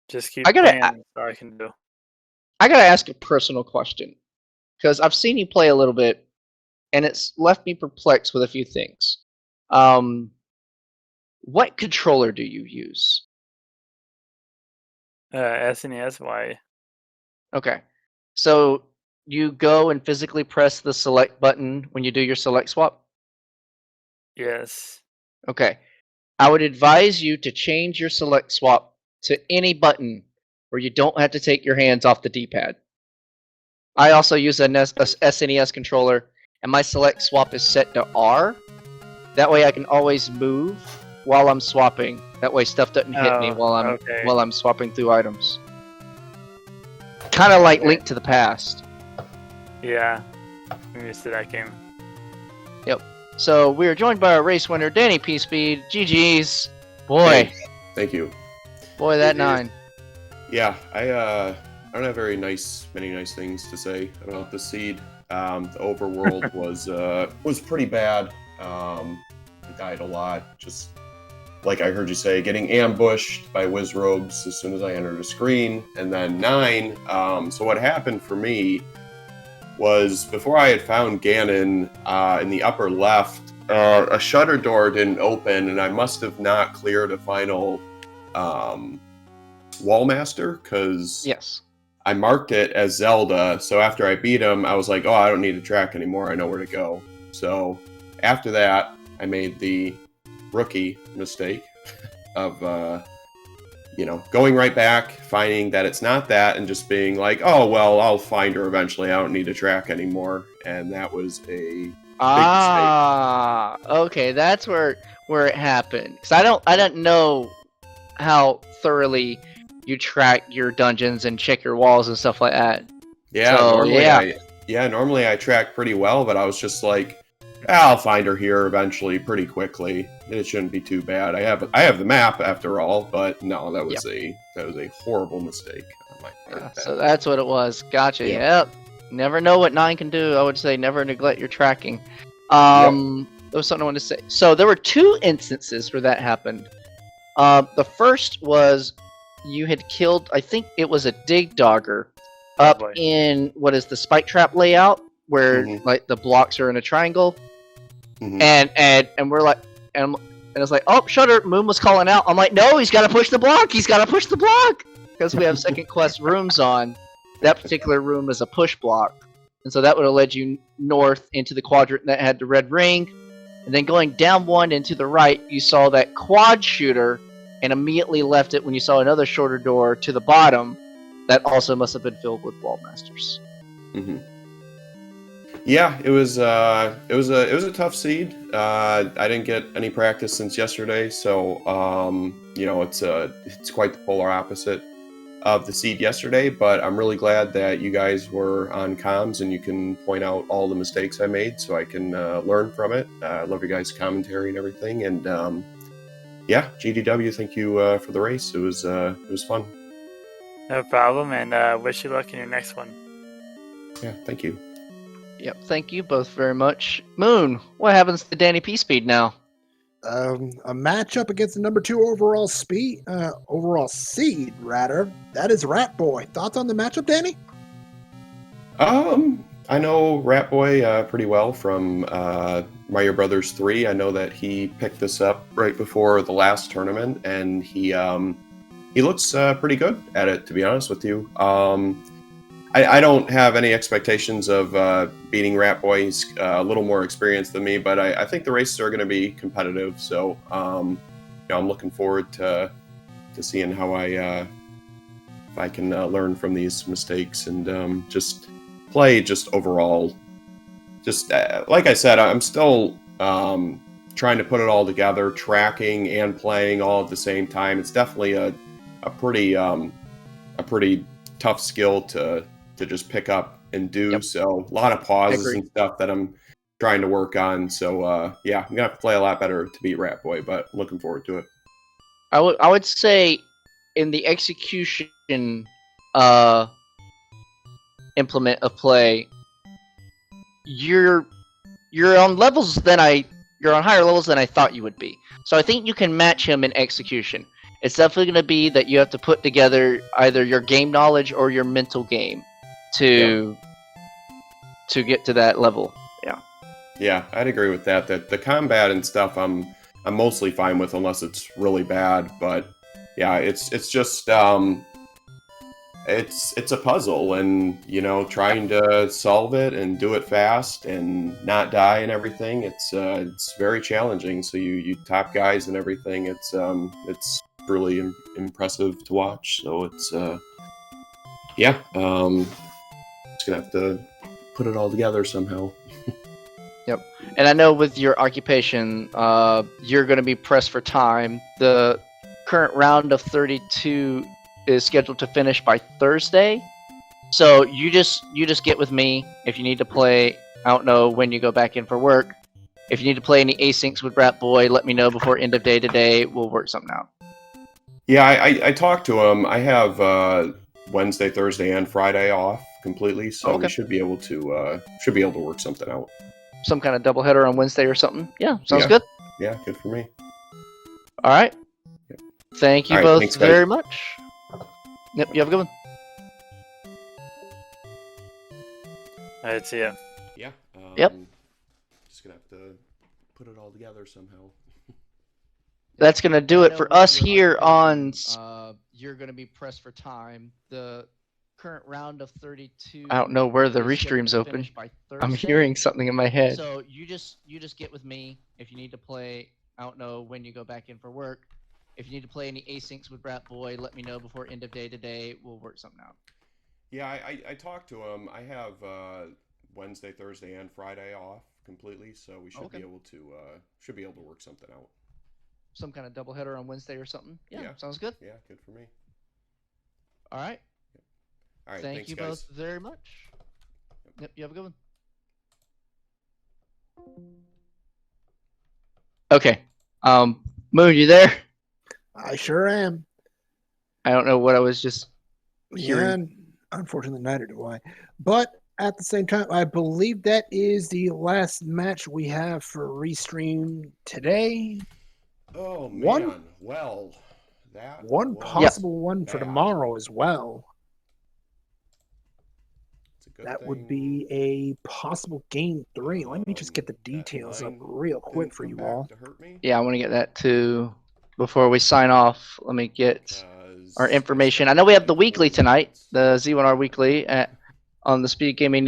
Just keep I playing. gotta. That's all I can do. I gotta ask a personal question because I've seen you play a little bit, and it's left me perplexed with a few things. Um, what controller do you use? SNES, why? Okay. So you go and physically press the select button when you do your select swap? Yes. Okay. I would advise you to change your select swap to any button where you don't have to take your hands off the D-pad. I also use a SNES controller, and my select swap is set to R. That way I can always move while I'm swapping. That way stuff doesn't hit me Oh, while okay. I'm swapping through items. Kind of like Okay. Link to the Past. Yeah. I'm used to that game. So we are joined by our race winner, DannyPSpeed. GG's. Boy, Hey, thank you. boy, that GG's. 9. Yeah, I don't have many nice things to say about the seed. The overworld was pretty bad. I died a lot. Just like I heard you say, getting ambushed by whiz robes as soon as I entered a screen, and then 9. So what happened for me was before I had found Ganon in the upper left, a shutter door didn't open, and I must have not cleared a final Wallmaster because Yes. I marked it as Zelda. So after I beat him, I was like, oh, I don't need to track anymore. I know where to go. So after that, I made the rookie mistake of going right back, finding that it's not that, and just being like, oh, well, I'll find her eventually. I don't need to track anymore. And that was a Ah, okay, that's where it happened. Cause I don't know how thoroughly you track your dungeons and check your walls and stuff like that. yeah. So, Normally I track pretty well, but I was just like, I'll find her here eventually, pretty quickly. It shouldn't be too bad. I have the map after all, but no, that was a horrible mistake on my part. So that's what it was. Gotcha. Yeah. Yep. Never know what 9 can do. I would say never neglect your tracking. There was something I wanted to say. So there were 2 instances where that happened. The first was you had killed, I think it was a dig dogger up in what is the spike trap layout where like the blocks are in a triangle. And we're like, and it's like, oh, Shutter, Moon was calling out. I'm like, no, he's got to push the block. He's got to push the block because we have second quest rooms on. That particular room is a push block, and so that would have led you north into the quadrant that had the red ring, and then going down 1 and to the right, you saw that quad shooter, and immediately left it when you saw another shorter door to the bottom. That also must have been filled with Wallmasters. Yeah, it was a tough seed. I didn't get any practice since yesterday, so it's quite the polar opposite of the seed yesterday. But I'm really glad that you guys were on comms and you can point out all the mistakes I made, so I can learn from it. I love your guys' commentary and everything, and GDW, thank you for the race. It was fun. No problem, and wish you luck in your next one. Yeah, thank you. Yep, thank you both very much. Moon, what happens to DannyPSpeed now? A matchup against the number 2 overall seed, rather. That is Rat Boy. Thoughts on the matchup, Danny? I know Rat Boy pretty well from Mario Brothers 3. I know that he picked this up right before the last tournament, and he looks pretty good at it, to be honest with you. I don't have any expectations of beating Rat Boy. He's a little more experienced than me, but I think the races are going to be competitive. So I'm looking forward to seeing how if I can learn from these mistakes and just play just overall. Just like I said, I'm still trying to put it all together, tracking and playing all at the same time. It's definitely a pretty tough skill to just pick up and do. Yep. So a lot of pauses and stuff that I'm trying to work on. So I'm gonna have to play a lot better to beat Rat Boy, but I'm looking forward to it. I would say in the execution implement of play, you're on levels that you're on higher levels than I thought you would be. So I think you can match him in execution. It's definitely going to be that you have to put together either your game knowledge or your mental game to get to that level. Yeah. Yeah, I'd agree with that. That the combat and stuff, I'm mostly fine with, unless it's really bad. But yeah, it's just it's a puzzle, and you know, trying to solve it and do it fast and not die and everything. It's very challenging. So you top guys and everything. It's really impressive to watch. So it's yeah, just gonna have to put it all together somehow. Yep. And I know with your occupation, you're going to be pressed for time. The current round of 32 is scheduled to finish by Thursday. So you just get with me if you need to play. I don't know when you go back in for work. If you need to play any asyncs with Rat Boy, let me know before end of day today. We'll work something out. Yeah, I talked to him. I have Wednesday, Thursday, and Friday off completely, so Okay. we should be able to work something out. Some kind of doubleheader on Wednesday or something. Yeah, sounds Yeah. good. Yeah, good for me. All right. Yep. Thank you All right, both thanks, guys. very much. Yep, you have a good one. All right, see ya. Yeah. Yep. Just gonna have to put it all together somehow. That's gonna do it for us here on. You're gonna be pressed for time. The current round of 32. I don't know where the restream's open. I'm hearing something in my head. So you just get with me if you need to play. I don't know when you go back in for work. If you need to play any asyncs with Rat Boy, let me know before end of day today. We'll work something out. Yeah, I talked to him. I have Wednesday, Thursday, and Friday off completely, so we should Okay. be able to work something out. Some kind of doubleheader on Wednesday or something. Yeah, Yeah. sounds good. Yeah, good for me. All right. All right, Thank thanks, you guys. both very much. Yep, you have a good one. Okay. Moon, you there? I sure am. I don't know what I was just Yeah, hearing. and unfortunately, neither do I. But at the same time, I believe that is the last match we have for Restream today. Oh man, One- well, that One was possible one for bad. tomorrow as well. It's a good That would thing be a possible game 3. Let me just get the that details up mine real quick didn't for come you back all. to hurt me, Yeah, I want to get that too. Before we sign off, let me get because our I information. spent I know we have like the weekly 40 tonight, minutes the Z1R weekly on the Speed Gaming